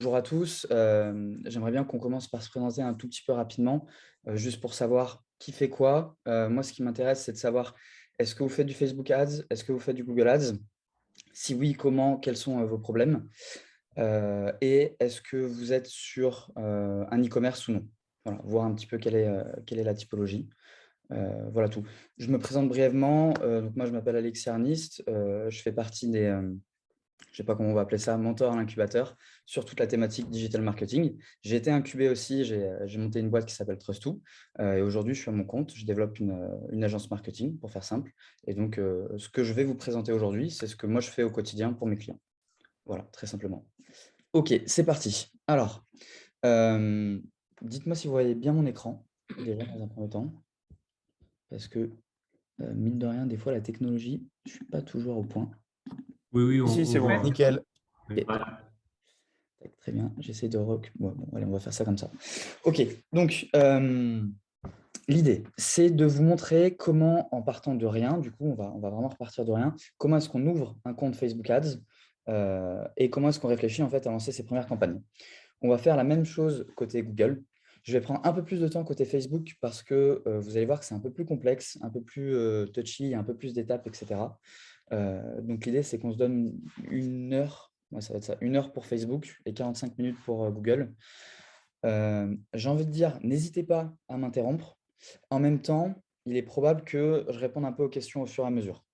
Bonjour à tous. J'aimerais bien qu'on commence par se présenter un tout petit peu rapidement, juste pour savoir qui fait quoi. Moi, ce qui m'intéresse, c'est de savoir, est-ce que vous faites du Facebook Ads? Est-ce que vous faites du Google Ads? Si oui, comment? Quels sont, vos problèmes? Et est-ce que vous êtes sur, un e-commerce ou non? Voilà, voir un petit peu quelle est la typologie. Voilà tout. Je me présente brièvement, donc moi je m'appelle Alexis Arnist, je fais partie des, je sais pas comment on va appeler ça, mentor à l'incubateur sur toute la thématique digital marketing. J'ai été incubé aussi, j'ai monté une boîte qui s'appelle Trust2 et aujourd'hui je suis à mon compte. Je développe une agence marketing pour faire simple et donc ce que je vais vous présenter aujourd'hui, c'est ce que moi je fais au quotidien pour mes clients. Voilà, très simplement. OK, c'est parti. Alors, dites-moi si vous voyez bien mon écran, déjà dans un premier temps, parce que, mine de rien, des fois la technologie, je suis pas toujours au point. Oui, oui, Si, on c'est bon, voit. nickel. Oui. OK. Tac, très bien, j'essaie de bon, allez, on va faire ça comme ça. OK, donc l'idée, c'est de vous montrer comment, en partant de rien, du coup, on va vraiment repartir de rien, comment est-ce qu'on ouvre un compte Facebook Ads, et comment est-ce qu'on réfléchit, en fait, à lancer ses premières campagnes. On va faire la même chose côté Google. Je vais prendre un peu plus de temps côté Facebook parce que, vous allez voir que c'est un peu plus complexe, un peu plus, touchy, un peu plus d'étapes et cetera. Donc l'idée, c'est qu'on se donne 1 heure, ouais, ça va être ça, 1 heure pour Facebook et 45 minutes pour, Google. J'ai envie de dire, n'hésitez pas à m'interrompre. En même temps, il est probable que je réponde un peu aux questions au fur et à mesure.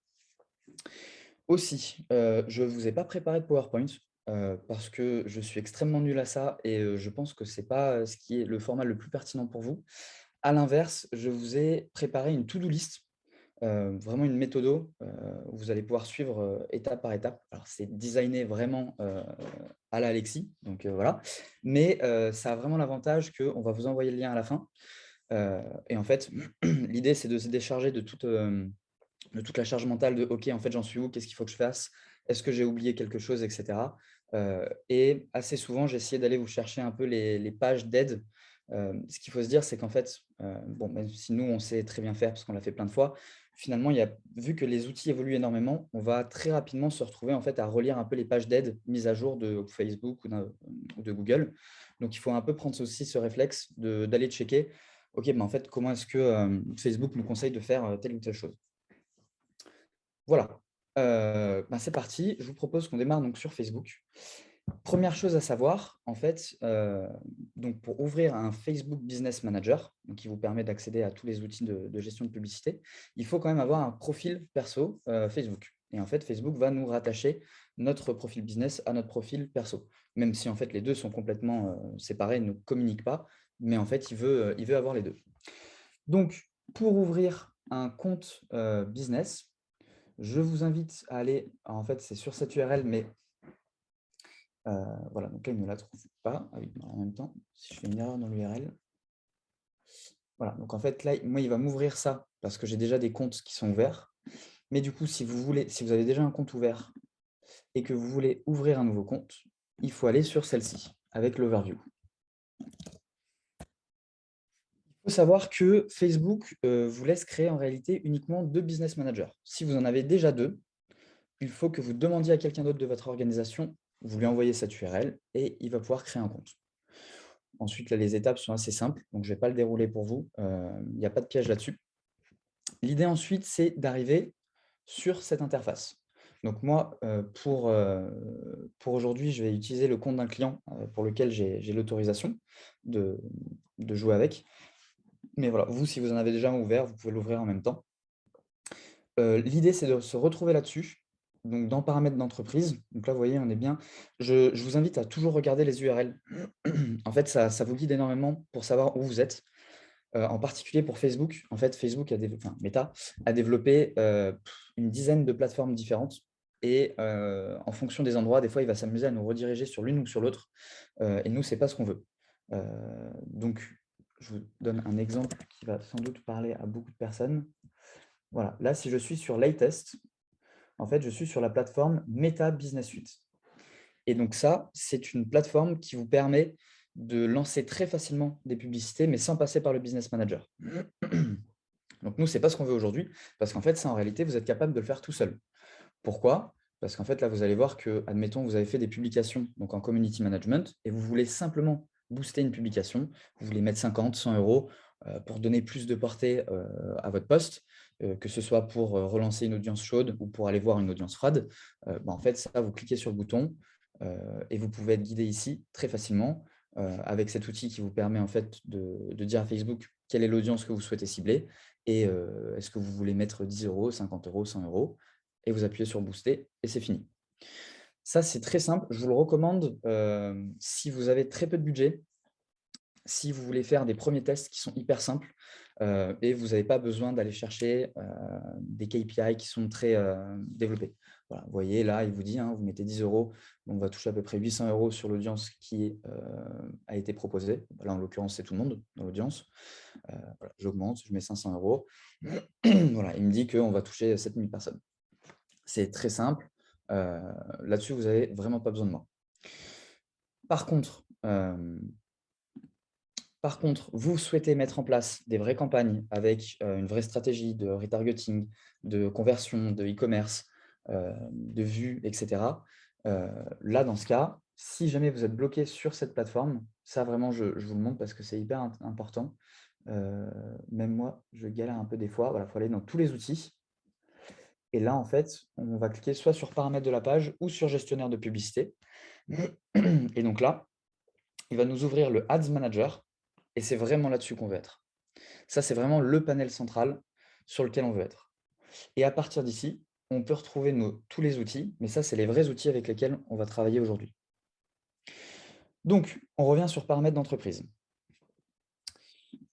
Aussi, je ne vous ai pas préparé de PowerPoint, parce que je suis extrêmement nul à ça et je pense que c'est pas, ce qui est le format le plus pertinent pour vous. À l'inverse, je vous ai préparé une to-do list, vraiment une méthodo, où vous allez pouvoir suivre, étape par étape. Alors c'est designé vraiment, à la Alexis, donc voilà. Mais ça a vraiment l'avantage qu'on va vous envoyer le lien à la fin, et en fait, l'idée, c'est de se décharger de toute la charge mentale de: «OK, en fait, j'en suis où? Qu'est-ce qu'il faut que je fasse? Est-ce que j'ai oublié quelque chose?» et cetera. Et assez souvent, j'ai essayé d'aller vous chercher un peu les pages d'aide. Ce qu'il faut se dire, c'est qu'en fait, bon, même si nous, on sait très bien faire parce qu'on l'a fait plein de fois, finalement, il y a vu que les outils évoluent énormément, on va très rapidement se retrouver, en fait, à relire un peu les pages d'aide mises à jour de Facebook ou de Google. Donc il faut un peu prendre aussi ce réflexe d'aller checker: «OK, mais en fait, comment est-ce que, Facebook nous conseille de faire, telle ou telle chose?» Voilà, ben, c'est parti. Je vous propose qu'on démarre donc sur Facebook. Première chose à savoir, en fait, donc pour ouvrir un Facebook Business Manager, donc qui vous permet d'accéder à tous les outils de gestion de publicité, il faut quand même avoir un profil perso, Facebook. Et en fait, Facebook va nous rattacher notre profil business à notre profil perso. Même si en fait les 2 sont complètement, séparés, ne communiquent pas, mais en fait il veut avoir les 2. Donc pour ouvrir un compte, business, je vous invite à aller, en fait, c'est sur cette URL, mais voilà, donc là, il ne la trouve pas. Ah oui, en même temps, si je fais une erreur dans l'URL, voilà, donc en fait, là, moi, il va m'ouvrir ça parce que j'ai déjà des comptes qui sont ouverts. Mais du coup, si vous avez déjà un compte ouvert et que vous voulez ouvrir un nouveau compte, il faut aller sur celle-ci avec l'overview. Il faut savoir que Facebook, vous laisse créer en réalité uniquement 2 business managers. Si vous en avez déjà 2, il faut que vous demandiez à quelqu'un d'autre de votre organisation, vous lui envoyez cette URL et il va pouvoir créer un compte. Ensuite, là, les étapes sont assez simples, donc je ne vais pas le dérouler pour vous. Il n'y a pas de piège là-dessus. L'idée ensuite, c'est d'arriver sur cette interface. Donc moi, pour aujourd'hui, je vais utiliser le compte d'un client, pour lequel j'ai l'autorisation de jouer avec. Mais voilà, vous, si vous en avez déjà un ouvert, vous pouvez l'ouvrir en même temps. L'idée, c'est de se retrouver là-dessus, donc dans paramètres d'entreprise. Donc là, vous voyez, on est bien. Je vous invite à toujours regarder les URL. En fait, ça vous guide énormément pour savoir où vous êtes. En particulier pour Facebook. En fait, Facebook Meta a développé, une dizaine de plateformes différentes et en fonction des endroits, des fois, il va s'amuser à nous rediriger sur l'une ou sur l'autre, et nous, c'est pas ce qu'on veut. Heu, donc je vous donne un exemple qui va sans doute parler à beaucoup de personnes. Voilà, là, si je suis sur Latest, en fait, je suis sur la plateforme Meta Business Suite. Et donc ça, c'est une plateforme qui vous permet de lancer très facilement des publicités, mais sans passer par le business manager. Donc nous, c'est pas ce qu'on veut aujourd'hui, parce qu'en fait, ça, en réalité, vous êtes capable de le faire tout seul. Pourquoi? Parce qu'en fait, là, vous allez voir que, admettons, vous avez fait des publications donc en community management et vous voulez simplement booster une publication, vous voulez mettre 50, 100 euros pour donner plus de portée à votre post, que ce soit pour relancer une audience chaude ou pour aller voir une audience froide. En fait, ça, vous cliquez sur le bouton et vous pouvez être guidé ici très facilement avec cet outil qui vous permet en fait de dire à Facebook quelle est l'audience que vous souhaitez cibler et est-ce que vous voulez mettre 10 euros, 50 euros, 100 euros et vous appuyez sur Booster et c'est fini. Ça, c'est très simple. Je vous le recommande si vous avez très peu de budget, si vous voulez faire des premiers tests qui sont hyper simples et vous n'avez pas besoin d'aller chercher des KPI qui sont très développés. Voilà, vous voyez, là, il vous dit, hein, vous mettez 10 euros, on va toucher à peu près 800 euros sur l'audience qui a été proposée. Là, en l'occurrence, c'est tout le monde dans l'audience. Voilà, j'augmente, je mets 500 euros. Voilà, il me dit qu'on va toucher 7000 personnes. C'est très simple. Là-dessus, vous n'avez vraiment pas besoin de moi. Par contre, vous souhaitez mettre en place des vraies campagnes avec une vraie stratégie de retargeting, de conversion, de e-commerce, de vues, etc. Là, dans ce cas, si jamais vous êtes bloqué sur cette plateforme, ça vraiment, je vous le montre parce que c'est hyper important. Même moi, je galère un peu des fois. Voilà, il faut aller dans tous les outils. Et là, en fait, on va cliquer soit sur paramètres de la page ou sur gestionnaire de publicité. Et donc là, il va nous ouvrir le Ads Manager et c'est vraiment là-dessus qu'on veut être. Ça, c'est vraiment le panel central sur lequel on veut être. Et à partir d'ici, on peut retrouver tous les outils, mais ça, c'est les vrais outils avec lesquels on va travailler aujourd'hui. Donc, on revient sur paramètres d'entreprise.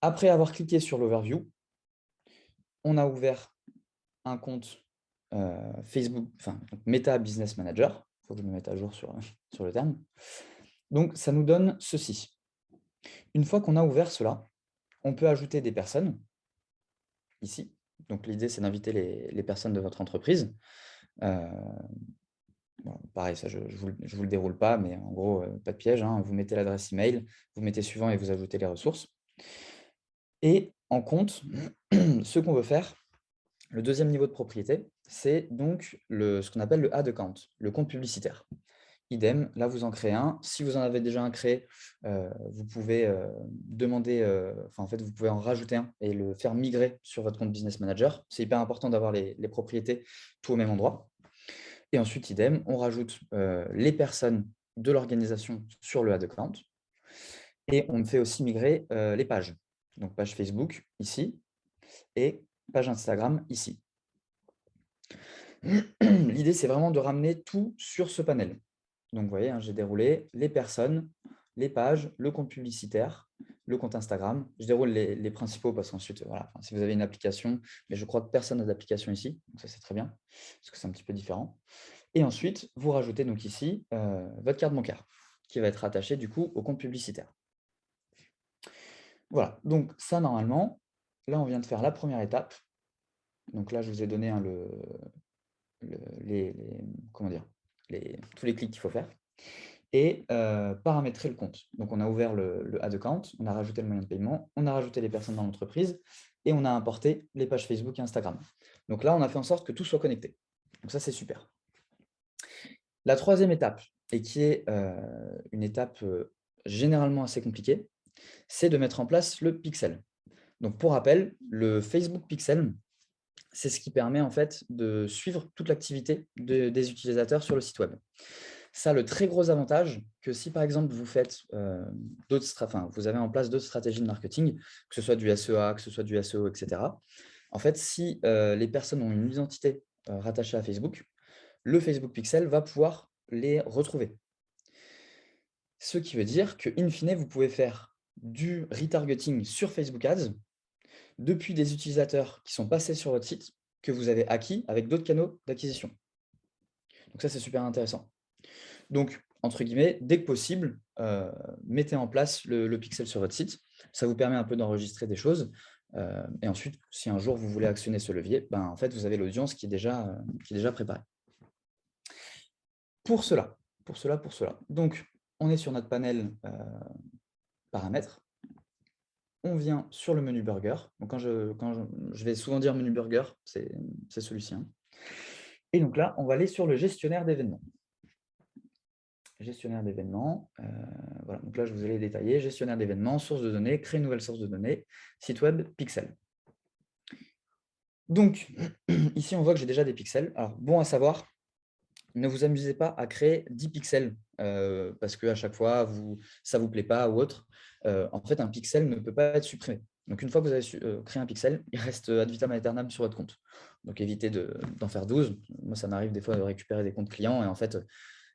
Après avoir cliqué sur l'overview, on a ouvert un compte Facebook, enfin Meta Business Manager. Il faut que je me mette à jour sur le terme. Donc, ça nous donne ceci. Une fois qu'on a ouvert cela, on peut ajouter des personnes, ici. Donc, l'idée, c'est d'inviter les personnes de votre entreprise. Bon, pareil, ça, je ne vous le déroule pas, mais en gros, pas de piège. Hein, vous mettez l'adresse email, vous mettez suivant et vous ajoutez les ressources. Et en compte, ce qu'on veut faire, le deuxième niveau de propriété, c'est donc ce qu'on appelle le ad account, le compte publicitaire. Idem, là, vous en créez un. Si vous en avez déjà un créé, vous pouvez demander, en fait, vous pouvez en rajouter un et le faire migrer sur votre compte Business Manager. C'est hyper important d'avoir les propriétés tout au même endroit. Et ensuite, idem, on rajoute les personnes de l'organisation sur le ad account. Et on fait aussi migrer les pages. Donc, page Facebook, ici, et page Instagram, ici. L'idée, c'est vraiment de ramener tout sur ce panel. Donc, vous voyez, hein, j'ai déroulé les personnes, les pages, le compte publicitaire, le compte Instagram. Je déroule les principaux parce qu'ensuite, voilà, si vous avez une application, mais je crois que personne n'a d'application ici, donc ça, c'est très bien, parce que c'est un petit peu différent. Et ensuite, vous rajoutez donc ici votre carte bancaire, qui va être rattachée du coup au compte publicitaire. Voilà, donc ça, normalement, là, on vient de faire la première étape. Donc là, je vous ai donné comment dire, tous les clics qu'il faut faire. Et paramétrer le compte. Donc, on a ouvert le ad account, on a rajouté le moyen de paiement, on a rajouté les personnes dans l'entreprise et on a importé les pages Facebook et Instagram. Donc là, on a fait en sorte que tout soit connecté. Donc ça, c'est super. La troisième étape, et qui est une étape généralement assez compliquée, c'est de mettre en place le pixel. Donc, pour rappel, le Facebook Pixel, c'est ce qui permet en fait de suivre toute l'activité des utilisateurs sur le site web. Ça a le très gros avantage que si par exemple vous faites vous avez en place d'autres stratégies de marketing, que ce soit du SEA, que ce soit du SEO, etc. En fait, si les personnes ont une identité rattachée à Facebook, le Facebook Pixel va pouvoir les retrouver. Ce qui veut dire que, in fine, vous pouvez faire du retargeting sur Facebook Ads depuis des utilisateurs qui sont passés sur votre site, que vous avez acquis avec d'autres canaux d'acquisition. Donc ça, c'est super intéressant. Donc, entre guillemets, dès que possible, mettez en place le pixel sur votre site. Ça vous permet un peu d'enregistrer des choses. Et ensuite, si un jour vous voulez actionner ce levier, en fait, vous avez l'audience qui est déjà préparée. Pour cela. Donc, on est sur notre panel paramètres. On vient sur le menu burger. Donc, quand je vais souvent dire menu burger, c'est celui-ci. Hein. Et donc là, on va aller sur le gestionnaire d'événements. Gestionnaire d'événements, voilà. Donc là, je vous ai les détaillés. Gestionnaire d'événements, source de données, créer une nouvelle source de données, site web, pixel. Donc, ici, on voit que j'ai déjà des pixels. Alors, bon à savoir, ne vous amusez pas à créer 10 pixels parce qu'à chaque fois, ça ne vous plaît pas ou autre. En fait, un pixel ne peut pas être supprimé. Donc, une fois que vous avez créé un pixel, il reste ad vitam aeternam sur votre compte. Donc, évitez d'en faire 12. Moi, ça m'arrive des fois de récupérer des comptes clients et en fait,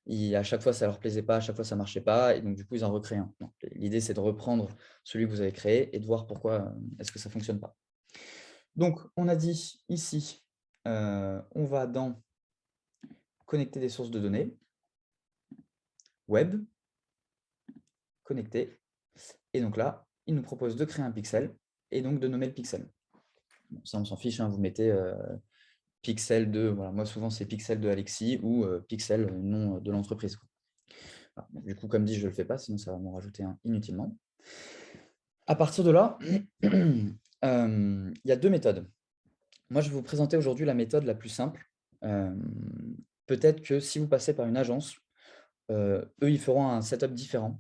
à chaque fois, ça ne leur plaisait pas, à chaque fois, ça ne marchait pas. Et donc, du coup, ils en recréent un. L'idée, c'est de reprendre celui que vous avez créé et de voir pourquoi est-ce que ça ne fonctionne pas. Donc, on a dit ici, on va dans connecter des sources de données, web, connecter. Et donc là, il nous propose de créer un pixel et donc de nommer le pixel. Bon, ça, on s'en fiche, hein, vous mettez pixel de, voilà, moi souvent c'est pixel de Alexis ou pixel nom de l'entreprise. Voilà. Du coup, comme dit, je ne le fais pas, sinon ça va m'en rajouter un inutilement. À partir de là, il y a deux méthodes. Moi, je vais vous présenter aujourd'hui la méthode la plus simple. Peut-être que si vous passez par une agence, eux, ils feront un setup différent.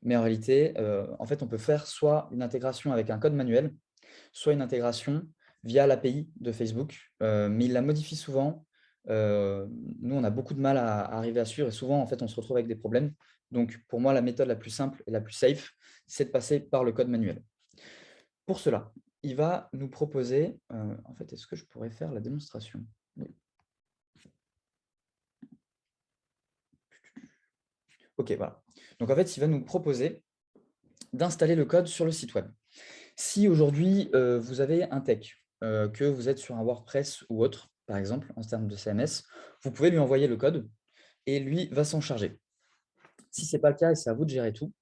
Mais en réalité, en fait, on peut faire soit une intégration avec un code manuel, soit une intégration via l'API de Facebook, mais ils la modifient souvent. Nous, on a beaucoup de mal à arriver à suivre et souvent, en fait, on se retrouve avec des problèmes. Donc, pour moi, la méthode la plus simple et la plus safe, c'est de passer par le code manuel. Pour cela, il va nous proposer, en fait, est-ce que je pourrais faire la démonstration? Oui. OK, voilà. Donc, en fait, il va nous proposer d'installer le code sur le site web. Si aujourd'hui, vous avez un tech, que vous êtes sur un WordPress ou autre, par exemple, en termes de CMS, vous pouvez lui envoyer le code et lui va s'en charger. Si ce n'est pas le cas et c'est à vous de gérer tout,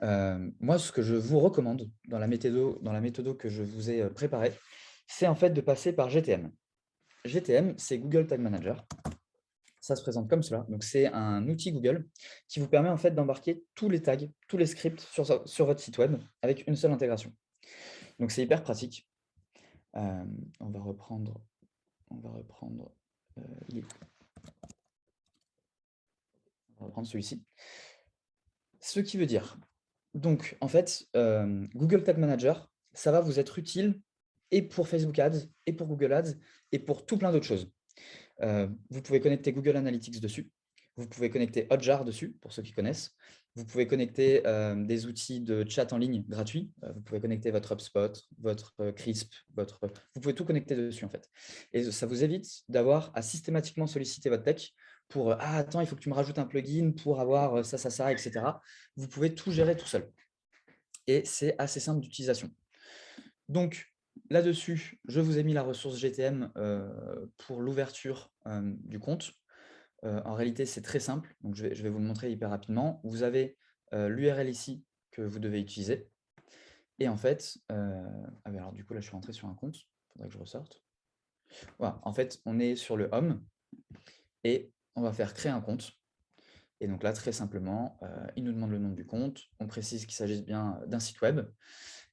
moi, ce que je vous recommande dans la méthode que je vous ai préparée, c'est en fait de passer par GTM. GTM, c'est Google Tag Manager. Ça se présente comme cela. Donc, c'est un outil Google qui vous permet en fait d'embarquer tous les tags, tous les scripts sur votre site web avec une seule intégration. Donc, c'est hyper pratique. On va reprendre, celui-ci. Ce qui veut dire, donc en fait, Google Tag Manager, ça va vous être utile et pour Facebook Ads, et pour Google Ads, et pour tout plein d'autres choses. Vous pouvez connecter Google Analytics dessus. Vous pouvez connecter Hotjar dessus, pour ceux qui connaissent. Vous pouvez connecter des outils de chat en ligne gratuits. Vous pouvez connecter votre HubSpot, votre Crisp, vous pouvez tout connecter dessus en fait. Et ça vous évite d'avoir à systématiquement solliciter votre tech pour « Ah, attends, il faut que tu me rajoutes un plugin pour avoir ça, etc. » Vous pouvez tout gérer tout seul. Et c'est assez simple d'utilisation. Donc, là-dessus, je vous ai mis la ressource GTM pour l'ouverture du compte. En réalité, c'est très simple. Donc, je vais vous le montrer hyper rapidement. Vous avez l'URL ici que vous devez utiliser. Et en fait, alors du coup, là, je suis rentré sur un compte. Il faudrait que je ressorte. Voilà. En fait, on est sur le Home et on va faire créer un compte. Et donc là, très simplement, il nous demande le nom du compte. On précise qu'il s'agit bien d'un site web.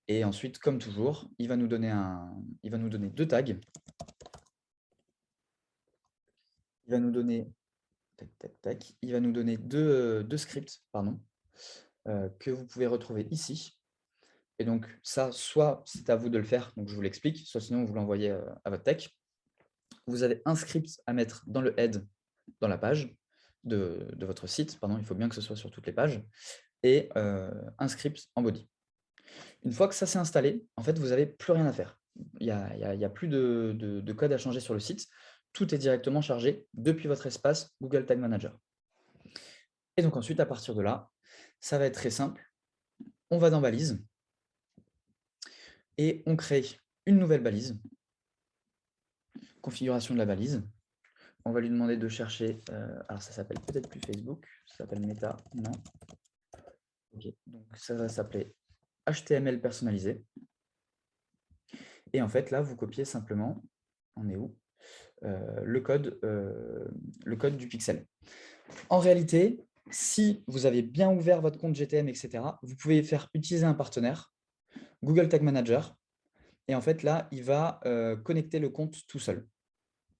Et ensuite, comme toujours, il va nous donner deux tags. Il va nous donner il va nous donner deux scripts que vous pouvez retrouver ici. Et donc, ça, soit c'est à vous de le faire, donc je vous l'explique, soit sinon vous l'envoyez à votre tech. Vous avez un script à mettre dans le head, dans la page de votre site. Pardon, il faut bien que ce soit sur toutes les pages. Et un script en body. Une fois que ça s'est installé, en fait, vous n'avez plus rien à faire. Il n'y a plus de code à changer sur le site. Tout est directement chargé depuis votre espace Google Tag Manager. Et donc ensuite, à partir de là, ça va être très simple. On va dans balise et on crée une nouvelle balise. Configuration de la balise. On va lui demander de chercher, alors ça s'appelle peut-être plus Facebook, ça s'appelle Meta, non. Ok, donc ça va s'appeler HTML personnalisé. Et en fait, là, vous copiez simplement, on est où le code du pixel. En réalité, si vous avez bien ouvert votre compte GTM, etc., vous pouvez faire utiliser un partenaire, Google Tag Manager, et en fait, là, il va connecter le compte tout seul.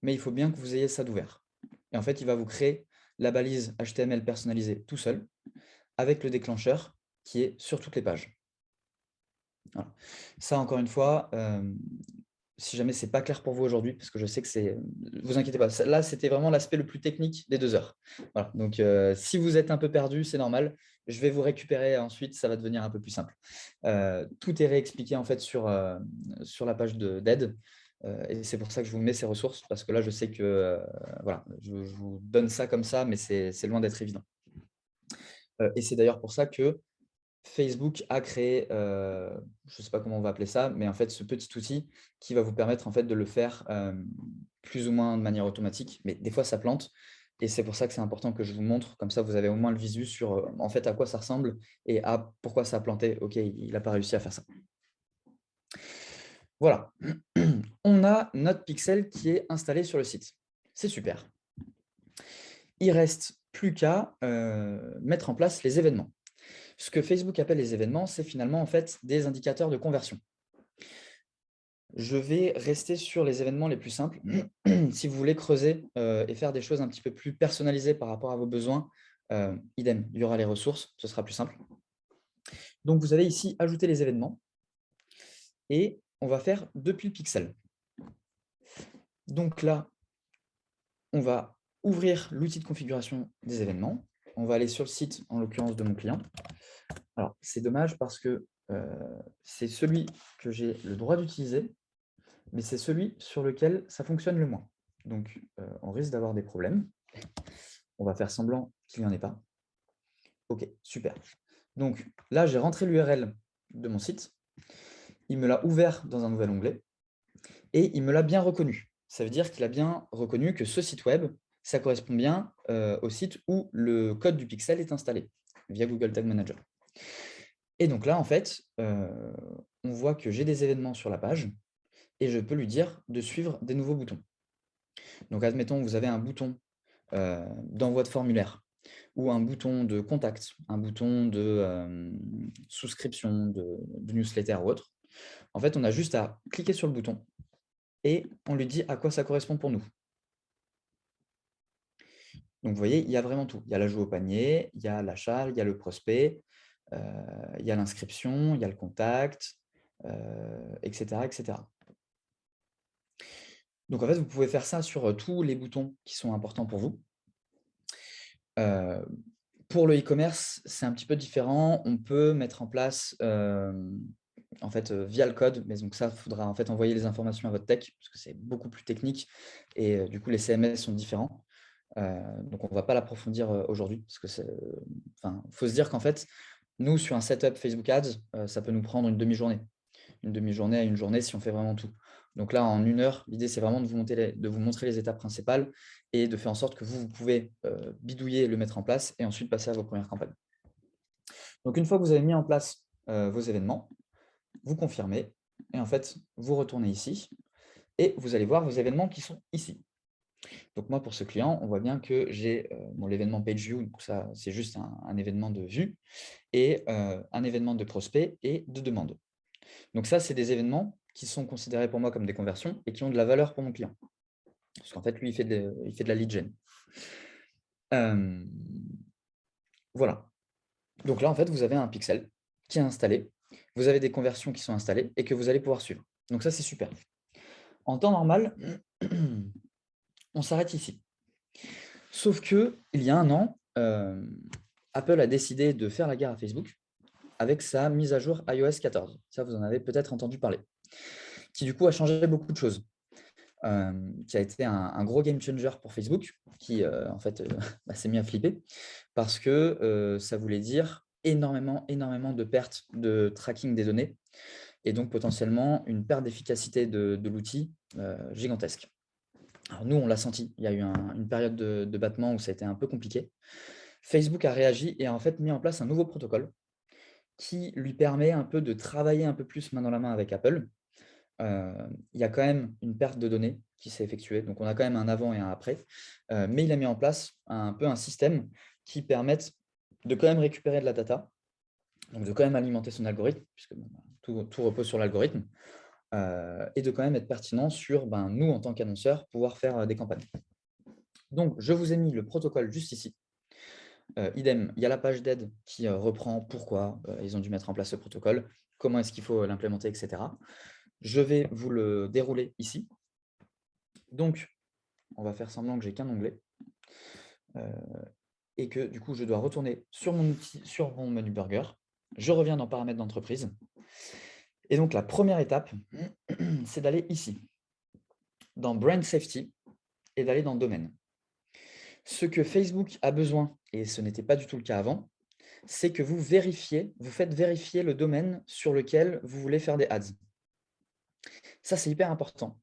mais il faut bien que vous ayez ça d'ouvert. Et en fait, il va vous créer la balise HTML personnalisée tout seul, avec le déclencheur qui est sur toutes les pages. Voilà. Ça, encore une fois, si jamais ce n'est pas clair pour vous aujourd'hui, parce que je sais que c'est… Vous inquiétez pas, là, c'était vraiment l'aspect le plus technique des 2 heures. Voilà. Donc, si vous êtes un peu perdu, c'est normal. Je vais vous récupérer ensuite, ça va devenir un peu plus simple. Tout est réexpliqué en fait sur la page d'aide. Et c'est pour ça que je vous mets ces ressources, parce que là, je sais que voilà, je vous donne ça comme ça, mais c'est loin d'être évident. Et c'est d'ailleurs pour ça que Facebook a créé, je ne sais pas comment on va appeler ça, mais en fait, ce petit outil qui va vous permettre en fait, de le faire plus ou moins de manière automatique. Mais des fois, ça plante. Et c'est pour ça que c'est important que je vous montre. Comme ça, vous avez au moins le visu sur en fait, à quoi ça ressemble et à pourquoi ça a planté. OK, il n'a pas réussi à faire ça. Voilà. On a notre pixel qui est installé sur le site. C'est super. Il ne reste plus qu'à mettre en place les événements. Ce que Facebook appelle les événements, c'est finalement en fait des indicateurs de conversion. Je vais rester sur les événements les plus simples. Si vous voulez creuser et faire des choses un petit peu plus personnalisées par rapport à vos besoins, idem, il y aura les ressources, ce sera plus simple. Donc, vous avez ici ajouter les événements et on va faire depuis le pixel. Donc là, on va ouvrir l'outil de configuration des événements. On va aller sur le site, en l'occurrence de mon client. Alors, c'est dommage parce que c'est celui que j'ai le droit d'utiliser, mais c'est celui sur lequel ça fonctionne le moins. Donc, on risque d'avoir des problèmes. On va faire semblant qu'il n'y en ait pas. OK, super. Donc, là, j'ai rentré l'URL de mon site. Il me l'a ouvert dans un nouvel onglet et il me l'a bien reconnu. Ça veut dire qu'il a bien reconnu que ce site web, ça correspond bien au site où le code du pixel est installé via Google Tag Manager. Et donc là, en fait, on voit que j'ai des événements sur la page et je peux lui dire de suivre des nouveaux boutons. Donc, admettons, vous avez un bouton d'envoi de formulaire ou un bouton de contact, un bouton de souscription de newsletter ou autre. En fait, on a juste à cliquer sur le bouton et on lui dit à quoi ça correspond pour nous. Donc, vous voyez, il y a vraiment tout. Il y a l'ajout au panier, il y a l'achat, il y a le prospect, il y a l'inscription, il y a le contact, etc., etc. Donc, en fait, vous pouvez faire ça sur tous les boutons qui sont importants pour vous. Pour le e-commerce, c'est un petit peu différent. On peut mettre en place, en fait, via le code, mais donc ça, il faudra en fait envoyer les informations à votre tech, parce que c'est beaucoup plus technique et du coup, les CMS sont différents. Donc, on ne va pas l'approfondir aujourd'hui, parce que faut se dire qu'en fait, nous, sur un setup Facebook Ads, ça peut nous prendre une demi-journée. Une demi-journée à une journée si on fait vraiment tout. Donc là, en 1 heure, l'idée, c'est vraiment de vous montrer les étapes principales et de faire en sorte que vous pouvez bidouiller, le mettre en place et ensuite passer à vos premières campagnes. Donc, une fois que vous avez mis en place vos événements, vous confirmez et en fait, vous retournez ici et vous allez voir vos événements qui sont ici. Donc, moi, pour ce client, on voit bien que j'ai l'événement PageView, donc ça, c'est juste un événement de vue et un événement de prospect et de demande. Donc ça, c'est des événements qui sont considérés pour moi comme des conversions et qui ont de la valeur pour mon client. Parce qu'en fait, lui, il fait de la lead gen. Voilà. Donc là, en fait, vous avez un pixel qui est installé. Vous avez des conversions qui sont installées et que vous allez pouvoir suivre. Donc ça, c'est super. En temps normal, on s'arrête ici. Sauf qu'il y a 1 an, Apple a décidé de faire la guerre à Facebook avec sa mise à jour iOS 14. Ça, vous en avez peut-être entendu parler. Qui, du coup, a changé beaucoup de choses. Qui a été un gros game changer pour Facebook, qui en fait s'est mis à flipper, parce que ça voulait dire énormément de pertes de tracking des données, et donc potentiellement une perte d'efficacité de l'outil gigantesque. Alors nous, on l'a senti, il y a eu une période de battement où ça a été un peu compliqué. Facebook a réagi et a en fait mis en place un nouveau protocole qui lui permet un peu de travailler un peu plus main dans la main avec Apple. Il y a quand même une perte de données qui s'est effectuée. Donc, on a quand même un avant et un après. Mais il a mis en place un peu un système qui permette de quand même récupérer de la data, donc de quand même alimenter son algorithme, puisque tout repose sur l'algorithme, et de quand même être pertinent sur nous, en tant qu'annonceurs, pouvoir faire des campagnes. Donc, je vous ai mis le protocole juste ici. Idem, il y a la page d'aide qui reprend pourquoi ils ont dû mettre en place ce protocole, comment est-ce qu'il faut l'implémenter, etc. Je vais vous le dérouler ici. Donc, on va faire semblant que j'ai qu'un onglet et que du coup, je dois retourner sur mon outil, sur mon menu burger. Je reviens dans paramètres d'entreprise. Et donc, la première étape, c'est d'aller ici, dans Brand Safety, et d'aller dans Domaine. Ce que Facebook a besoin, et ce n'était pas du tout le cas avant, c'est que vous faites vérifier le domaine sur lequel vous voulez faire des ads. Ça, c'est hyper important.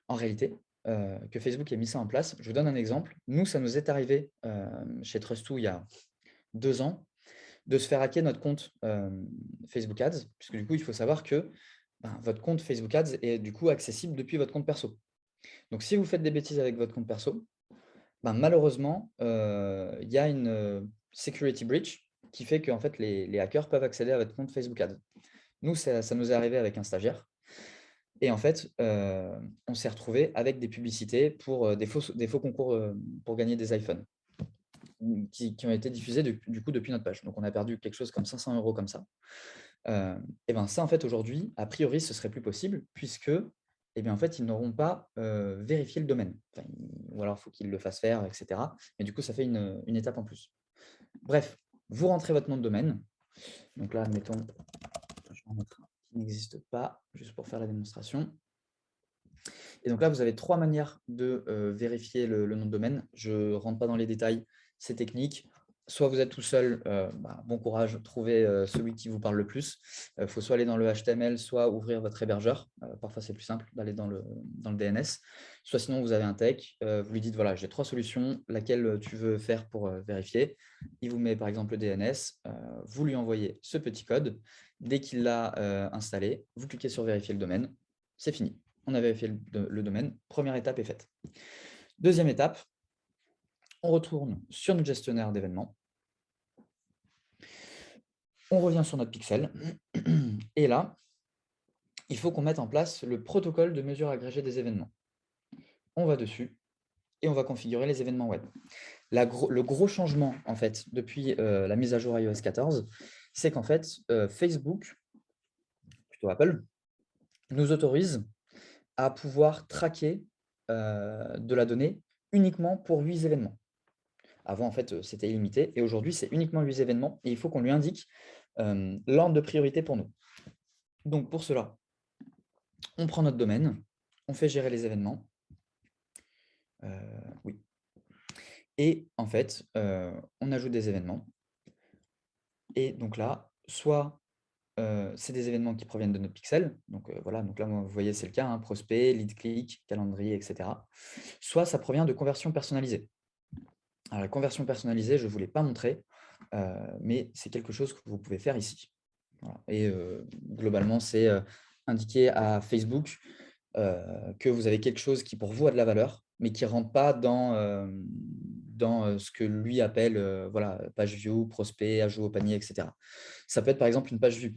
En réalité, que Facebook ait mis ça en place. Je vous donne un exemple. Nous, ça nous est arrivé chez Trust2 il y a 2 ans, de se faire hacker notre compte Facebook Ads, puisque du coup, il faut savoir que votre compte Facebook Ads est du coup accessible depuis votre compte perso. Donc, si vous faites des bêtises avec votre compte perso, malheureusement, il y a une security breach qui fait que en fait, les hackers peuvent accéder à votre compte Facebook Ads. Nous, ça nous est arrivé avec un stagiaire. Et en fait, on s'est retrouvé avec des publicités pour des faux concours pour gagner des iPhones qui ont été diffusés du coup depuis notre page. Donc, on a perdu quelque chose comme 500 € comme ça. Et ça, en fait, aujourd'hui, a priori, ce serait plus possible puisque, en fait, ils n'auront pas vérifié le domaine. Ou alors, il faut qu'ils le fassent faire, etc. Et du coup, ça fait une étape en plus. Bref, vous rentrez votre nom de domaine. Donc là, admettons, je vais en mettre un qui n'existe pas, juste pour faire la démonstration. Et donc là, vous avez 3 manières de vérifier le nom de domaine. Je ne rentre pas dans les détails, c'est technique. Soit vous êtes tout seul, bon courage, trouvez celui qui vous parle le plus. Il faut soit aller dans le HTML, soit ouvrir votre hébergeur. Parfois, c'est plus simple d'aller dans le DNS. Soit sinon, vous avez un tech, vous lui dites, voilà, j'ai 3 solutions, laquelle tu veux faire pour vérifier. Il vous met par exemple le DNS, vous lui envoyez ce petit code. Dès qu'il l'a installé, vous cliquez sur vérifier le domaine, c'est fini. On a vérifié le domaine, première étape est faite. Deuxième étape, on retourne sur notre gestionnaire d'événements. On revient sur notre pixel. Et là, il faut qu'on mette en place le protocole de mesure agrégée des événements. On va dessus et on va configurer les événements web. Le gros changement, en fait, depuis la mise à jour iOS 14, c'est qu'en fait, Facebook, plutôt Apple, nous autorise à pouvoir traquer de la donnée uniquement pour 8 événements. Avant, en fait, c'était illimité. Et aujourd'hui, c'est uniquement 8 événements. Et il faut qu'on lui indique l'ordre de priorité pour nous. Donc, pour cela, on prend notre domaine, on fait gérer les événements. Oui. Et en fait, on ajoute des événements. Et donc là, soit c'est des événements qui proviennent de notre pixel. Donc voilà, donc là, vous voyez, c'est le cas, prospect, lead click, calendrier, etc. Soit ça provient de conversions personnalisées. Alors, la conversion personnalisée, je ne vous l'ai pas montré, mais c'est quelque chose que vous pouvez faire ici. Voilà. Et globalement, c'est indiquer à Facebook que vous avez quelque chose qui pour vous a de la valeur, mais qui ne rentre pas dans ce que lui appelle voilà, page view, prospect, ajout au panier, etc. Ça peut être par exemple une page vue.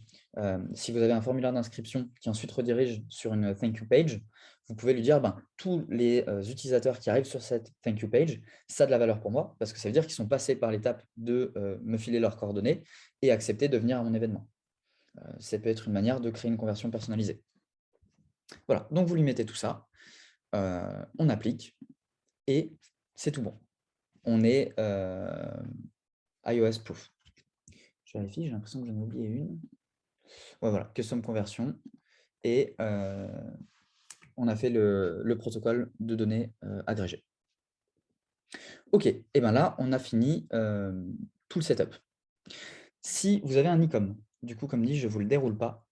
Si vous avez un formulaire d'inscription qui ensuite redirige sur une thank you page, vous pouvez lui dire tous les utilisateurs qui arrivent sur cette thank you page, ça a de la valeur pour moi, parce que ça veut dire qu'ils sont passés par l'étape de me filer leurs coordonnées et accepter de venir à mon événement. Ça peut être une manière de créer une conversion personnalisée. Voilà, donc vous lui mettez tout ça, on applique et c'est tout bon. On est iOS proof. Je vérifie, j'ai l'impression que j'en ai oublié une. Ouais, voilà, custom conversion. Et on a fait le protocole de données agrégées. OK, et bien là, on a fini tout le setup. Si vous avez un e-com, du coup, comme dit, je ne vous le déroule pas,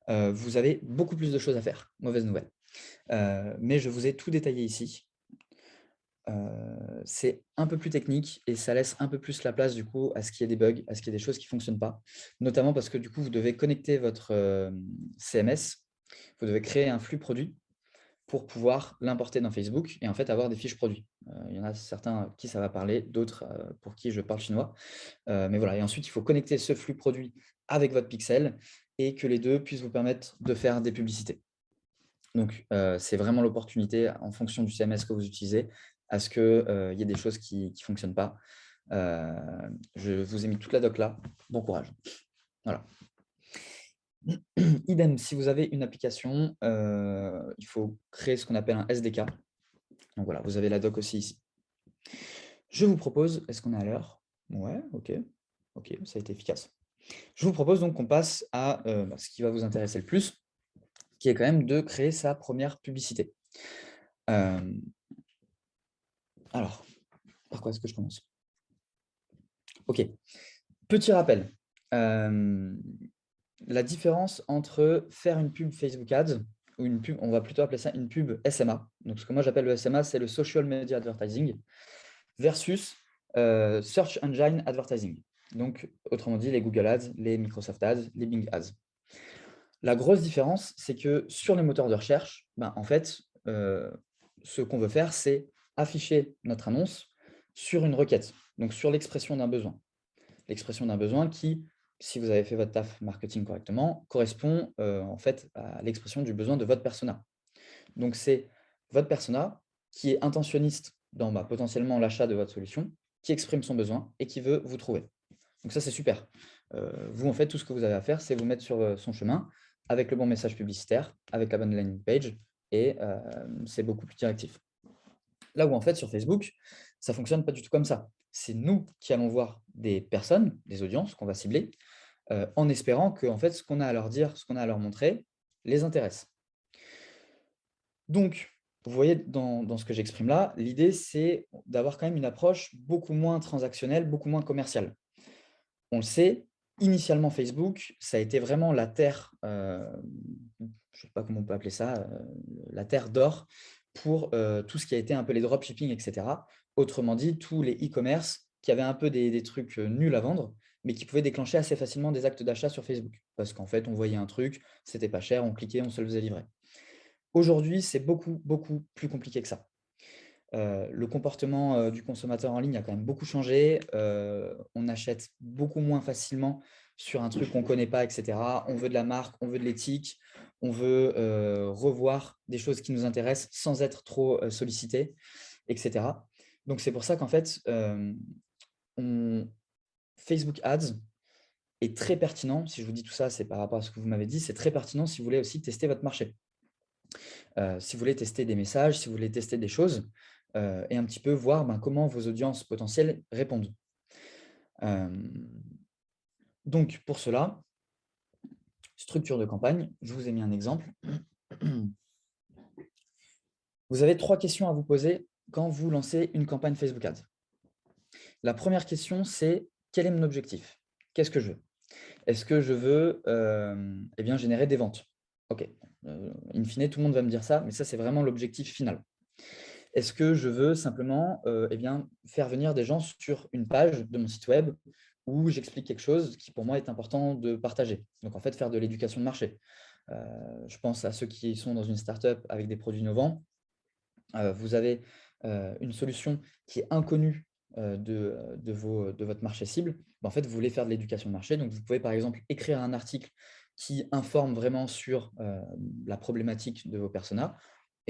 vous avez beaucoup plus de choses à faire. Mauvaise nouvelle. Mais je vous ai tout détaillé ici. C'est un peu plus technique et ça laisse un peu plus la place du coup à ce qu'il y ait des bugs, à ce qu'il y ait des choses qui ne fonctionnent pas. Notamment parce que du coup, vous devez connecter votre CMS, vous devez créer un flux produit pour pouvoir l'importer dans Facebook et en fait avoir des fiches produits. Il y en a certains à qui ça va parler, d'autres pour qui je parle chinois. Mais voilà, et ensuite, il faut connecter ce flux produit avec votre pixel et que les deux puissent vous permettre de faire des publicités. Donc, c'est vraiment l'opportunité, en fonction du CMS que vous utilisez, à ce qu'il y ait des choses qui ne fonctionnent pas. Je vous ai mis toute la doc là. Bon courage. Voilà. Idem, si vous avez une application, il faut créer ce qu'on appelle un SDK. Donc voilà, vous avez la doc aussi ici. Je vous propose, est-ce qu'on est à l'heure? Ouais, ok. Ok, ça a été efficace. Je vous propose donc qu'on passe à ce qui va vous intéresser le plus, qui est quand même de créer sa première publicité. Alors, par quoi est-ce que je commence? Ok, petit rappel. La différence entre faire une pub Facebook Ads ou une pub, on va plutôt appeler ça une pub SMA. Donc, ce que moi j'appelle le SMA, c'est le Social Media Advertising versus Search Engine Advertising. Donc, autrement dit, les Google Ads, les Microsoft Ads, les Bing Ads. La grosse différence, c'est que sur les moteurs de recherche, en fait, ce qu'on veut faire, c'est afficher notre annonce sur une requête, donc sur l'expression d'un besoin. L'expression d'un besoin qui, si vous avez fait votre taf marketing correctement, correspond en fait à l'expression du besoin de votre persona. Donc, c'est votre persona qui est intentionniste dans potentiellement l'achat de votre solution, qui exprime son besoin et qui veut vous trouver. Donc ça, c'est super. Vous, en fait, tout ce que vous avez à faire, c'est vous mettre sur son chemin avec le bon message publicitaire, avec la bonne landing page, et c'est beaucoup plus directif. Là où, en fait, sur Facebook, ça ne fonctionne pas du tout comme ça. C'est nous qui allons voir des personnes, des audiences qu'on va cibler, en espérant que en fait, ce qu'on a à leur dire, ce qu'on a à leur montrer, les intéresse. Donc, vous voyez dans ce que j'exprime là, l'idée, c'est d'avoir quand même une approche beaucoup moins transactionnelle, beaucoup moins commerciale. On le sait, initialement Facebook, ça a été vraiment la terre, je ne sais pas comment on peut appeler ça, la terre d'or pour tout ce qui a été un peu les dropshipping, etc. Autrement dit, tous les e-commerce qui avaient un peu des trucs nuls à vendre, mais qui pouvaient déclencher assez facilement des actes d'achat sur Facebook. Parce qu'en fait, on voyait un truc, c'était pas cher, on cliquait, on se le faisait livrer. Aujourd'hui, c'est beaucoup, beaucoup plus compliqué que ça. Le comportement du consommateur en ligne a quand même beaucoup changé. On achète beaucoup moins facilement sur un truc qu'on ne connaît pas, etc. On veut de la marque, on veut de l'éthique, on veut revoir des choses qui nous intéressent sans être trop sollicité, etc. Donc, c'est pour ça qu'en fait, Facebook Ads est très pertinent. Si je vous dis tout ça, c'est par rapport à ce que vous m'avez dit. C'est très pertinent si vous voulez aussi tester votre marché. Si vous voulez tester des messages, si vous voulez tester des choses, et un petit peu voir comment vos audiences potentielles répondent. Donc, pour cela, structure de campagne, je vous ai mis un exemple. Vous avez 3 questions à vous poser quand vous lancez une campagne Facebook Ads. La première question, c'est quel est mon objectif? Qu'est-ce que je veux? Est-ce que je veux générer des ventes? Ok, in fine, tout le monde va me dire ça, mais ça, c'est vraiment l'objectif final. Est-ce que je veux simplement faire venir des gens sur une page de mon site web où j'explique quelque chose qui pour moi est important de partager? Donc en fait, faire de l'éducation de marché. Je pense à ceux qui sont dans une startup avec des produits innovants. Vous avez une solution qui est inconnue de votre marché cible. En fait, vous voulez faire de l'éducation de marché. Donc vous pouvez par exemple écrire un article qui informe vraiment sur la problématique de vos personas.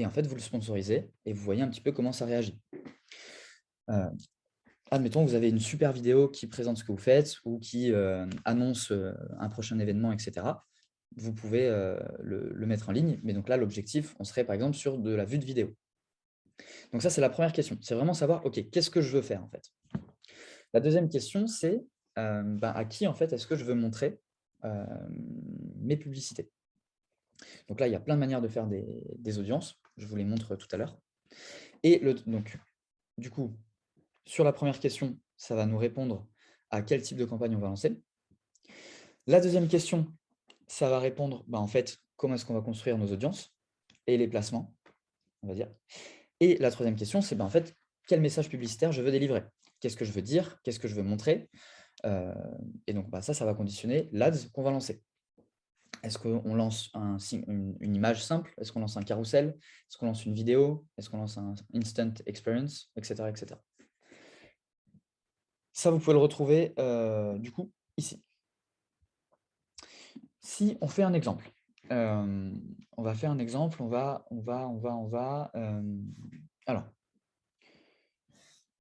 Et en fait, vous le sponsorisez et vous voyez un petit peu comment ça réagit. Admettons que vous avez une super vidéo qui présente ce que vous faites ou qui annonce un prochain événement, etc. Vous pouvez le mettre en ligne. Mais donc là, l'objectif, on serait par exemple sur de la vue de vidéo. Donc ça, c'est la première question. C'est vraiment savoir, OK, qu'est-ce que je veux faire en fait? La deuxième question, c'est à qui en fait est-ce que je veux montrer mes publicités? Donc là, il y a plein de manières de faire des audiences. Je vous les montre tout à l'heure. Et donc, du coup, sur la première question, ça va nous répondre à quel type de campagne on va lancer. La deuxième question, ça va répondre en fait comment est-ce qu'on va construire nos audiences et les placements, on va dire. Et la troisième question, c'est en fait quel message publicitaire je veux délivrer. Qu'est-ce que je veux dire? Qu'est-ce que je veux montrer? Et donc ça va conditionner l'ADS qu'on va lancer. Est-ce qu'on lance une image simple? Est-ce qu'on lance un carrousel? Est-ce qu'on lance une vidéo? Est-ce qu'on lance un instant experience? Etc. etc. Ça, vous pouvez le retrouver du coup ici. Si on fait un exemple, On va faire un exemple. Alors,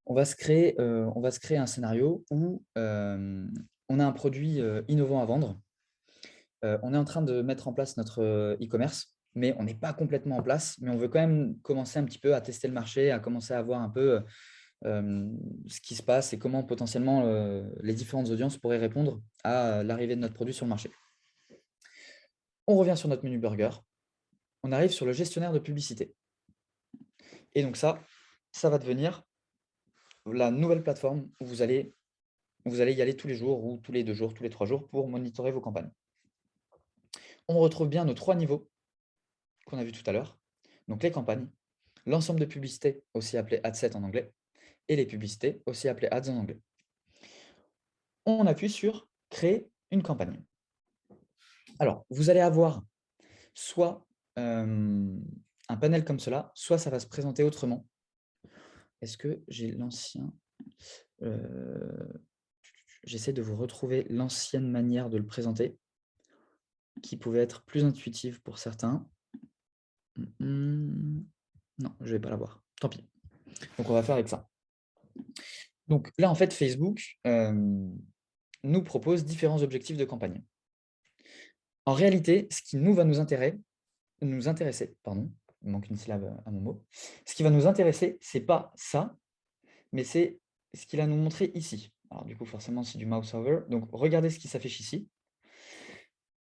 on va se créer un scénario où on a un produit innovant à vendre. On est en train de mettre en place notre e-commerce, mais on n'est pas complètement en place, mais on veut quand même commencer un petit peu à tester le marché, à commencer à voir un peu ce qui se passe et comment potentiellement les différentes audiences pourraient répondre à l'arrivée de notre produit sur le marché. On revient sur notre menu burger, on arrive sur le gestionnaire de publicité. Et donc ça va devenir la nouvelle plateforme où vous allez y aller tous les jours ou tous les 2 jours, tous les 3 jours pour monitorer vos campagnes. On retrouve bien nos 3 niveaux qu'on a vus tout à l'heure. Donc les campagnes, l'ensemble de publicités, aussi appelées ad set en anglais, et les publicités, aussi appelées ads en anglais. On appuie sur créer une campagne. Alors, vous allez avoir soit un panel comme cela, soit ça va se présenter autrement. Est-ce que j'ai l'ancien J'essaie de vous retrouver l'ancienne manière de le présenter, qui pouvait être plus intuitive pour certains. Non, je ne vais pas l'avoir. Tant pis. Donc, on va faire avec ça. Donc là, en fait, Facebook nous propose différents objectifs de campagne. En réalité, ce qui va nous intéresser, il manque une syllabe à mon mot. Ce qui va nous intéresser, ce n'est pas ça, mais c'est ce qu'il a nous montré ici. Alors du coup, forcément, c'est du mouse over. Donc, regardez ce qui s'affiche ici.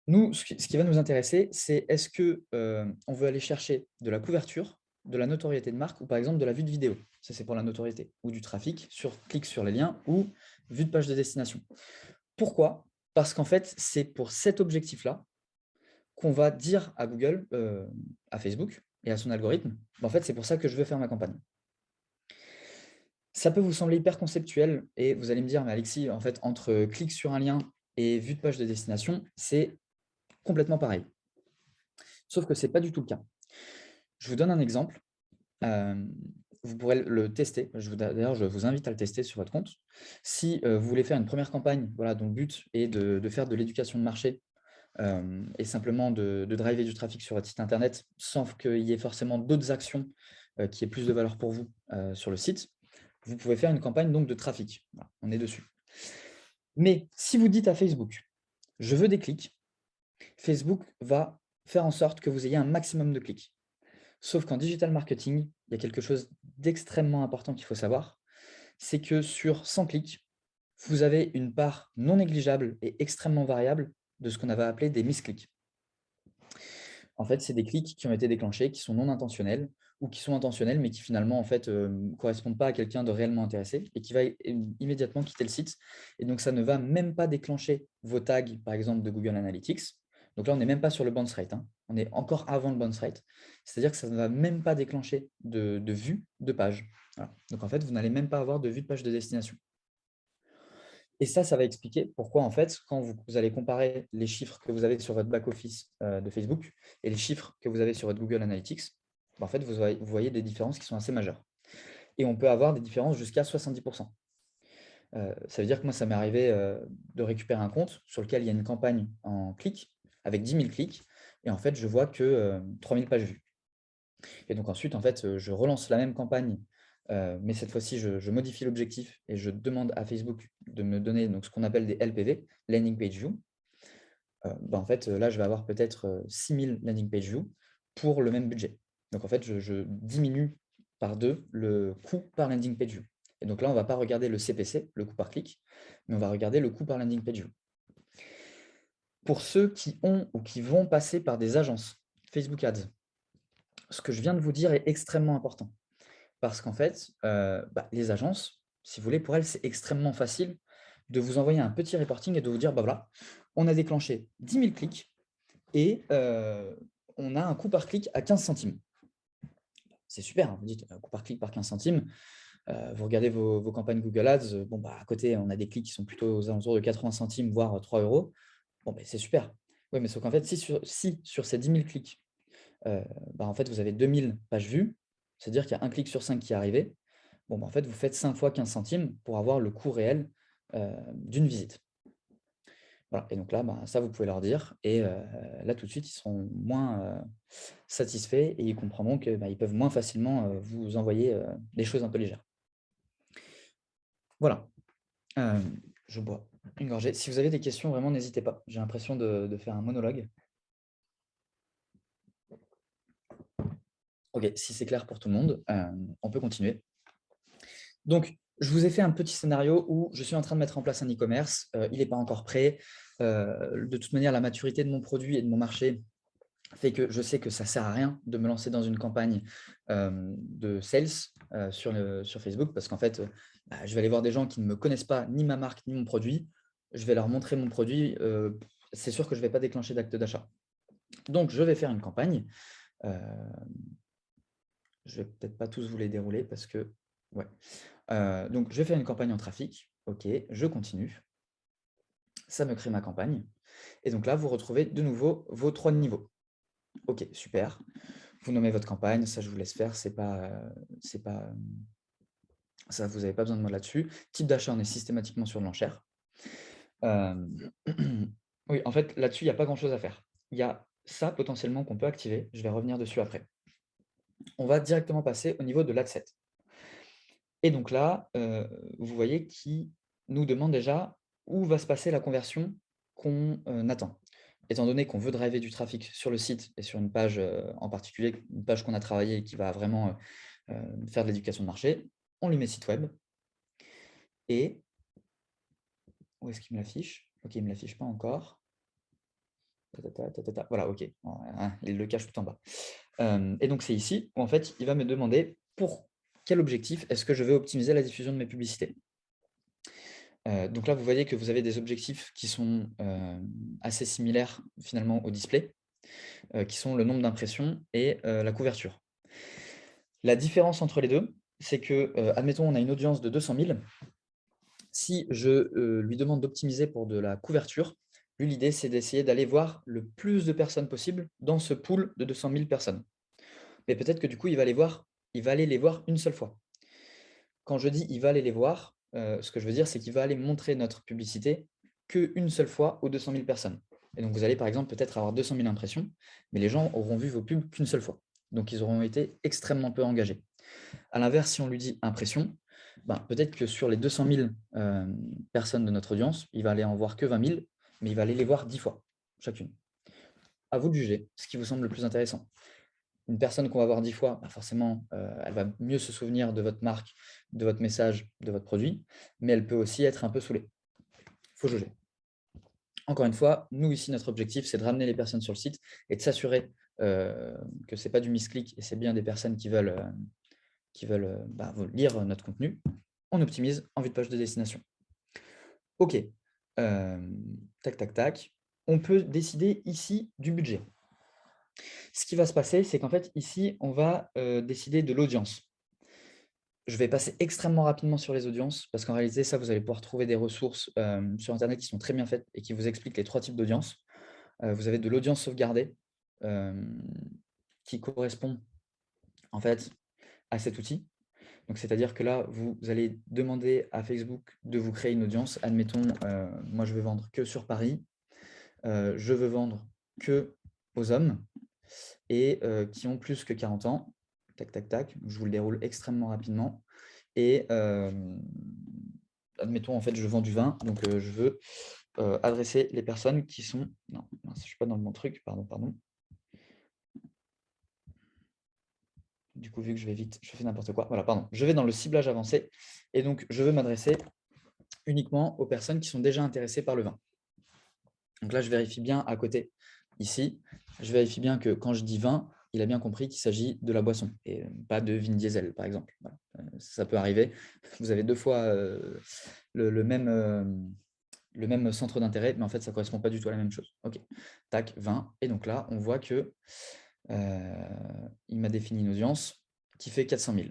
Nous, ce qui va nous intéresser, c'est est-ce qu'on veut aller chercher de la couverture, de la notoriété de marque ou par exemple de la vue de vidéo. Ça, c'est pour la notoriété. Ou du trafic, clic sur les liens ou vue de page de destination. Pourquoi? Parce qu'en fait, c'est pour cet objectif-là qu'on va dire à Google, à Facebook et à son algorithme, en fait, c'est pour ça que je veux faire ma campagne. Ça peut vous sembler hyper conceptuel et vous allez me dire, mais Alexis, en fait, entre clic sur un lien et vue de page de destination, c'est complètement pareil. Sauf que ce n'est pas du tout le cas. Je vous donne un exemple. Vous pourrez le tester. D'ailleurs, je vous invite à le tester sur votre compte. Si vous voulez faire une première campagne, voilà, dont le but est de faire de l'éducation de marché et simplement de driver du trafic sur votre site internet sans qu'il y ait forcément d'autres actions qui aient plus de valeur pour vous sur le site, vous pouvez faire une campagne donc de trafic. Voilà, on est dessus. Mais si vous dites à Facebook, je veux des clics, Facebook va faire en sorte que vous ayez un maximum de clics. Sauf qu'en digital marketing, il y a quelque chose d'extrêmement important qu'il faut savoir, c'est que sur 100 clics, vous avez une part non négligeable et extrêmement variable de ce qu'on avait appelé des misclics. En fait, c'est des clics qui ont été déclenchés, qui sont non intentionnels ou qui sont intentionnels, mais qui finalement en fait, correspondent pas à quelqu'un de réellement intéressé et qui va immédiatement quitter le site. Et donc, ça ne va même pas déclencher vos tags, par exemple, de Google Analytics. Donc là, on n'est même pas sur le bounce rate. On est encore avant le bounce rate. C'est-à-dire que ça ne va même pas déclencher de vue de page. Voilà. Donc, en fait, vous n'allez même pas avoir de vue de page de destination. Et ça va expliquer pourquoi, en fait, quand vous allez comparer les chiffres que vous avez sur votre back-office de Facebook et les chiffres que vous avez sur votre Google Analytics, en fait, vous voyez des différences qui sont assez majeures. Et on peut avoir des différences jusqu'à 70%. Ça veut dire que moi, ça m'est arrivé de récupérer un compte sur lequel il y a une campagne en clics, avec 10 000 clics, et en fait, je vois que 3 000 pages vues. Et donc ensuite, en fait, je relance la même campagne, mais cette fois-ci, je modifie l'objectif et je demande à Facebook de me donner donc, ce qu'on appelle des LPV, Landing Page View. En fait, là, je vais avoir peut-être 6 000 Landing Page View pour le même budget. Donc, en fait, je diminue par 2 le coût par Landing Page View. Et donc là, on ne va pas regarder le CPC, le coût par clic, mais on va regarder le coût par Landing Page View. Pour ceux qui ont ou qui vont passer par des agences Facebook Ads, ce que je viens de vous dire est extrêmement important. Parce qu'en fait, les agences, si vous voulez, pour elles, c'est extrêmement facile de vous envoyer un petit reporting et de vous dire, voilà, on a déclenché 10 000 clics et on a un coût par clic à 15 centimes. C'est super, hein, vous dites coût par clic par 15 centimes. Vous regardez vos campagnes Google Ads, à côté, on a des clics qui sont plutôt aux alentours de 80 centimes, voire 3 euros. C'est super. Oui, mais sauf qu'en fait, si sur ces 10 000 clics, en fait, vous avez 2000 pages vues, c'est-à-dire qu'il y a un clic sur 5 qui est arrivé. En fait, vous faites 5 fois 15 centimes pour avoir le coût réel d'une visite. Voilà. Et donc là, ça, vous pouvez leur dire. Et là, tout de suite, ils seront moins satisfaits et ils comprendront qu'ils peuvent moins facilement vous envoyer des choses un peu légères. Voilà. Je bois une gorgée. Si vous avez des questions, vraiment, n'hésitez pas. J'ai l'impression de faire un monologue. OK, si c'est clair pour tout le monde, on peut continuer. Donc, je vous ai fait un petit scénario où je suis en train de mettre en place un e-commerce. Il n'est pas encore prêt. De toute manière, la maturité de mon produit et de mon marché fait que je sais que ça ne sert à rien de me lancer dans une campagne de sales sur Facebook parce qu'en fait, je vais aller voir des gens qui ne me connaissent pas, ni ma marque, ni mon produit. Je vais leur montrer mon produit. C'est sûr que je ne vais pas déclencher d'acte d'achat. Donc, je vais faire une campagne. Je ne vais peut-être pas tous vous les dérouler parce que… Ouais. Donc, je vais faire une campagne en trafic. OK, je continue. Ça me crée ma campagne. Et donc là, vous retrouvez de nouveau vos 3 niveaux. OK, super. Vous nommez votre campagne, ça je vous laisse faire, ça, vous n'avez pas besoin de moi là-dessus. Type d'achat, on est systématiquement sur de l'enchère. Oui, en fait, là-dessus, il n'y a pas grand-chose à faire. Il y a ça potentiellement qu'on peut activer, je vais revenir dessus après. On va directement passer au niveau de l'adset. Et donc là, vous voyez qui nous demande déjà où va se passer la conversion qu'on attend. Étant donné qu'on veut driver du trafic sur le site et sur une page en particulier, une page qu'on a travaillée et qui va vraiment faire de l'éducation de marché, on lui met site web. Et où est-ce qu'il me l'affiche? OK, il ne me l'affiche pas encore. Voilà, OK. Il le cache tout en bas. Et donc, c'est ici où en fait, il va me demander pour quel objectif est-ce que je veux optimiser la diffusion de mes publicités. Donc là, vous voyez que vous avez des objectifs qui sont assez similaires finalement au display, qui sont le nombre d'impressions et la couverture. La différence entre les deux, c'est que, admettons, on a une audience de 200 000. Si je lui demande d'optimiser pour de la couverture, lui, l'idée, c'est d'essayer d'aller voir le plus de personnes possible dans ce pool de 200 000 personnes. Mais peut-être que du coup, il va aller les voir une seule fois. Quand je dis il va aller les voir, ce que je veux dire, c'est qu'il va aller montrer notre publicité qu'une seule fois aux 200 000 personnes. Et donc, vous allez par exemple peut-être avoir 200 000 impressions, mais les gens auront vu vos pubs qu'une seule fois. Donc, ils auront été extrêmement peu engagés. À l'inverse, si on lui dit impression, peut-être que sur les 200 000 personnes de notre audience, il va aller en voir que 20 000, mais il va aller les voir 10 fois chacune. À vous de juger ce qui vous semble le plus intéressant. Une personne qu'on va voir 10 fois, forcément, elle va mieux se souvenir de votre marque, de votre message, de votre produit, mais elle peut aussi être un peu saoulée. Il faut juger. Encore une fois, nous ici, notre objectif, c'est de ramener les personnes sur le site et de s'assurer que ce n'est pas du misclick et c'est bien des personnes qui veulent lire notre contenu. On optimise en vue de page de destination. OK. Tac, tac, tac. On peut décider ici du budget. Ce qui va se passer, c'est qu'en fait, ici, on va décider de l'audience. Je vais passer extrêmement rapidement sur les audiences parce qu'en réalité, ça, vous allez pouvoir trouver des ressources sur Internet qui sont très bien faites et qui vous expliquent les 3 types d'audience. Vous avez de l'audience sauvegardée qui correspond en fait à cet outil. Donc, c'est-à-dire que là, vous allez demander à Facebook de vous créer une audience. Admettons, moi, je veux vendre que sur Paris. Je veux vendre que aux hommes et qui ont plus que 40 ans. Tac, tac, tac. Je vous le déroule extrêmement rapidement. Et admettons, en fait, je vends du vin. Donc, je veux adresser les personnes qui sont… Non, je ne suis pas dans le bon truc. Pardon. Du coup, vu que je vais vite, je fais n'importe quoi. Voilà, pardon. Je vais dans le ciblage avancé. Et donc, je veux m'adresser uniquement aux personnes qui sont déjà intéressées par le vin. Donc là, je vérifie bien à côté, ici, je vérifie bien que quand je dis vin, il a bien compris qu'il s'agit de la boisson et pas de Vin Diesel, par exemple. Voilà. Ça peut arriver. Vous avez 2 fois le même centre d'intérêt, mais en fait, ça ne correspond pas du tout à la même chose. OK, tac, 20. Et donc là, on voit que il m'a défini une audience qui fait 400 000.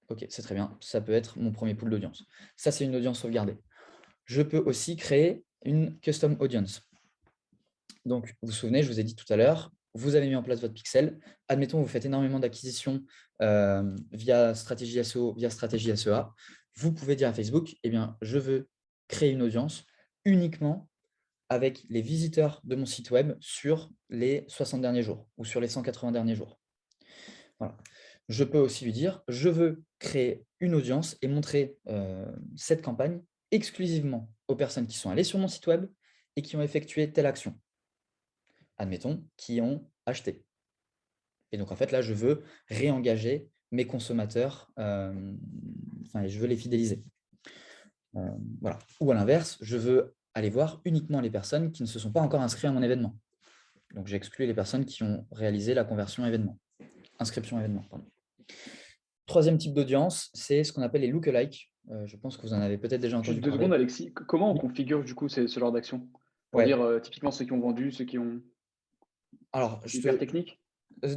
OK, c'est très bien. Ça peut être mon premier pool d'audience. Ça, c'est une audience sauvegardée. Je peux aussi créer une custom audience. Donc, vous vous souvenez, je vous ai dit tout à l'heure, vous avez mis en place votre pixel. Admettons, vous faites énormément d'acquisitions via stratégie SEO, via stratégie SEA. Vous pouvez dire à Facebook, eh bien, je veux créer une audience uniquement avec les visiteurs de mon site web sur les 60 derniers jours ou sur les 180 derniers jours. Voilà. Je peux aussi lui dire, je veux créer une audience et montrer cette campagne exclusivement aux personnes qui sont allées sur mon site web et qui ont effectué telle action. Admettons, qui ont acheté. Et donc, en fait, là, je veux réengager mes consommateurs, je veux les fidéliser. Voilà. Ou à l'inverse, je veux aller voir uniquement les personnes qui ne se sont pas encore inscrites à mon événement. Donc, j'exclus les personnes qui ont réalisé la conversion événement. Inscription événement, pardon. Troisième type d'audience, c'est ce qu'on appelle les lookalikes. Je pense que vous en avez peut-être déjà Juste entendu 2 secondes, parler. Alexis. Comment on Oui. configure du coup ce genre d'action? Pour Ouais. dire, typiquement ceux qui ont vendu, ceux qui ont Alors, c'est hyper technique?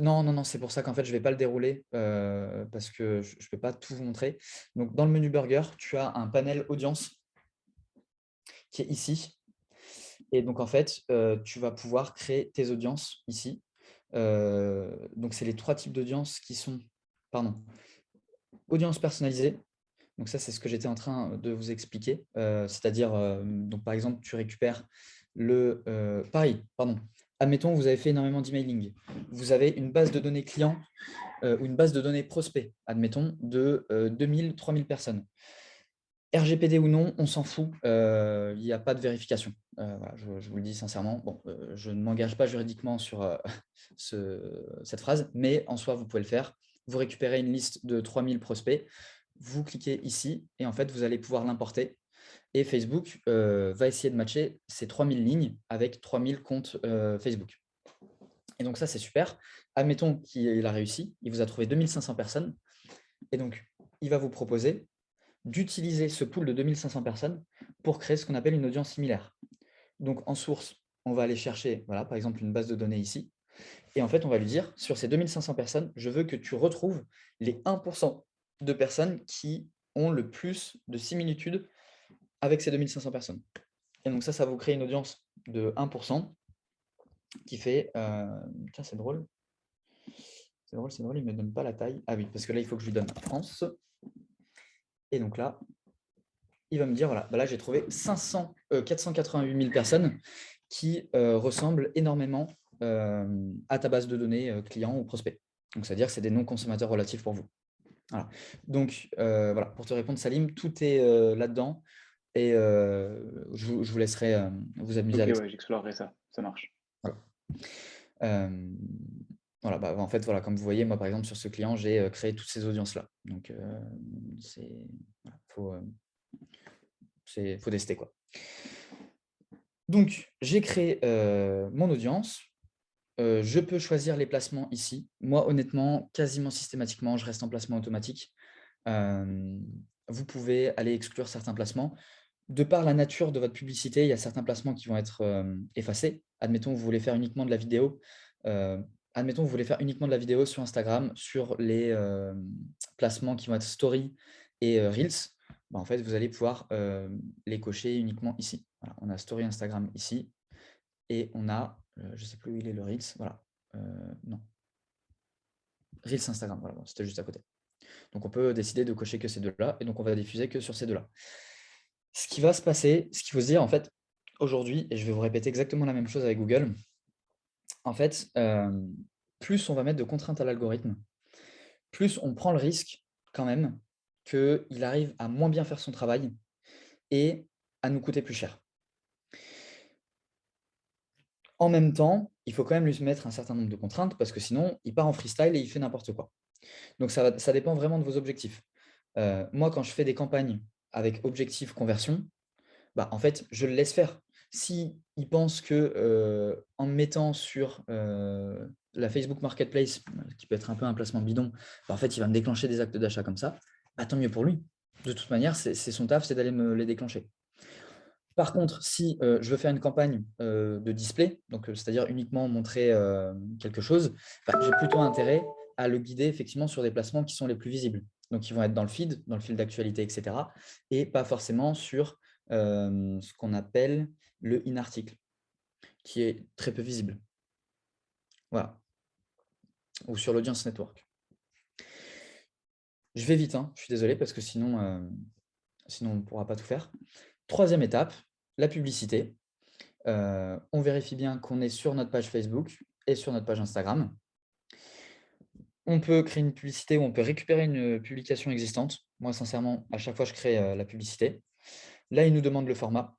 non, non, non, c'est pour ça qu'en fait, je ne vais pas le dérouler parce que je ne peux pas tout vous montrer. Donc, dans le menu burger, tu as un panel audience qui est ici. Et donc, en fait, tu vas pouvoir créer tes audiences ici. Donc, c'est les 3 types d'audience qui sont, pardon, audience personnalisée. Donc, ça, c'est ce que j'étais en train de vous expliquer. C'est-à-dire, donc par exemple, tu récupères pareil, pardon. Admettons, vous avez fait énormément d'emailing. Vous avez une base de données clients ou une base de données prospects, admettons, de 2000, 3000 personnes. RGPD ou non, on s'en fout, il n'y a pas de vérification. Voilà, je vous le dis sincèrement. Bon, je ne m'engage pas juridiquement sur cette phrase, mais en soi, vous pouvez le faire. Vous récupérez une liste de 3000 prospects, vous cliquez ici et en fait, vous allez pouvoir l'importer. Et Facebook va essayer de matcher ces 3000 lignes avec 3000 comptes Facebook. Et donc ça, c'est super. Admettons qu'il a réussi, il vous a trouvé 2500 personnes. Et donc, il va vous proposer d'utiliser ce pool de 2500 personnes pour créer ce qu'on appelle une audience similaire. Donc, en source, on va aller chercher, voilà, par exemple, une base de données ici. Et en fait, on va lui dire, sur ces 2500 personnes, je veux que tu retrouves les 1% de personnes qui ont le plus de similitudes avec ces 2500 personnes. Et donc ça vous crée une audience de 1% qui fait… tiens, c'est drôle. C'est drôle, il ne me donne pas la taille. Ah oui, parce que là, il faut que je lui donne France. Et donc là, il va me dire, voilà, bah là, j'ai trouvé 488 000 personnes qui ressemblent énormément à ta base de données client ou prospect. Donc, c'est-à-dire que c'est des non-consommateurs relatifs pour vous. Voilà. Donc, voilà, pour te répondre, Salim, tout est là-dedans. Et je vous laisserai vous amuser OK, avec ça. ouais, j'explorerai ça. Ça marche. Voilà. Voilà, bah, en fait, voilà, comme vous voyez, moi, par exemple, sur ce client, j'ai créé toutes ces audiences-là. Donc, voilà, faut tester, quoi. Donc, j'ai créé mon audience. Je peux choisir les placements ici. Moi, honnêtement, quasiment systématiquement, je reste en placement automatique. Vous pouvez aller exclure certains placements. De par la nature de votre publicité, il y a certains placements qui vont être effacés. Admettons, vous voulez faire uniquement de la vidéo. Admettons, vous voulez faire uniquement de la vidéo sur Instagram, sur les placements qui vont être story et Reels. Bah, en fait, vous allez pouvoir les cocher uniquement ici. Voilà, on a story Instagram ici et on a, je ne sais plus où il est le Reels. Voilà. Non. Reels Instagram, voilà, bon, c'était juste à côté. Donc, on peut décider de cocher que ces deux-là et donc on va diffuser que sur ces deux-là. Ce qui va se passer, ce qu'il faut se dire, en fait, aujourd'hui, et je vais vous répéter exactement la même chose avec Google, en fait, plus on va mettre de contraintes à l'algorithme, plus on prend le risque quand même qu'il arrive à moins bien faire son travail et à nous coûter plus cher. En même temps, il faut quand même lui mettre un certain nombre de contraintes parce que sinon, il part en freestyle et il fait n'importe quoi. Donc, ça dépend vraiment de vos objectifs. Moi, quand je fais des campagnes avec objectif conversion, bah, en fait, je le laisse faire. S'il pense que en me mettant sur la Facebook Marketplace, qui peut être un peu un placement bidon, bah, en fait, il va me déclencher des actes d'achat comme ça, bah, tant mieux pour lui. De toute manière, c'est son taf, c'est d'aller me les déclencher. Par contre, si je veux faire une campagne de display, donc c'est-à-dire uniquement montrer quelque chose, bah, j'ai plutôt intérêt à le guider effectivement sur des placements qui sont les plus visibles. Donc, ils vont être dans le fil d'actualité, etc. Et pas forcément sur ce qu'on appelle le in-article, qui est très peu visible. Voilà. Ou sur l'audience network. Je vais vite, hein, je suis désolé, parce que sinon on ne pourra pas tout faire. Troisième étape, la publicité. On vérifie bien qu'on est sur notre page Facebook et sur notre page Instagram. On peut créer une publicité ou on peut récupérer une publication existante. Moi, sincèrement, à chaque fois, je crée la publicité. Là, il nous demande le format.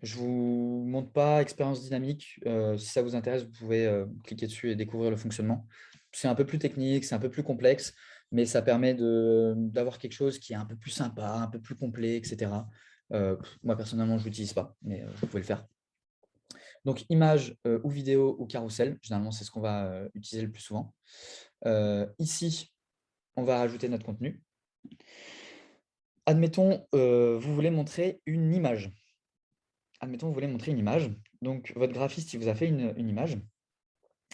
Je ne vous montre pas expérience dynamique. Si ça vous intéresse, vous pouvez cliquer dessus et découvrir le fonctionnement. C'est un peu plus technique, c'est un peu plus complexe, mais ça permet d'avoir quelque chose qui est un peu plus sympa, un peu plus complet, etc. Moi, personnellement, je ne l'utilise pas, mais vous pouvez le faire. Donc, image ou vidéo ou carrousel. Généralement, c'est ce qu'on va utiliser le plus souvent. Ici, on va rajouter notre contenu. Admettons, vous voulez montrer une image. Donc, votre graphiste, il vous a fait une image.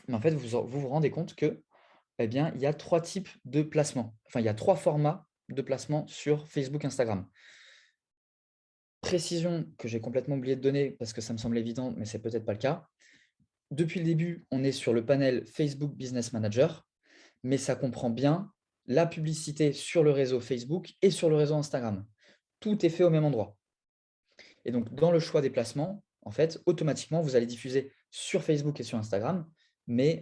Mais en fait, vous rendez compte que, eh bien, il y a 3 types de placements. Enfin, il y a 3 formats de placement sur Facebook, Instagram. Précision que j'ai complètement oublié de donner parce que ça me semble évident, mais c'est peut-être pas le cas. Depuis le début, on est sur le panel Facebook Business Manager, mais ça comprend bien la publicité sur le réseau Facebook et sur le réseau Instagram. Tout est fait au même endroit. Et donc, dans le choix des placements, en fait, automatiquement, vous allez diffuser sur Facebook et sur Instagram, mais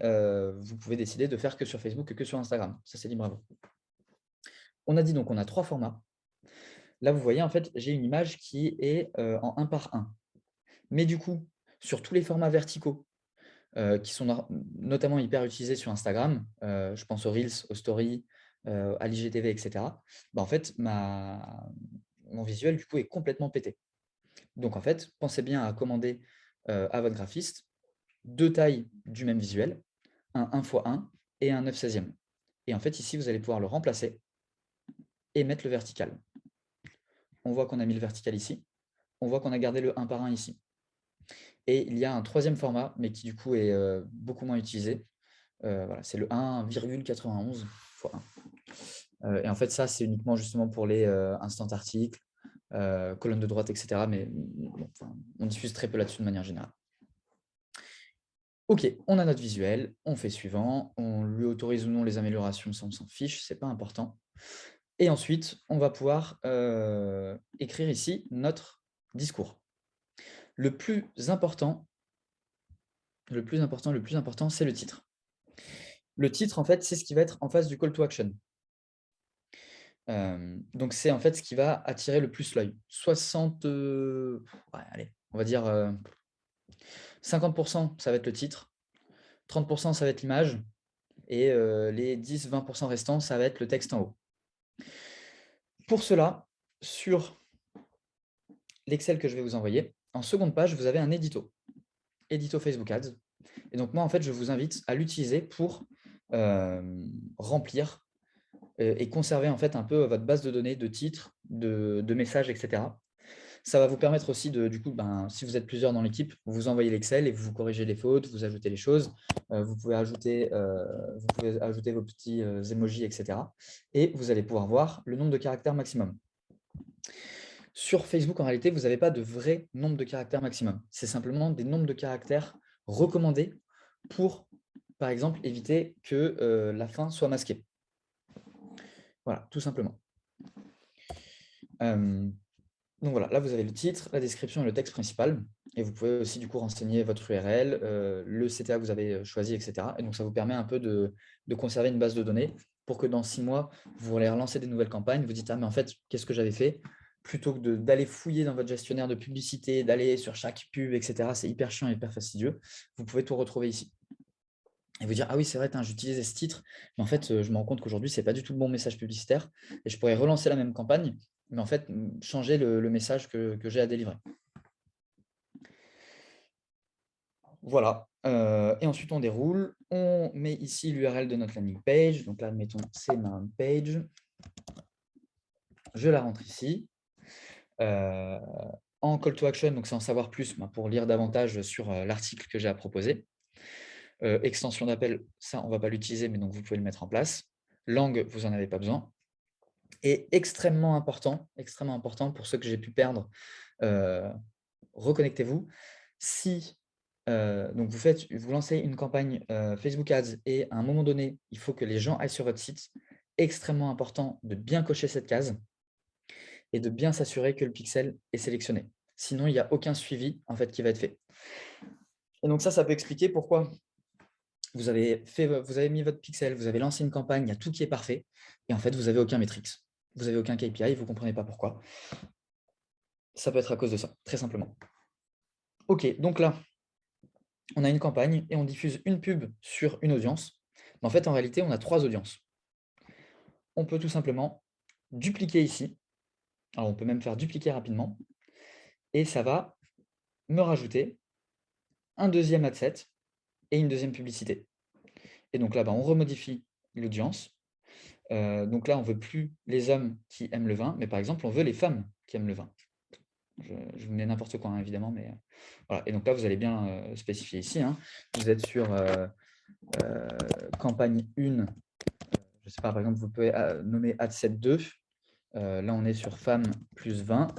vous pouvez décider de faire que sur Facebook et que sur Instagram. Ça, c'est libre à vous. On a dit donc on a 3 formats. Là, vous voyez, en fait, j'ai une image qui est en 1 par 1. Mais du coup, sur tous les formats verticaux, qui sont notamment hyper utilisés sur Instagram, je pense aux Reels, aux Stories, à l'IGTV, etc. En fait, mon visuel, du coup, est complètement pété. Donc, en fait, pensez bien à commander à votre graphiste 2 tailles du même visuel, un 1x1 et un 9/16. Et en fait, ici, vous allez pouvoir le remplacer et mettre le vertical. On voit qu'on a mis le vertical ici. On voit qu'on a gardé le 1 par 1 ici. Et il y a un 3e format, mais qui du coup est beaucoup moins utilisé. Voilà, c'est le 1,91 x 1. Et en fait, ça, c'est uniquement justement pour les instant articles, colonne de droite, etc. Mais bon, on diffuse très peu là-dessus de manière générale. OK, on a notre visuel, on fait suivant, on lui autorise ou non les améliorations, ça on s'en fiche, c'est pas important. Et ensuite, on va pouvoir écrire ici notre discours. Le plus important, c'est le titre. Le titre, en fait, c'est ce qui va être en face du call to action. Donc, c'est en fait ce qui va attirer le plus l'œil. Allez, on va dire 50%, ça va être le titre, 30%, ça va être l'image, et les 10-20% restants, ça va être le texte en haut. Pour cela, sur l'Excel que je vais vous envoyer, en seconde page, vous avez un édito Facebook Ads. Et donc, moi, en fait, je vous invite à l'utiliser pour remplir et conserver en fait un peu votre base de données de titres, de messages, etc. Ça va vous permettre aussi du coup, si vous êtes plusieurs dans l'équipe, vous envoyez l'Excel et vous corrigez les fautes, vous ajoutez les choses, vous pouvez ajouter vos petits emojis, etc. Et vous allez pouvoir voir le nombre de caractères maximum. Sur Facebook, en réalité, vous n'avez pas de vrai nombre de caractères maximum. C'est simplement des nombres de caractères recommandés pour, par exemple, éviter que la fin soit masquée. Voilà, tout simplement. Donc voilà, là, vous avez le titre, la description et le texte principal. Et vous pouvez aussi, du coup, renseigner votre URL, le CTA que vous avez choisi, etc. Et donc, ça vous permet un peu de conserver une base de données pour que dans 6 mois, vous voulez relancer des nouvelles campagnes. Vous dites, ah, mais en fait, qu'est-ce que j'avais fait? Plutôt que d'aller fouiller dans votre gestionnaire de publicité, d'aller sur chaque pub, etc. C'est hyper chiant et hyper fastidieux. Vous pouvez tout retrouver ici. Et vous dire, ah oui, c'est vrai, j'utilisais ce titre, mais en fait, je me rends compte qu'aujourd'hui, ce n'est pas du tout le bon message publicitaire. Et je pourrais relancer la même campagne, mais en fait, changer le message que j'ai à délivrer. Voilà. Et ensuite, on déroule. On met ici l'URL de notre landing page. Donc là, mettons, c'est ma home page. Je la rentre ici. En call to action, donc c'est en savoir plus pour lire davantage sur l'article que j'ai à proposer. Extension d'appel, ça, on ne va pas l'utiliser, mais donc vous pouvez le mettre en place. Langue, vous n'en avez pas besoin. Et extrêmement important pour ceux que j'ai pu perdre, reconnectez-vous. Si donc vous lancez une campagne Facebook Ads et à un moment donné, il faut que les gens aillent sur votre site, extrêmement important de bien cocher cette case et de bien s'assurer que le pixel est sélectionné. Sinon, il n'y a aucun suivi en fait, qui va être fait. Et donc ça peut expliquer pourquoi vous avez mis votre pixel, vous avez lancé une campagne, il y a tout qui est parfait, et en fait, vous n'avez aucun metrics. Vous n'avez aucun KPI, vous ne comprenez pas pourquoi. Ça peut être à cause de ça, très simplement. OK, donc là, on a une campagne et on diffuse une pub sur une audience. Mais en fait, en réalité, on a 3 audiences. On peut tout simplement dupliquer ici. Alors, on peut même faire dupliquer rapidement. Et ça va me rajouter un deuxième ad set et une deuxième publicité. Et donc là, on remodifie l'audience. Donc là, on ne veut plus les hommes qui aiment le vin, mais par exemple, on veut les femmes qui aiment le vin. Je vous mets n'importe quoi, hein, évidemment, mais voilà. Et donc là, vous allez bien spécifier ici. Hein. Vous êtes sur campagne 1. Je ne sais pas, par exemple, vous pouvez nommer ad set 2. Là, on est sur femmes plus 20.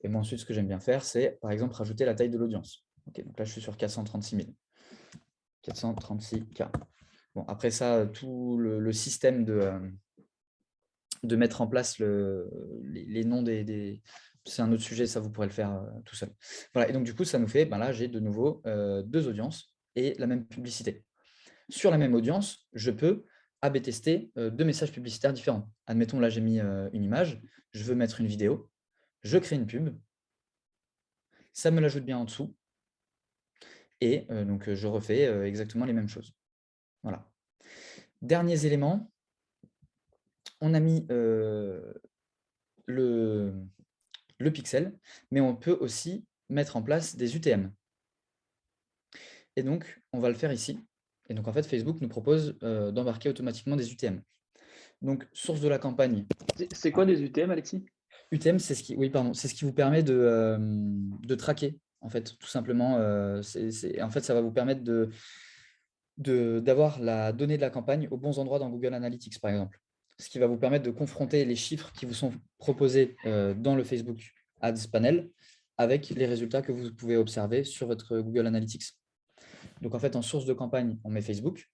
Et moi, ensuite, ce que j'aime bien faire, c'est, par exemple, rajouter la taille de l'audience. Okay, donc là, je suis sur 436 000. 436K. Bon, après ça, tout le système de mettre en place les noms des c'est un autre sujet, ça, vous pourrez le faire tout seul. Voilà, et donc, du coup, ça nous fait, là, j'ai de nouveau 2 audiences et la même publicité. Sur la même audience, je peux A/B tester 2 messages publicitaires différents. Admettons, là, j'ai mis une image, je veux mettre une vidéo, je crée une pub, ça me l'ajoute bien en dessous, et donc je refais exactement les mêmes choses. Voilà. Derniers éléments, on a mis le pixel, mais on peut aussi mettre en place des UTM. Et donc, on va le faire ici. Et donc, en fait, Facebook nous propose d'embarquer automatiquement des UTM. Donc, source de la campagne. C'est quoi des UTM, Alexis? UTM, c'est ce qui vous permet de traquer, en fait, tout simplement. En fait, ça va vous permettre d'avoir la donnée de la campagne aux bons endroits dans Google Analytics, par exemple. Ce qui va vous permettre de confronter les chiffres qui vous sont proposés dans le Facebook Ads Panel avec les résultats que vous pouvez observer sur votre Google Analytics. Donc, en fait, en source de campagne, on met Facebook.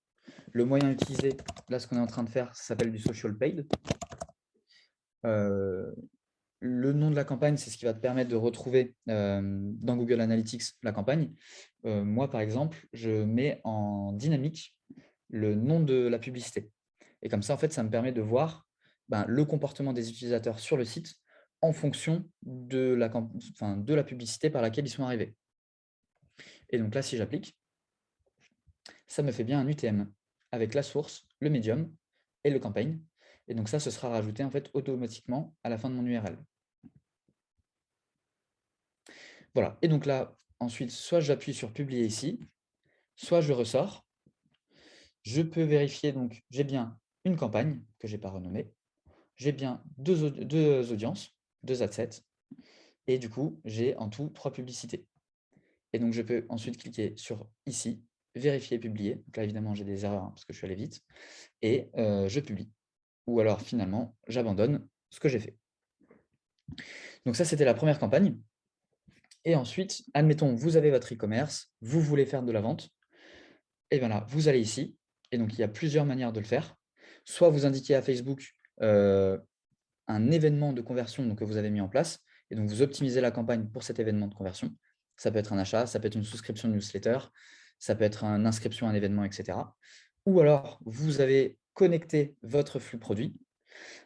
Le moyen utilisé, là, ce qu'on est en train de faire, ça s'appelle du social paid. Le nom de la campagne, c'est ce qui va te permettre de retrouver dans Google Analytics la campagne. Moi, par exemple, je mets en dynamique le nom de la publicité. Et comme ça, en fait, ça me permet de voir le comportement des utilisateurs sur le site en fonction de la publicité par laquelle ils sont arrivés. Et donc là, si j'applique, ça me fait bien un UTM avec la source, le médium et le campagne. Et donc ça, ce sera rajouté en fait automatiquement à la fin de mon URL. Voilà. Et donc là, ensuite, soit j'appuie sur publier ici, soit je ressors. Je peux vérifier, donc j'ai bien une campagne que je n'ai pas renommée. J'ai bien deux audiences, 2 ad sets. Et du coup, j'ai en tout 3 publicités. Et donc, je peux ensuite cliquer sur ici, vérifier et publier. Donc là, évidemment, j'ai des erreurs parce que je suis allé vite. Et je publie. Ou alors, finalement, j'abandonne ce que j'ai fait. Donc ça, c'était la première campagne. Et ensuite, admettons, vous avez votre e-commerce, vous voulez faire de la vente. Et bien là, vous allez ici. Et donc, il y a plusieurs manières de le faire. Soit vous indiquez à Facebook un événement de conversion que vous avez mis en place. Et donc, vous optimisez la campagne pour cet événement de conversion. Ça peut être un achat, ça peut être une souscription de newsletter, ça peut être une inscription à un événement, etc. Ou alors, vous avez connecté votre flux produit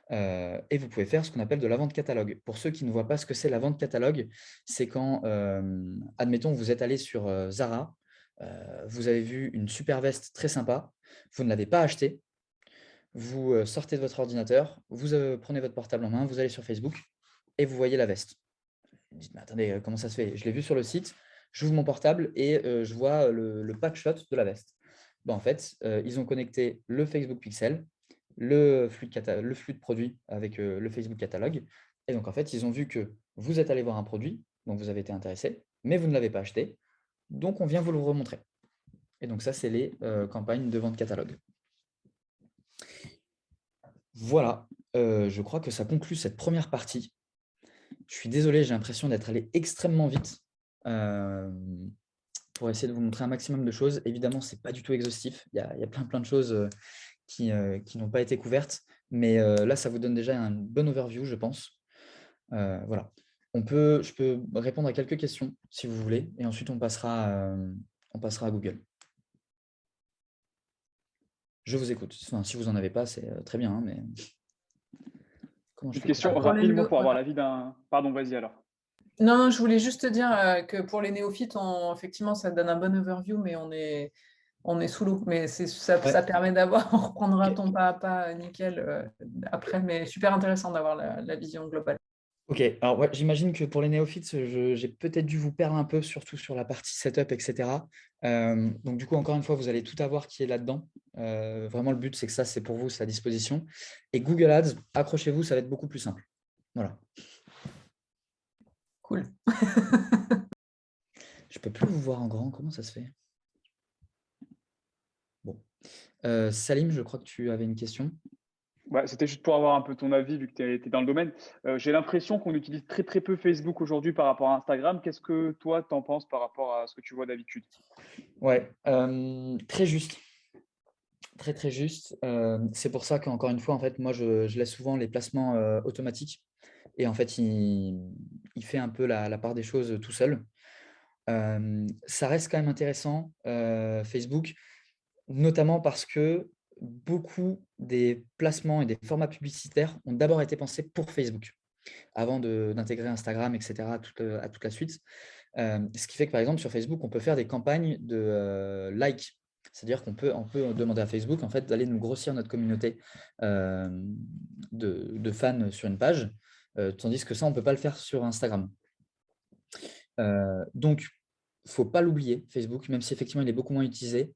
et vous pouvez faire ce qu'on appelle de la vente catalogue. Pour ceux qui ne voient pas ce que c'est la vente catalogue, c'est quand, admettons, vous êtes allé sur Zara, vous avez vu une super veste très sympa, vous ne l'avez pas achetée, vous sortez de votre ordinateur, vous prenez votre portable en main, vous allez sur Facebook et vous voyez la veste. Vous dites, mais attendez, comment ça se fait? Je l'ai vue sur le site, j'ouvre mon portable et je vois le pack shot de la veste. En fait, ils ont connecté le Facebook Pixel, le flux de produits avec le Facebook catalogue. Et donc, en fait, ils ont vu que vous êtes allé voir un produit dont vous avez été intéressé, mais vous ne l'avez pas acheté. Donc, on vient vous le remontrer. Et donc, ça, c'est les campagnes de vente catalogue. Voilà, je crois que ça conclut cette première partie. Je suis désolé, j'ai l'impression d'être allé extrêmement vite pour essayer de vous montrer un maximum de choses. Évidemment, ce n'est pas du tout exhaustif. Il y a plein de choses qui n'ont pas été couvertes. Mais là, ça vous donne déjà un bon overview, je pense. Voilà. Je peux répondre à quelques questions si vous voulez, et ensuite on passera à Google. Je vous écoute. Enfin, si vous n'en avez pas, c'est très bien, hein, mais comment je Une fais pour question savoir? rapidement pour avoir l'avis d'un. Pardon, vas-y alors. Non, je voulais juste te dire que pour les néophytes, effectivement, ça donne un bon overview, mais on est sous l'eau. Mais ça Ouais. permet d'avoir, on reprendra Ok. ton pas à pas nickel après, mais super intéressant d'avoir la vision globale. Ok, alors ouais, j'imagine que pour les néophytes, j'ai peut-être dû vous perdre un peu, surtout sur la partie setup, etc. Donc du coup, encore une fois, vous allez tout avoir qui est là-dedans. Vraiment, le but, c'est que ça, c'est pour vous, c'est à disposition. Et Google Ads, accrochez-vous, ça va être beaucoup plus simple. Voilà. Cool. Je peux plus vous voir en grand, comment ça se fait? Bon. Salim, je crois que tu avais une question. Ouais, c'était juste pour avoir un peu ton avis, vu que tu es dans le domaine. J'ai l'impression qu'on utilise très très peu Facebook aujourd'hui par rapport à Instagram. Qu'est-ce que toi, t'en penses par rapport à ce que tu vois d'habitude? Ouais, très juste. Très, très juste. C'est pour ça qu'encore une fois, en fait, moi, je laisse souvent les placements automatiques. Et en fait, il fait un peu la part des choses tout seul. Ça reste quand même intéressant, Facebook, notamment parce que beaucoup des placements et des formats publicitaires ont d'abord été pensés pour Facebook, avant d'intégrer Instagram, etc., à toute la suite. Ce qui fait que, par exemple, sur Facebook, on peut faire des campagnes de likes. C'est-à-dire on peut demander à Facebook en fait, d'aller nous grossir notre communauté de fans sur une page, tandis que ça, on ne peut pas le faire sur Instagram. Donc, il ne faut pas l'oublier, Facebook, même si effectivement il est beaucoup moins utilisé.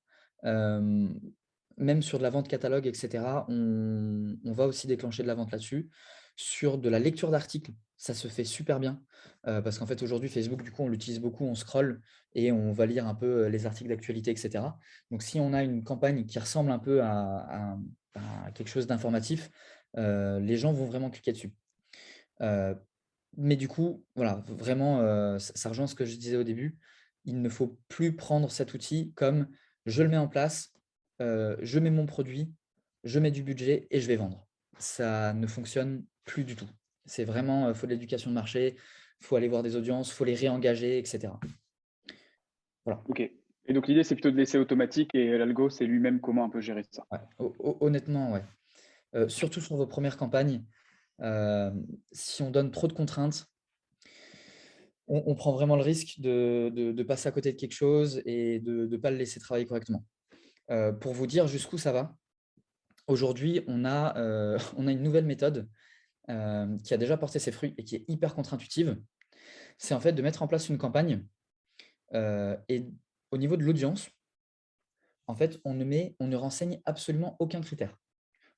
Même sur de la vente catalogue, etc., on va aussi déclencher de la vente là-dessus. Sur de la lecture d'articles, ça se fait super bien. Parce qu'en fait, aujourd'hui, Facebook, du coup, on l'utilise beaucoup, on scrolle et on va lire un peu les articles d'actualité, etc. Donc, si on a une campagne qui ressemble un peu à quelque chose d'informatif, les gens vont vraiment cliquer dessus. Mais du coup, voilà, vraiment, ça rejoint ce que je disais au début. Il ne faut plus prendre cet outil comme je le mets en place, je mets mon produit, je mets du budget et je vais vendre. Ça ne fonctionne plus du tout. C'est vraiment, il faut de l'éducation de marché, il faut aller voir des audiences, il faut les réengager, etc. Voilà. Ok. Et donc l'idée, c'est plutôt de laisser automatique et l'algo, c'est lui-même comment un peu gérer ça. Ouais. Honnêtement, ouais. Surtout sur vos premières campagnes, si on donne trop de contraintes, on prend vraiment le risque de passer à côté de quelque chose et de ne pas le laisser travailler correctement. Pour vous dire jusqu'où ça va, aujourd'hui, on a une nouvelle méthode qui a déjà porté ses fruits et qui est hyper contre-intuitive. C'est en fait de mettre en place une campagne et au niveau de l'audience, en fait, on ne renseigne absolument aucun critère.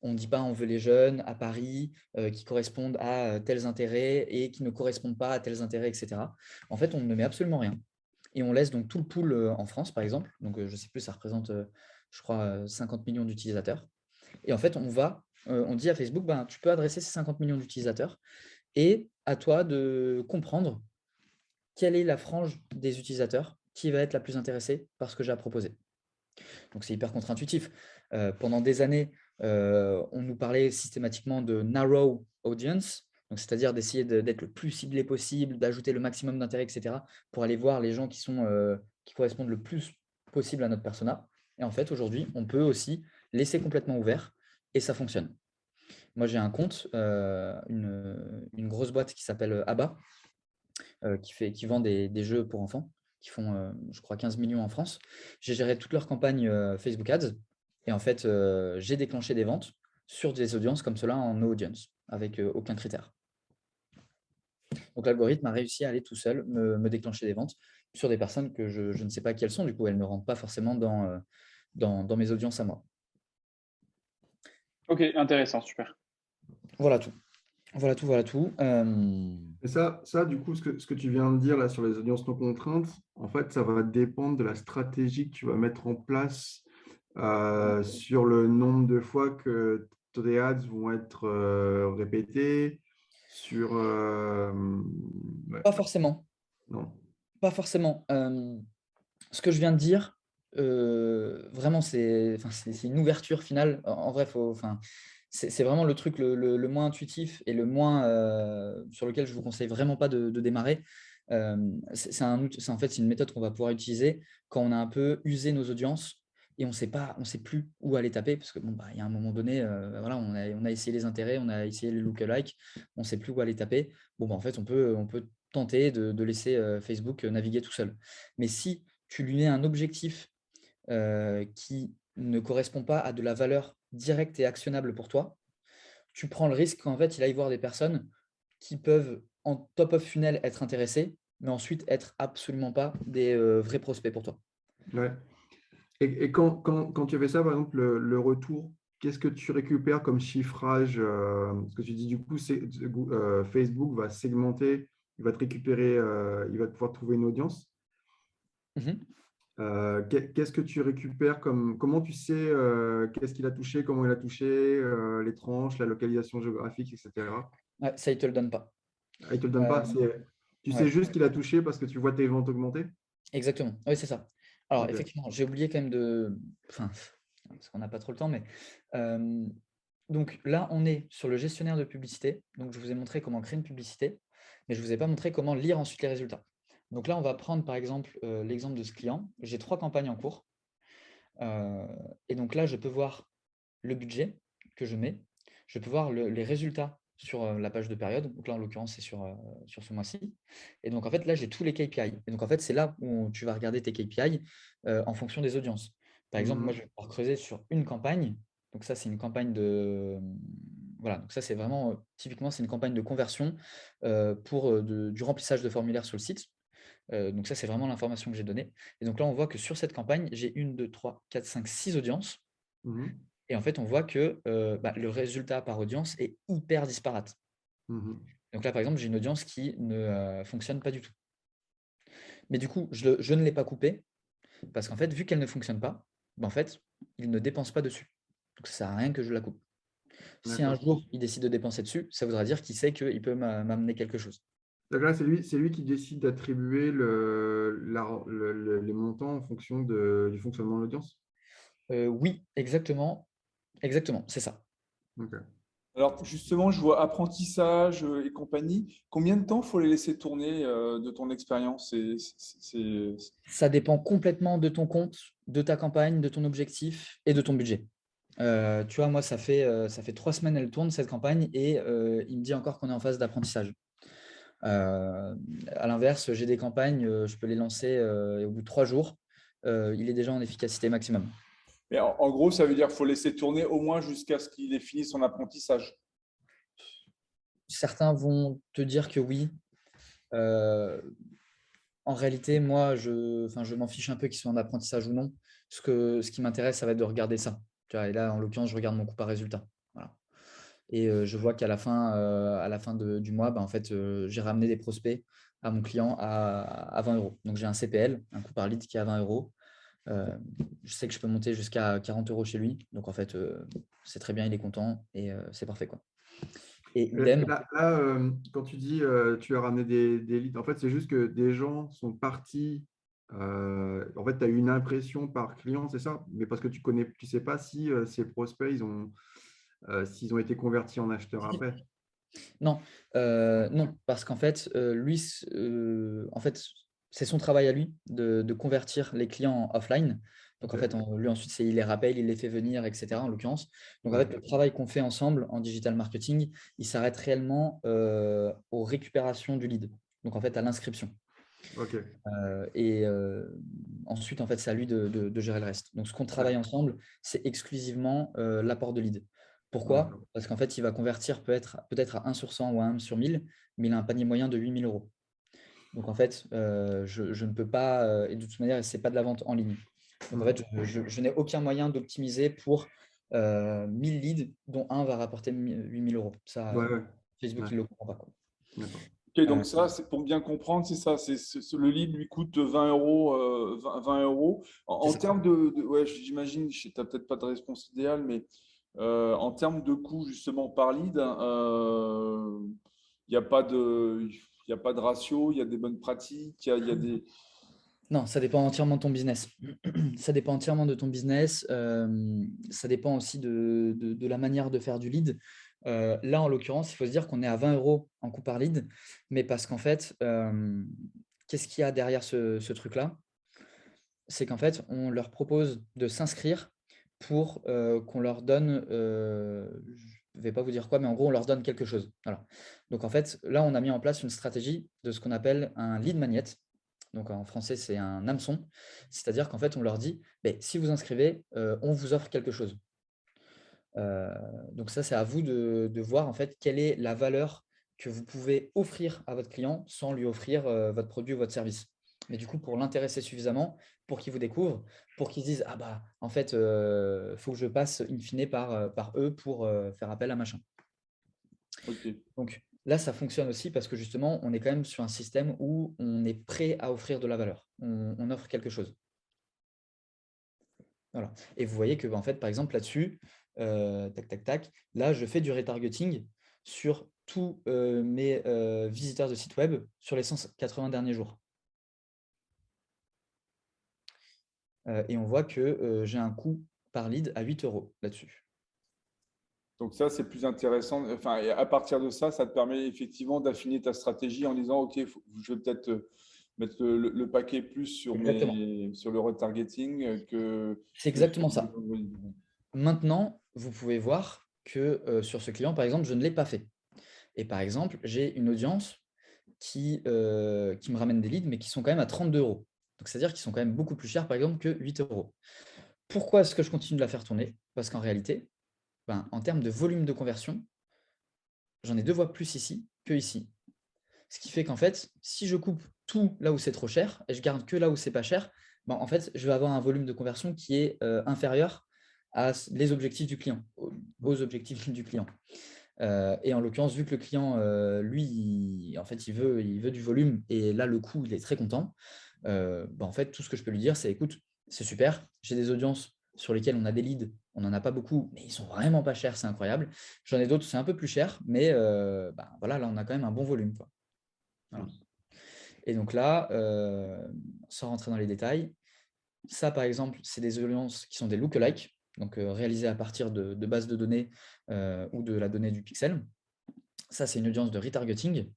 On ne dit pas on veut les jeunes à Paris qui correspondent à tels intérêts et qui ne correspondent pas à tels intérêts, etc. En fait, on ne met absolument rien. Et on laisse donc tout le pool en France, par exemple. Donc, je ne sais plus, ça représente, je crois, 50 millions d'utilisateurs. Et en fait, on dit à Facebook, ben, tu peux adresser ces 50 millions d'utilisateurs et à toi de comprendre quelle est la frange des utilisateurs qui va être la plus intéressée par ce que j'ai à proposer. Donc, c'est hyper contre-intuitif. Pendant des années, on nous parlait systématiquement de narrow audience, donc c'est-à-dire d'essayer d'être le plus ciblé possible, d'ajouter le maximum d'intérêt, etc., pour aller voir les gens qui correspondent le plus possible à notre persona. Et en fait, aujourd'hui, on peut aussi laisser complètement ouvert et ça fonctionne. Moi, j'ai un compte, une grosse boîte qui s'appelle ABBA, qui vend des jeux pour enfants, qui font, je crois, 15 millions en France. J'ai géré toute leur campagne Facebook Ads et en fait, j'ai déclenché des ventes sur des audiences comme cela en no audience, avec aucun critère. Donc, l'algorithme a réussi à aller tout seul me déclencher des ventes sur des personnes que je ne sais pas qui elles sont. Du coup, elles ne rentrent pas forcément dans mes audiences à moi. Ok, intéressant, super. Voilà tout. Voilà tout, voilà tout. Et ça, du coup, ce que tu viens de dire là sur les audiences non contraintes, en fait, ça va dépendre de la stratégie que tu vas mettre en place sur le nombre de fois que tes ads vont être répétés, sur… ouais, Pas forcément. non. Pas forcément. Ce que je viens de dire, vraiment, c'est une ouverture finale. En vrai, c'est vraiment le truc le moins intuitif et le moins sur lequel je ne vous conseille vraiment pas de démarrer. En fait, c'est une méthode qu'on va pouvoir utiliser quand on a un peu usé nos audiences et on ne sait plus où aller taper parce que il y a un moment donné, voilà, on a essayé les intérêts, on a essayé les lookalikes, on ne sait plus où aller taper. En fait, on peut tenter de laisser Facebook naviguer tout seul. Mais si tu lui mets un objectif qui ne correspond pas à de la valeur directe et actionnable pour toi, tu prends le risque qu'en fait, il aille voir des personnes qui peuvent, en top of funnel, être intéressées, mais ensuite être absolument pas des vrais prospects pour toi. Ouais. Et quand tu fais ça, par exemple, le retour, qu'est-ce que tu récupères comme chiffrage? Parce que tu dis, du coup, Facebook va segmenter, il va te récupérer, il va pouvoir trouver une audience. Mhm. Qu'est-ce que tu récupères comment tu sais qu'est-ce qu'il a touché, comment il a touché, les tranches, la localisation géographique, etc. Ouais, ça, il ne te le donne pas. Ah, il ne te le donne pas. Tu sais Ouais, juste qu'il a touché parce que tu vois tes ventes augmenter? exactement. Oui, c'est ça. Alors, Ok. effectivement, j'ai oublié quand même enfin, parce qu'on n'a pas trop le temps, mais donc là, on est sur le gestionnaire de publicité. Donc, je vous ai montré comment créer une publicité, mais je ne vous ai pas montré comment lire ensuite les résultats. Donc là, on va prendre par exemple l'exemple de ce client. J'ai 3 campagnes en cours. Et donc là, je peux voir le budget que je mets. Je peux voir les résultats sur la page de période. Donc là, en l'occurrence, c'est sur ce mois-ci. Et donc, en fait, là, j'ai tous les KPI. Et donc, en fait, c'est là où tu vas regarder tes KPI en fonction des audiences. Par exemple, moi, je vais pouvoir creuser sur une campagne. Donc ça, c'est une campagne de… Voilà, donc ça, c'est vraiment, typiquement, c'est une campagne de conversion pour du remplissage de formulaires sur le site. Donc ça, c'est vraiment l'information que j'ai donnée. Et donc là, on voit que sur cette campagne, j'ai 1, 2, 3, 4, 5, 6 audiences. Mhm. Et en fait, on voit que le résultat par audience est hyper disparate. Mhm. Donc là, par exemple, j'ai une audience qui ne fonctionne pas du tout. Mais du coup, je ne l'ai pas coupée parce qu'en fait, vu qu'elle ne fonctionne pas, en fait, il ne dépense pas dessus. Donc ça ne sert à rien que je la coupe. Si un D'accord. jour, il décide de dépenser dessus, ça voudra dire qu'il sait qu'il peut m'amener quelque chose. Donc là, c'est lui qui décide d'attribuer les montants en fonction du fonctionnement de l'audience. Oui, exactement. Exactement, c'est ça. Ok. Alors justement, je vois apprentissage et compagnie. Combien de temps faut les laisser tourner de ton expérience? Ça dépend complètement de ton compte, de ta campagne, de ton objectif et de ton budget. Tu vois, moi, ça fait 3 semaines, elle tourne cette campagne et il me dit encore qu'on est en phase d'apprentissage. À l'inverse, j'ai des campagnes, je peux les lancer et au bout de 3 jours, il est déjà en efficacité maximum. Mais en gros, ça veut dire qu'il faut laisser tourner au moins jusqu'à ce qu'il ait fini son apprentissage. Certains vont te dire que oui. En réalité, moi, je m'en fiche un peu qu'ils soient en apprentissage ou non. Ce qui m'intéresse, ça va être de regarder ça. Tu vois, et là, en l'occurrence, je regarde mon coût par résultat. Voilà. Et je vois qu'à la fin du mois, en fait, j'ai ramené des prospects à mon client à 20 euros. Donc, j'ai un CPL, un coût par lead qui est à 20 euros. Je sais que je peux monter jusqu'à 40 euros chez lui. Donc, en fait, c'est très bien, il est content et c'est parfait, quoi. Et idem. Quand tu dis tu as ramené des leads, en fait, c'est juste que des gens sont partis. En fait, tu as eu une impression par client, c'est ça? Mais parce que tu sais pas si ces prospects, s'ils ont été convertis en acheteurs après. Non, non, parce qu'en fait, lui, en fait, c'est son travail à lui de convertir les clients offline. Donc, en Ok. fait, lui, ensuite, il les rappelle, il les fait venir, etc., en l'occurrence. Donc, en Ouais. fait, le travail qu'on fait ensemble en digital marketing, il s'arrête réellement aux récupérations du lead. Donc, en fait, à l'inscription. Ok. Et ensuite, en fait, c'est à lui de gérer le reste. Donc, ce qu'on travaille D'accord. ensemble, c'est exclusivement l'apport de lead. Pourquoi? D'accord. Parce qu'en fait, il va convertir peut-être à 1 sur 100 ou à 1 sur 1000, mais il a un panier moyen de 8 000 euros. Donc, en fait, je ne peux pas, et de toute manière, ce n'est pas de la vente en ligne. Donc, en fait, je n'ai aucun moyen d'optimiser pour 1000 leads, dont un va rapporter 8 000 euros. Ça, Ouais, ouais. Facebook, Ouais. il ne le comprend pas, quoi. D'accord. Ok, donc ça, c'est pour bien comprendre, c'est ça. Le lead lui coûte 20 euros. 20 euros. C'est En ça. termes ouais, j'imagine, tu n'as peut-être pas de réponse idéale, mais en termes de coût justement par lead, il n'y a pas de ratio, il y a des bonnes pratiques, il y a des. Non, ça dépend entièrement de ton business. Ça dépend entièrement de ton business. Ça dépend aussi de la manière de faire du lead. Là, en l'occurrence, il faut se dire qu'on est à 20 € en coût par lead, mais parce qu'en fait, qu'est-ce qu'il y a derrière ce truc-là? C'est qu'en fait, on leur propose de s'inscrire pour qu'on leur donne, je ne vais pas vous dire quoi, mais en gros, on leur donne quelque chose. Voilà. Donc, en fait, là, on a mis en place une stratégie de ce qu'on appelle un lead magnet. Donc, en français, c'est un hameçon. C'est-à-dire qu'en fait, on leur dit, si vous inscrivez, on vous offre quelque chose. Donc, ça, c'est à vous de voir en fait quelle est la valeur que vous pouvez offrir à votre client sans lui offrir votre produit ou votre service. Mais du coup, pour l'intéresser suffisamment, pour qu'il vous découvre, pour qu'il se dise, ah bah, en fait, faut que je passe in fine par eux pour faire appel à machin. Ok. Donc là, ça fonctionne aussi parce que justement, on est quand même sur un système où on est prêt à offrir de la valeur. On offre quelque chose. Voilà. Et vous voyez que, en fait, par exemple, là-dessus, tac, tac, tac, là, je fais du retargeting sur tous mes visiteurs de site web sur les 180 derniers jours. Et on voit que j'ai un coût par lead à 8 € là-dessus. Donc ça, c'est plus intéressant. Enfin, et à partir de ça, ça te permet effectivement d'affiner ta stratégie en disant, OK, je vais peut-être mettre le paquet plus sur le retargeting que… C'est exactement ça. Maintenant, vous pouvez voir que sur ce client, par exemple, je ne l'ai pas fait. Et par exemple, j'ai une audience qui me ramène des leads, mais qui sont quand même à 32 €. Donc, c'est-à-dire qu'ils sont quand même beaucoup plus chers, par exemple, que 8 €. Pourquoi est-ce que je continue de la faire tourner? Parce qu'en réalité, en termes de volume de conversion, j'en ai 2 fois plus ici que ici. Ce qui fait qu'en fait, si je coupe tout là où c'est trop cher et je garde que là où c'est pas cher, en fait, je vais avoir un volume de conversion qui est inférieur à les objectifs du client, aux objectifs du client. Et en l'occurrence, vu que le client, lui, en fait, il veut du volume et là, le coût, il est très content. En fait, tout ce que je peux lui dire, c'est écoute, c'est super, j'ai des audiences sur lesquelles on a des leads, on n'en a pas beaucoup, mais ils sont vraiment pas chers, c'est incroyable. J'en ai d'autres, c'est un peu plus cher, mais voilà, là, on a quand même un bon volume, quoi. Voilà. Et donc là, sans rentrer dans les détails, ça, par exemple, c'est des audiences qui sont des lookalikes, donc réalisées à partir de bases de données ou de la donnée du pixel. Ça, c'est une audience de retargeting.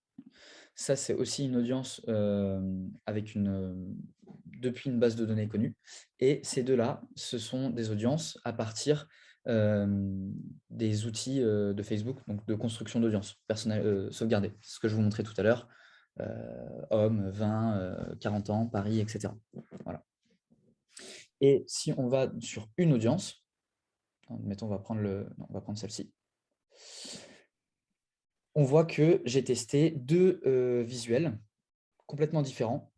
Ça, c'est aussi une audience depuis une base de données connue. Et ces deux-là, ce sont des audiences à partir des outils de Facebook, donc de construction d'audience sauvegardée. C'est ce que je vous montrais tout à l'heure. Hommes, 20, 40 ans, Paris, etc. Voilà. Et si on va sur une audience, mettons, on va prendre celle-ci. On voit que j'ai testé 2 visuels complètement différents.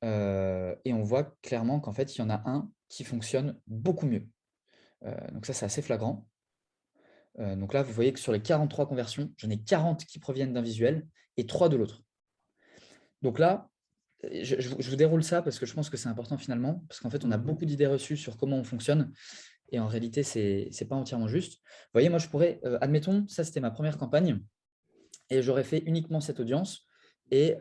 Et on voit clairement qu'en fait, il y en a un qui fonctionne beaucoup mieux. Donc ça, c'est assez flagrant. Donc là, vous voyez que sur les 43 conversions, j'en ai 40 qui proviennent d'un visuel et 3 de l'autre. Donc là, je vous déroule ça parce que je pense que c'est important finalement, parce qu'en fait, on a beaucoup d'idées reçues sur comment on fonctionne. Et en réalité, ce n'est pas entièrement juste. Vous voyez, moi, je pourrais, admettons, ça, c'était ma première campagne, et j'aurais fait uniquement cette audience, et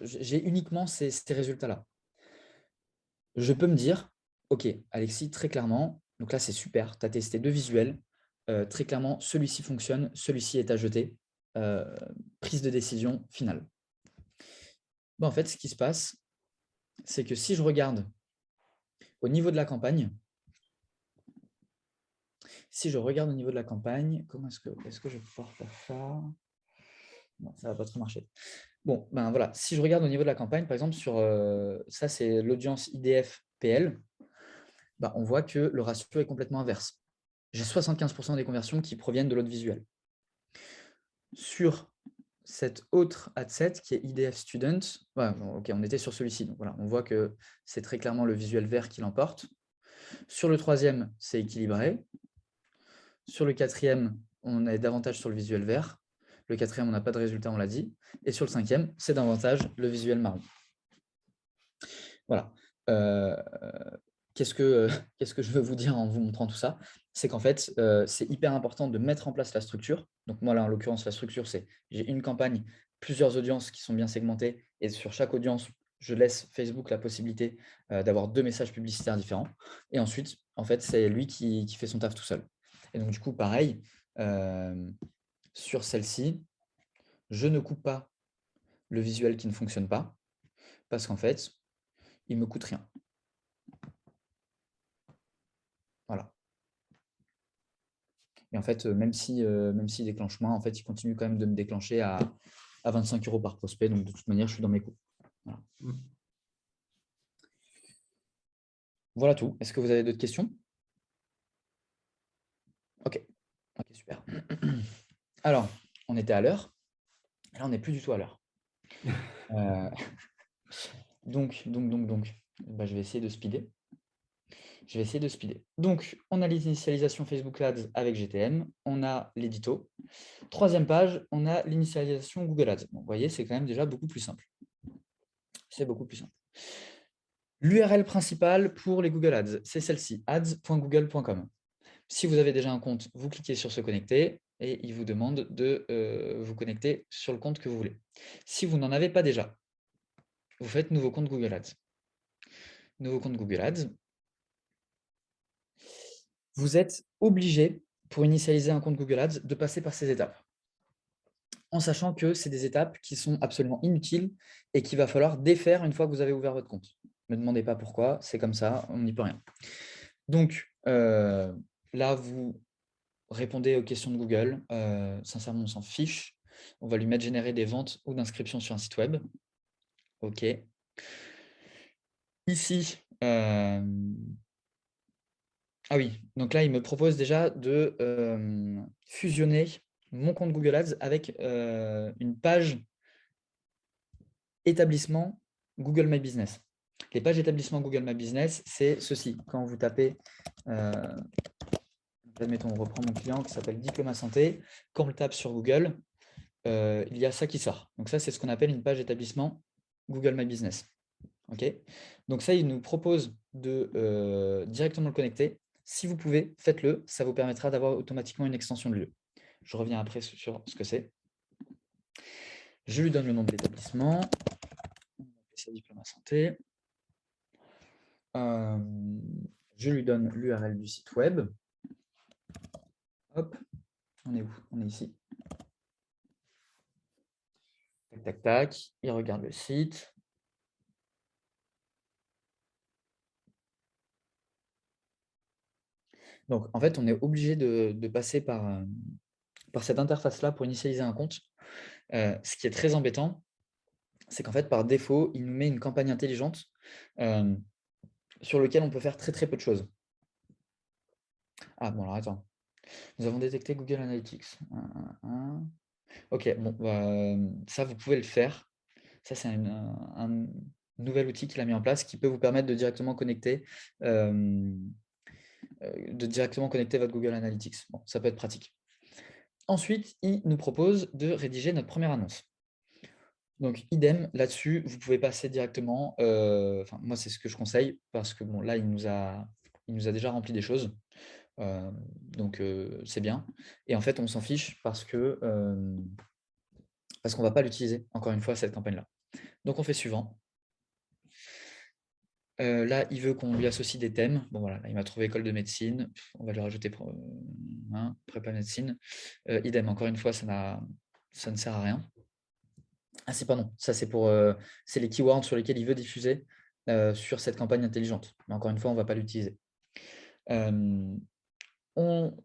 j'ai uniquement ces résultats-là. Je peux me dire, OK, Alexis, très clairement, donc là, c'est super, tu as testé 2 visuels, très clairement, celui-ci fonctionne, celui-ci est à jeter, prise de décision finale. En fait, ce qui se passe, c'est que si je regarde au niveau de la campagne, comment est-ce que je vais pouvoir faire ça? Non, ça ne va pas trop marcher. Bon, voilà. Si je regarde au niveau de la campagne, par exemple, sur ça, c'est l'audience IDF PL, on voit que le ratio est complètement inverse. J'ai 75% des conversions qui proviennent de l'autre visuel. Sur cette autre ad set qui est IDF Student, ok, on était sur celui-ci. Donc voilà, on voit que c'est très clairement le visuel vert qui l'emporte. Sur le troisième, c'est équilibré. Sur le quatrième, on est davantage sur le visuel vert. Le quatrième, on n'a pas de résultat, on l'a dit. Et sur le cinquième, c'est davantage le visuel marron. Voilà. Qu'est-ce que je veux vous dire en vous montrant tout ça? C'est qu'en fait, c'est hyper important de mettre en place la structure. Donc moi, là, en l'occurrence, la structure, c'est j'ai une campagne, plusieurs audiences qui sont bien segmentées, et sur chaque audience, je laisse Facebook la possibilité d'avoir 2 messages publicitaires différents. Et ensuite, en fait, c'est lui qui fait son taf tout seul. Et donc, du coup, pareil, sur celle-ci, je ne coupe pas le visuel qui ne fonctionne pas parce qu'en fait, il ne me coûte rien. Voilà. Et en fait, même s'il déclenche moins, en fait, il continue quand même de me déclencher à 25 € par prospect. Donc, de toute manière, je suis dans mes coûts. Voilà. Voilà tout. Est-ce que vous avez d'autres questions? Ok, super. Alors, on était à l'heure. Là, on n'est plus du tout à l'heure. Donc, je vais essayer de speeder. Donc, on a l'initialisation Facebook Ads avec GTM. On a l'édito. 3e page, on a l'initialisation Google Ads. Bon, vous voyez, c'est quand même déjà beaucoup plus simple. C'est beaucoup plus simple. L'URL principale pour les Google Ads, c'est celle-ci, ads.google.com. Si vous avez déjà un compte, vous cliquez sur se connecter et il vous demande de vous connecter sur le compte que vous voulez. Si vous n'en avez pas déjà, vous faites nouveau compte Google Ads. Nouveau compte Google Ads. Vous êtes obligé, pour initialiser un compte Google Ads, de passer par ces étapes. En sachant que c'est des étapes qui sont absolument inutiles et qu'il va falloir défaire une fois que vous avez ouvert votre compte. Ne me demandez pas pourquoi, c'est comme ça, on n'y peut rien. Donc, là, vous répondez aux questions de Google. Sincèrement, on s'en fiche. On va lui mettre générer des ventes ou d'inscriptions sur un site web. OK. Ici, ah oui, donc là, il me propose déjà de fusionner mon compte Google Ads avec une page établissement Google My Business. Les pages établissement Google My Business, c'est ceci. Quand vous tapez, admettons, on reprend mon client qui s'appelle Diploma Santé. Quand on le tape sur Google, il y a ça qui sort. Donc ça, c'est ce qu'on appelle une page établissement Google My Business. Okay, donc ça, il nous propose de directement le connecter. Si vous pouvez, faites-le. Ça vous permettra d'avoir automatiquement une extension de lieu. Je reviens après sur ce que c'est. Je lui donne le nom de l'établissement. C'est Diploma Santé. Je lui donne l'URL du site web. Hop, on est où? On est ici. Tac, tac, tac. Il regarde le site. Donc, en fait, on est obligé de passer par cette interface-là pour initialiser un compte. Ce qui est très embêtant, c'est qu'en fait, par défaut, il nous met une campagne intelligente sur laquelle on peut faire très, très peu de choses. Ah, bon, alors attends. Nous avons détecté Google Analytics. Ok, bon, ça, vous pouvez le faire. Ça, c'est un nouvel outil qu'il a mis en place qui peut vous permettre de directement connecter votre Google Analytics. Bon, ça peut être pratique. Ensuite, il nous propose de rédiger notre première annonce. Donc, idem, là-dessus, vous pouvez passer directement. Moi, c'est ce que je conseille parce que bon, là, il nous a déjà rempli des choses. Donc, c'est bien. Et en fait, on s'en fiche parce qu'on ne va pas l'utiliser, encore une fois, cette campagne-là. Donc, on fait suivant. Là, il veut qu'on lui associe des thèmes. Bon, voilà, là, il m'a trouvé école de médecine. On va lui rajouter prépa médecine. Idem, encore une fois, ça ne sert à rien. Ah, c'est pas non. Ça, c'est les keywords sur lesquels il veut diffuser sur cette campagne intelligente. Mais encore une fois, on ne va pas l'utiliser. Il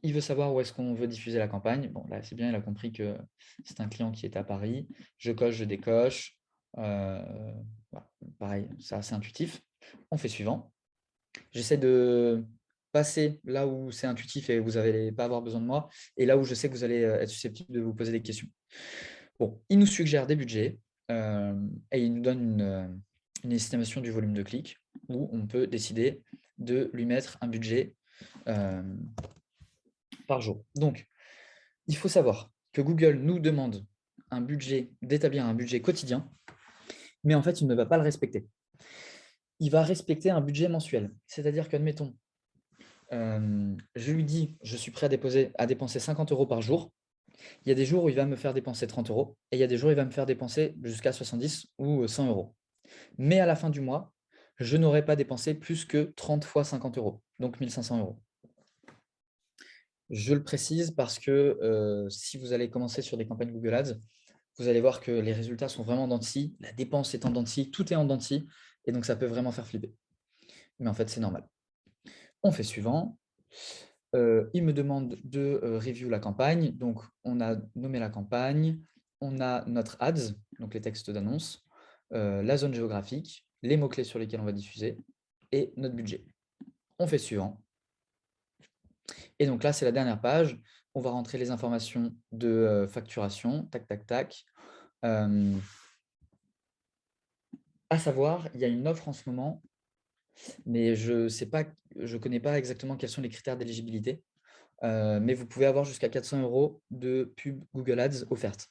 veut savoir où est-ce qu'on veut diffuser la campagne. Bon, là, c'est bien, il a compris que c'est un client qui est à Paris. Je coche, je décoche. Voilà. Pareil, c'est assez intuitif. On fait suivant. J'essaie de passer là où c'est intuitif et vous n'allez pas avoir besoin de moi, et là où je sais que vous allez être susceptible de vous poser des questions. Bon, il nous suggère des budgets et il nous donne une estimation du volume de clics où on peut décider de lui mettre un budget par jour. Donc, il faut savoir que Google nous demande d'établir un budget quotidien, mais en fait, il ne va pas le respecter. Il va respecter un budget mensuel. C'est-à-dire qu'admettons, je lui dis, je suis prêt à dépenser 50 € par jour. Il y a des jours où il va me faire dépenser 30 € et il y a des jours où il va me faire dépenser jusqu'à 70 ou 100 €. Mais à la fin du mois, je n'aurai pas dépensé plus que 30 fois 50 €, donc 1 500 €. Je le précise parce que si vous allez commencer sur des campagnes Google Ads, vous allez voir que les résultats sont vraiment en dents de scie, la dépense est en dents de scie, tout est en dents de scie, et donc ça peut vraiment faire flipper. Mais en fait, c'est normal. On fait suivant. Il me demande de review la campagne. Donc, on a nommé la campagne, on a notre ads, donc les textes d'annonce, la zone géographique, les mots-clés sur lesquels on va diffuser et notre budget. On fait suivant. Et donc là, c'est la dernière page. On va rentrer les informations de facturation. Tac, tac, tac. À savoir, il y a une offre en ce moment, mais je ne connais pas exactement quels sont les critères d'éligibilité. Mais vous pouvez avoir jusqu'à 400 € de pub Google Ads offertes.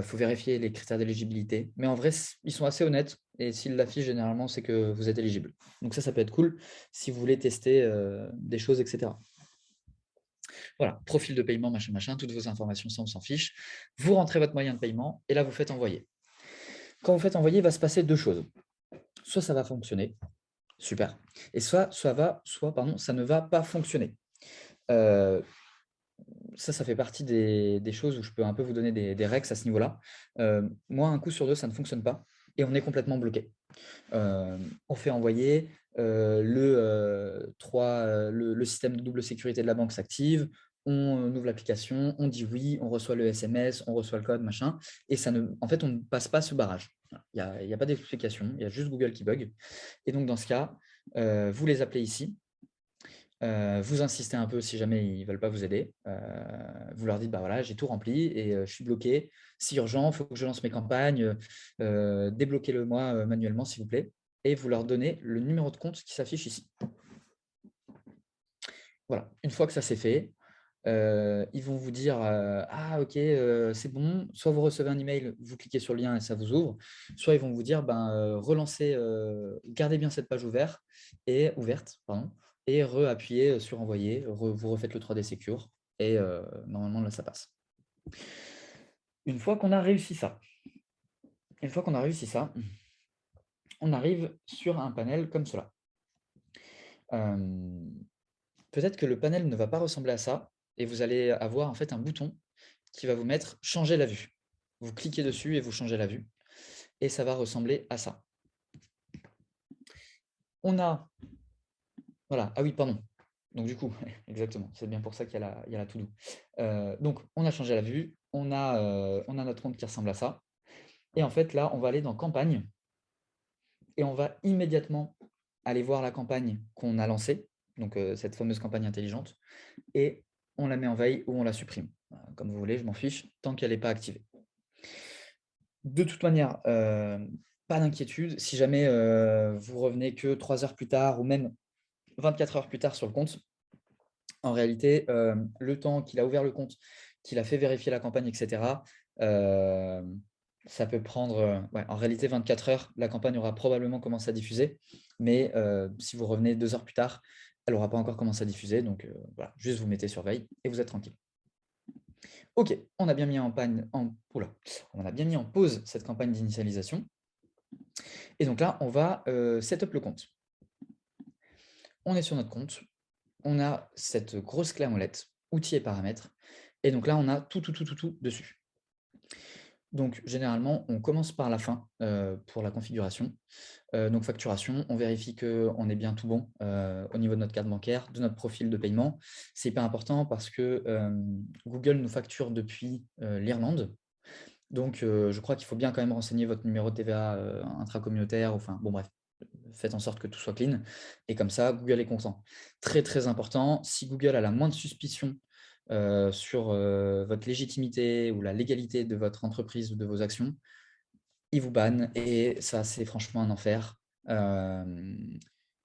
Faut vérifier les critères d'éligibilité. Mais en vrai, ils sont assez honnêtes. Et s'ils l'affichent, généralement, c'est que vous êtes éligible. Donc ça peut être cool si vous voulez tester des choses, etc. Voilà, profil de paiement, machin, machin, toutes vos informations, ça, on s'en fiche. Vous rentrez votre moyen de paiement et là, vous faites envoyer. Quand vous faites envoyer, il va se passer deux choses. Soit ça va fonctionner, super. Et soit ça ne va pas fonctionner. Ça fait partie des choses où je peux un peu vous donner des règles à ce niveau-là. Moi, un coup sur deux, ça ne fonctionne pas et on est complètement bloqué. On fait envoyer, le système de double sécurité de la banque s'active, on ouvre l'application, on dit oui, on reçoit le SMS, on reçoit le code, machin, et en fait, on ne passe pas ce barrage. Il n'y a pas d'explication, il y a juste Google qui bug. Et donc, dans ce cas, vous les appelez ici. Vous insistez un peu si jamais ils ne veulent pas vous aider. Vous leur dites, bah voilà, j'ai tout rempli et je suis bloqué. Si urgent, il faut que je lance mes campagnes. Débloquez-le moi manuellement, s'il vous plaît. Et vous leur donnez le numéro de compte qui s'affiche ici. Voilà, une fois que ça c'est fait, ils vont vous dire ah ok, c'est bon. Soit vous recevez un email, vous cliquez sur le lien et ça vous ouvre. Soit ils vont vous dire relancez, gardez bien cette page ouverte et re-appuyez sur envoyer, vous refaites le 3D Secure et normalement là ça passe. Une fois qu'on a réussi ça, on arrive sur un panel comme cela. Peut-être que le panel ne va pas ressembler à ça et vous allez avoir en fait un bouton qui va vous mettre changer la vue. Vous cliquez dessus et vous changez la vue et ça va ressembler à ça. On a voilà, ah oui, pardon. Donc du coup, exactement, c'est bien pour ça qu'il y a la to-do. Donc on a changé la vue, on a notre compte qui ressemble à ça. Et en fait, là, on va aller dans campagne et on va immédiatement aller voir la campagne qu'on a lancée, donc cette fameuse campagne intelligente, et on la met en veille ou on la supprime. Comme vous voulez, je m'en fiche, tant qu'elle n'est pas activée. De toute manière, pas d'inquiétude. Si jamais vous revenez que 3 heures plus tard ou même 24 heures plus tard sur le compte, en réalité, le temps qu'il a ouvert le compte, qu'il a fait vérifier la campagne, etc., ça peut prendre, en réalité, 24 heures. La campagne aura probablement commencé à diffuser, mais si vous revenez 2 heures plus tard, elle n'aura pas encore commencé à diffuser. Donc voilà, juste vous mettez sur veille et vous êtes tranquille. Ok, on a bien mis on a bien mis en pause cette campagne d'initialisation. Et donc là, on va setup le compte. On est sur notre compte. On a cette grosse clé à molette, outils et paramètres. Et donc là, on a tout dessus. Donc, généralement, on commence par la fin pour la configuration. Donc, facturation, on vérifie qu'on est bien tout bon au niveau de notre carte bancaire, de notre profil de paiement. C'est hyper important parce que Google nous facture depuis l'Irlande. Donc, je crois qu'il faut bien quand même renseigner votre numéro de TVA intracommunautaire. Enfin, bon, bref, faites en sorte que tout soit clean. Et comme ça, Google est content. Très, très important. Si Google a la moindre suspicion sur votre légitimité ou la légalité de votre entreprise ou de vos actions, ils vous bannent et ça, c'est franchement un enfer.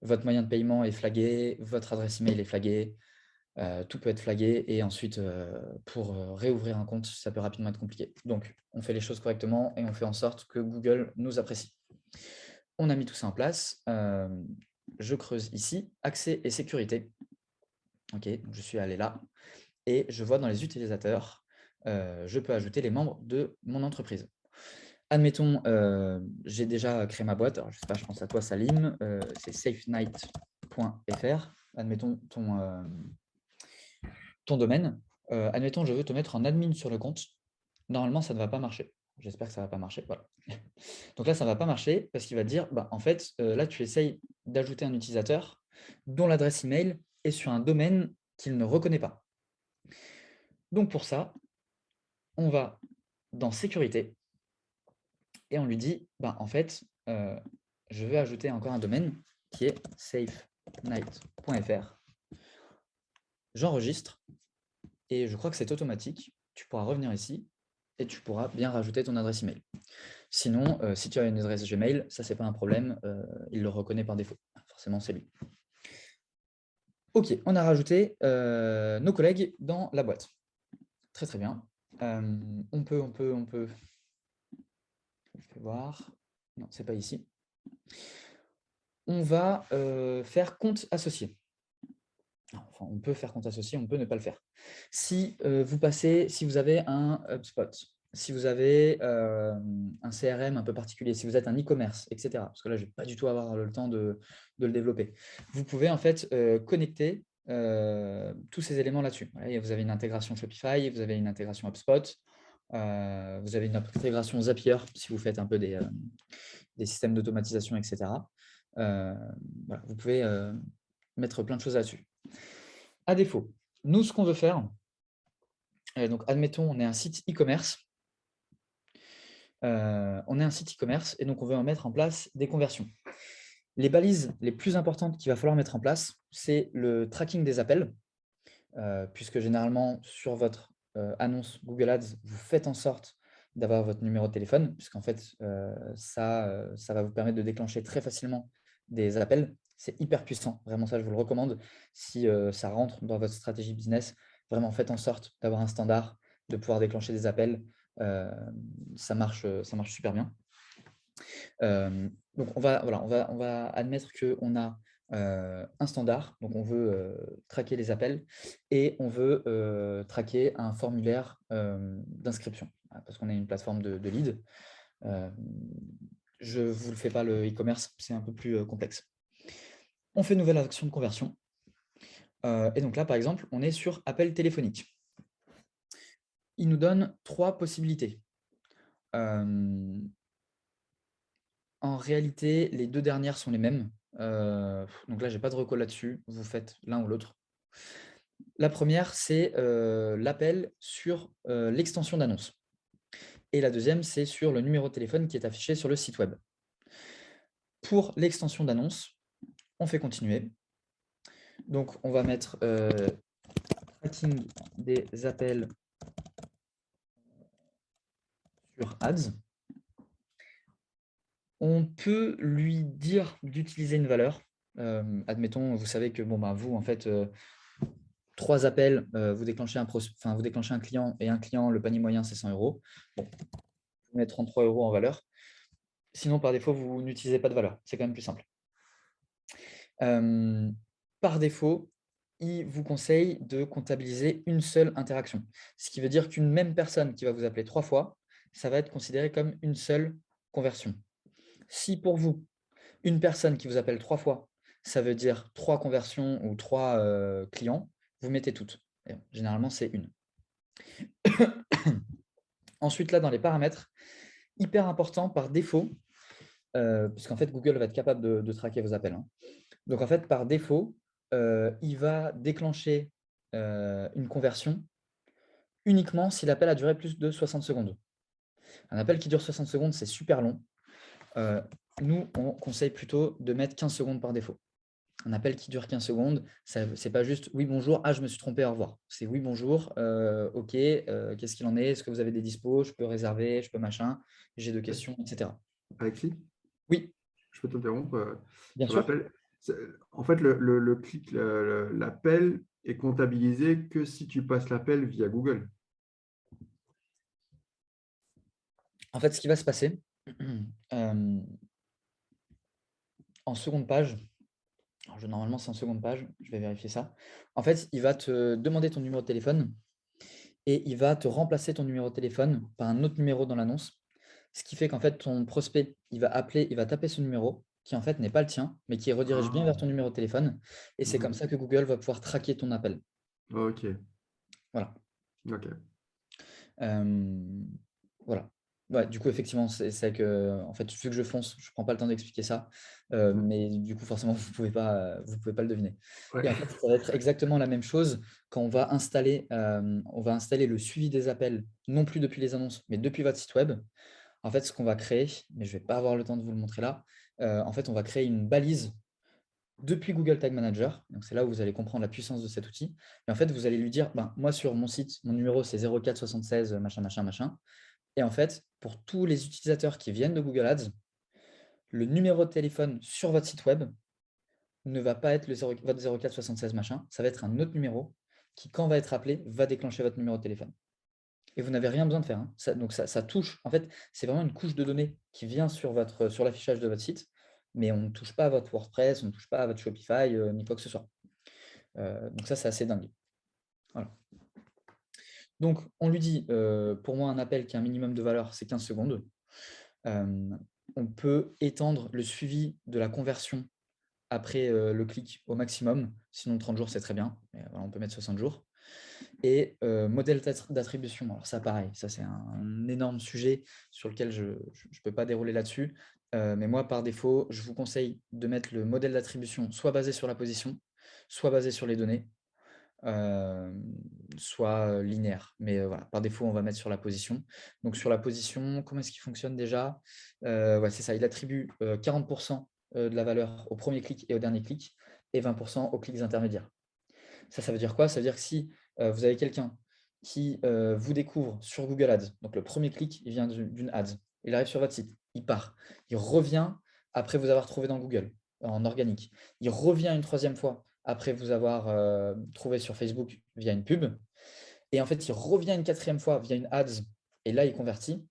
Votre moyen de paiement est flagué, votre adresse email est flaguée, tout peut être flagué et ensuite, pour réouvrir un compte, ça peut rapidement être compliqué. Donc, on fait les choses correctement et on fait en sorte que Google nous apprécie. On a mis tout ça en place. Je creuse ici, accès et sécurité. Ok, je suis allé là. Et je vois dans les utilisateurs, je peux ajouter les membres de mon entreprise. admettons, j'ai déjà créé ma boîte. Alors, je sais pas, je pense à toi, Salim. C'est safenight.fr. Admettons ton domaine. Admettons, je veux te mettre en admin sur le compte. Normalement, ça ne va pas marcher. J'espère que ça ne va pas marcher. Voilà. Donc là, ça ne va pas marcher parce qu'il va te dire, en fait, là, tu essayes d'ajouter un utilisateur dont l'adresse email est sur un domaine qu'il ne reconnaît pas. Donc pour ça, on va dans sécurité et on lui dit, en fait, je veux ajouter encore un domaine qui est safenight.fr. J'enregistre et je crois que c'est automatique. Tu pourras revenir ici et tu pourras bien rajouter ton adresse email. Sinon, si tu as une adresse Gmail, ça, c'est pas un problème. Il le reconnaît par défaut. Forcément, c'est lui. OK, on a rajouté nos collègues dans la boîte. Très, très bien. On peut voir. Non, c'est pas ici. On va faire compte associé. Enfin, on peut faire compte associé, on peut ne pas le faire. Si vous avez un HubSpot, si vous avez un CRM un peu particulier, si vous êtes un e-commerce, etc. Parce que là, je ne vais pas du tout avoir le temps de le développer. Vous pouvez en fait connecter tous ces éléments là-dessus. Voilà, vous avez une intégration Shopify, vous avez une intégration HubSpot, vous avez une intégration Zapier si vous faites un peu des systèmes d'automatisation, etc. Voilà, vous pouvez mettre plein de choses là-dessus. À défaut, nous, ce qu'on veut faire, donc admettons, on est un site e-commerce. Et donc on veut en mettre en place des conversions. Les balises les plus importantes qu'il va falloir mettre en place, c'est le tracking des appels, puisque généralement, sur votre annonce Google Ads, vous faites en sorte d'avoir votre numéro de téléphone, puisqu'en fait, ça va vous permettre de déclencher très facilement des appels. C'est hyper puissant, vraiment ça, je vous le recommande. Si ça rentre dans votre stratégie business, vraiment faites en sorte d'avoir un standard, de pouvoir déclencher des appels. Ça marche super bien. Donc, on va admettre qu'on a un standard, donc on veut traquer les appels et on veut traquer un formulaire d'inscription, parce qu'on est une plateforme de lead. Je ne vous le fais pas le e-commerce, c'est un peu plus complexe. On fait une nouvelle action de conversion. Et donc là, par exemple, on est sur appel téléphonique. Il nous donne 3 possibilités. En réalité, les 2 dernières sont les mêmes. Donc là, je n'ai pas de reco là-dessus. Vous faites l'un ou l'autre. La première, c'est l'appel sur l'extension d'annonce. Et la deuxième, c'est sur le numéro de téléphone qui est affiché sur le site web. Pour l'extension d'annonce, on fait continuer. Donc, on va mettre tracking des appels sur Ads. On peut lui dire d'utiliser une valeur. Admettons, vous savez que vous, en fait, 3 appels, vous déclenchez un client et un client, le panier moyen, c'est 100 €. Bon, vous mettez 33 € en valeur. Sinon, par défaut, vous n'utilisez pas de valeur. C'est quand même plus simple. Par défaut, il vous conseille de comptabiliser une seule interaction. Ce qui veut dire qu'une même personne qui va vous appeler 3 fois, ça va être considéré comme une seule conversion. Si pour vous, une personne qui vous appelle 3 fois, ça veut dire 3 conversions ou 3 clients, vous mettez toutes. Et généralement, c'est une. Ensuite, là, dans les paramètres, hyper important par défaut, puisqu'en fait, Google va être capable de traquer vos appels. Donc, en fait, par défaut, il va déclencher une conversion uniquement si l'appel a duré plus de 60 secondes. Un appel qui dure 60 secondes, c'est super long. Nous, on conseille plutôt de mettre 15 secondes par défaut. Un appel qui dure 15 secondes, ce n'est pas juste « oui, bonjour, je me suis trompé, au revoir ». C'est « oui, bonjour, ok, qu'est-ce qu'il en est? Est-ce que vous avez des dispos? Je peux réserver, je peux machin, j'ai 2 questions, etc. » Alexis? Oui. Je peux t'interrompre Bien sur sûr. l'appel. En fait, l'appel est comptabilisé que si tu passes l'appel via Google. En fait, ce qui va se passer, en seconde page, normalement c'est en seconde page, je vais vérifier ça. En fait, il va te demander ton numéro de téléphone et il va te remplacer ton numéro de téléphone par un autre numéro dans l'annonce. Ce qui fait qu'en fait, ton prospect, il va taper ce numéro qui en fait n'est pas le tien, mais qui redirige bien vers ton numéro de téléphone. Et c'est comme ça que Google va pouvoir traquer ton appel. Ok. Voilà. Ok. Voilà. Ouais, du coup, effectivement, c'est que, en fait, vu que je fonce, je ne prends pas le temps d'expliquer ça, mais du coup, forcément, vous pouvez pas le deviner. Ouais. Et en fait, ça va être exactement la même chose quand on va installer le suivi des appels, non plus depuis les annonces, mais depuis votre site web. En fait, ce qu'on va créer, mais je ne vais pas avoir le temps de vous le montrer là, en fait, on va créer une balise depuis Google Tag Manager. Donc, c'est là où vous allez comprendre la puissance de cet outil. Et en fait, vous allez lui dire, moi, sur mon site, mon numéro, c'est 04 76 machin, machin, machin. Et en fait, pour tous les utilisateurs qui viennent de Google Ads, le numéro de téléphone sur votre site web ne va pas être votre 04 76 machin, ça va être un autre numéro qui, quand va être appelé, va déclencher votre numéro de téléphone. Et vous n'avez rien besoin de faire. Hein. Ça touche. En fait, c'est vraiment une couche de données qui vient sur l'affichage de votre site, mais on ne touche pas à votre WordPress, on ne touche pas à votre Shopify, ni quoi que ce soit. Donc ça, c'est assez dingue. Voilà. Donc, on lui dit, pour moi, un appel qui a un minimum de valeur, c'est 15 secondes. On peut étendre le suivi de la conversion après le clic au maximum. Sinon, 30 jours, c'est très bien. Mais, voilà, on peut mettre 60 jours. Et modèle d'attribution. Alors ça, pareil, ça c'est un énorme sujet sur lequel je ne peux pas dérouler là-dessus. Mais moi, par défaut, je vous conseille de mettre le modèle d'attribution soit basé sur la position, soit basé sur les données, soit linéaire. Mais voilà, par défaut, on va mettre sur la position. Donc sur la position, comment est-ce qu'il fonctionne déjà? Ouais, c'est ça, il attribue 40% de la valeur au premier clic et au dernier clic, et 20% aux clics intermédiaires. Ça veut dire quoi? Ça veut dire que si vous avez quelqu'un qui vous découvre sur Google Ads, donc le premier clic, il vient d'une ads, il arrive sur votre site, il part, il revient après vous avoir trouvé dans Google, en organique, il revient une troisième fois après vous avoir trouvé sur Facebook via une pub, et en fait, il revient une quatrième fois via une ads, et là, il convertit.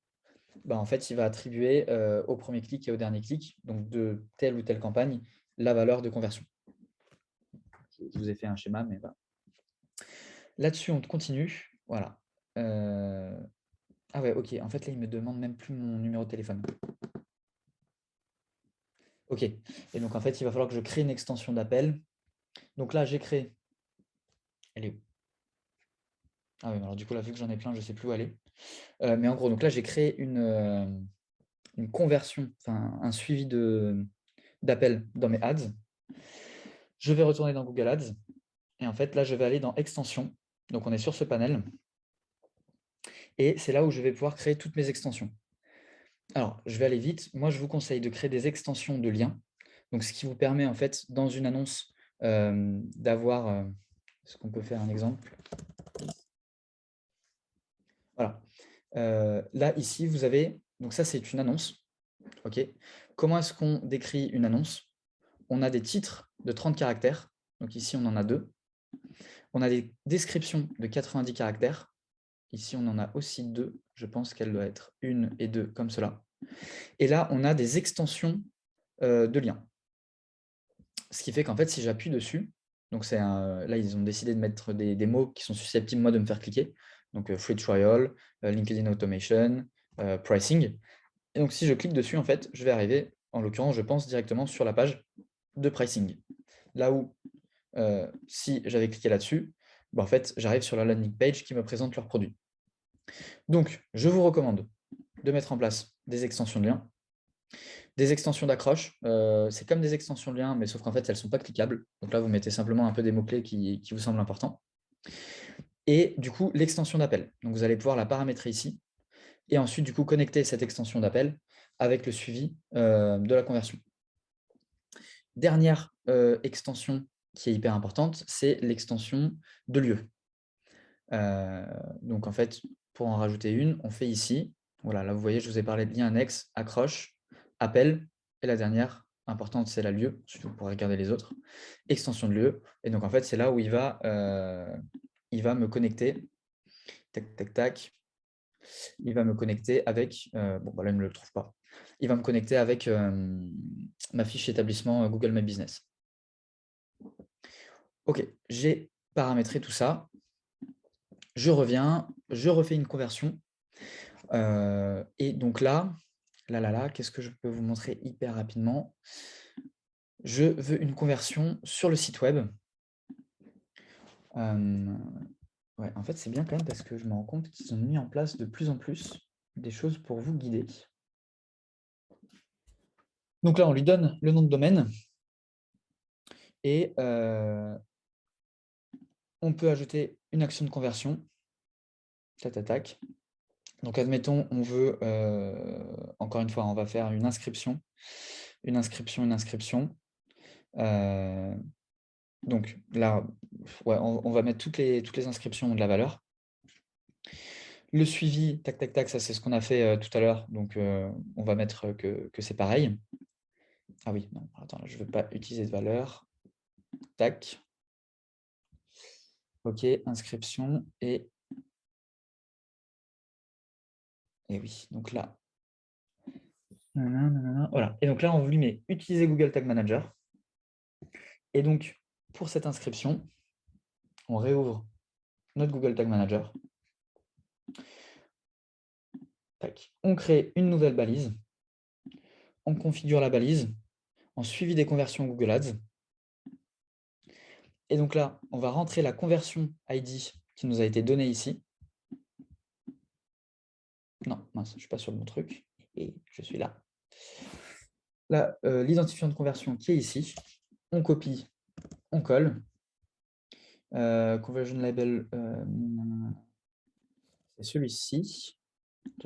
En fait, il va attribuer au premier clic et au dernier clic, donc de telle ou telle campagne, la valeur de conversion. Je vous ai fait un schéma, mais voilà. Là-dessus, on continue. Voilà. Ah ouais, ok. En fait, là, il me demande même plus mon numéro de téléphone. Ok. Et donc, en fait, il va falloir que je crée une extension d'appel. Donc là, j'ai créé. Elle est où? Ah oui, alors du coup, là, vu que j'en ai plein, je ne sais plus où aller. Mais en gros, donc là, j'ai créé une conversion, enfin un suivi d'appel dans mes ads. Je vais retourner dans Google Ads. Et en fait, là, je vais aller dans Extensions. Donc, on est sur ce panel. Et c'est là où je vais pouvoir créer toutes mes extensions. Alors, je vais aller vite. Moi, je vous conseille de créer des extensions de liens. Donc, ce qui vous permet, en fait, dans une annonce, d'avoir… Est-ce qu'on peut faire un exemple? Voilà. Là, ici, vous avez… Donc, ça, c'est une annonce. OK. Comment est-ce qu'on décrit une annonce? On a des titres de 30 caractères. Donc, ici, on en a 2. On a des descriptions de 90 caractères. Ici, on en a aussi 2. Je pense qu'elle doit être 1 et 2, comme cela. Et là, on a des extensions de liens. Ce qui fait qu'en fait, si j'appuie dessus, donc là, ils ont décidé de mettre des mots qui sont susceptibles, moi, de me faire cliquer. Donc, free trial, LinkedIn automation, pricing. Et donc, si je clique dessus, en fait, je vais arriver, en l'occurrence, je pense directement sur la page de pricing. Là où, si j'avais cliqué là-dessus, en fait, j'arrive sur la landing page qui me présente leurs produits. Donc, je vous recommande de mettre en place des extensions de liens. Des extensions d'accroche, c'est comme des extensions de liens, mais sauf qu'en fait, elles ne sont pas cliquables. Donc là, vous mettez simplement un peu des mots-clés qui vous semblent importants. Et du coup, l'extension d'appel. Donc, vous allez pouvoir la paramétrer ici. Et ensuite, du coup, connecter cette extension d'appel avec le suivi de la conversion. Dernière extension qui est hyper importante, c'est l'extension de lieu. Donc, en fait, pour en rajouter une, on fait ici. Voilà, là, vous voyez, je vous ai parlé de lien annexe, accroche, appel, et la dernière importante, c'est la lieu, ensuite vous pourrez regarder les autres, extension de lieu, et donc en fait, c'est là où il va me connecter, tac, tac, tac, il va me connecter avec, bon, là, il ne me le trouve pas, il va me connecter avec ma fiche établissement Google My Business. Ok, j'ai paramétré tout ça, je reviens, je refais une conversion, et donc là, là, qu'est-ce que je peux vous montrer hyper rapidement? Je veux une conversion sur le site web. Ouais, en fait, c'est bien quand même parce que je me rends compte qu'ils ont mis en place de plus en plus des choses pour vous guider. Donc là, on lui donne le nom de domaine et on peut ajouter une action de conversion. Tac, tac, tac. Donc, admettons, on veut, encore une fois, on va faire une inscription. Une inscription. Donc là, ouais, on va mettre toutes les inscriptions ont de la valeur. Le suivi, tac, tac, tac, ça c'est ce qu'on a fait tout à l'heure. Donc, on va mettre que c'est pareil. Ah oui, non, attends, je ne veux pas utiliser de valeur. Tac. OK, inscription et oui, donc là. Voilà. Et donc là, on lui met utiliser Google Tag Manager. Et donc, pour cette inscription, on réouvre notre Google Tag Manager. Tac. On crée une nouvelle balise. On configure la balise en suivi des conversions Google Ads. Et donc là, on va rentrer la conversion ID qui nous a été donnée ici. Non, mince, je ne suis pas sur le bon truc. Et je suis là. Là, l'identifiant de conversion qui est ici. On copie, on colle. Conversion label, c'est celui-ci.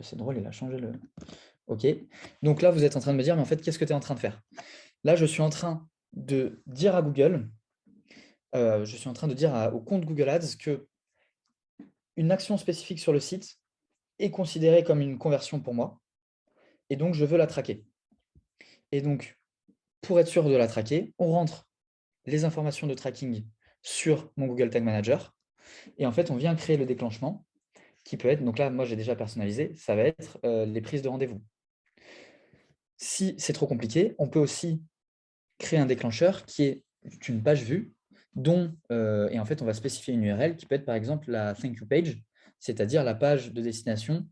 C'est drôle, il a changé le... OK. Donc là, vous êtes en train de me dire, mais en fait, qu'est-ce que tu es en train de faire? Là, je suis en train de dire à Google, je suis en train de dire au compte Google Ads que une action spécifique sur le site est considérée comme une conversion pour moi. Et donc, je veux la traquer. Et donc, pour être sûr de la traquer, on rentre les informations de tracking sur mon Google Tag Manager. Et en fait, on vient créer le déclenchement qui peut être, donc là, moi, j'ai déjà personnalisé, ça va être les prises de rendez-vous. Si c'est trop compliqué, on peut aussi créer un déclencheur qui est une page vue dont, et en fait, on va spécifier une URL qui peut être par exemple la thank you page, c'est-à-dire la page de destination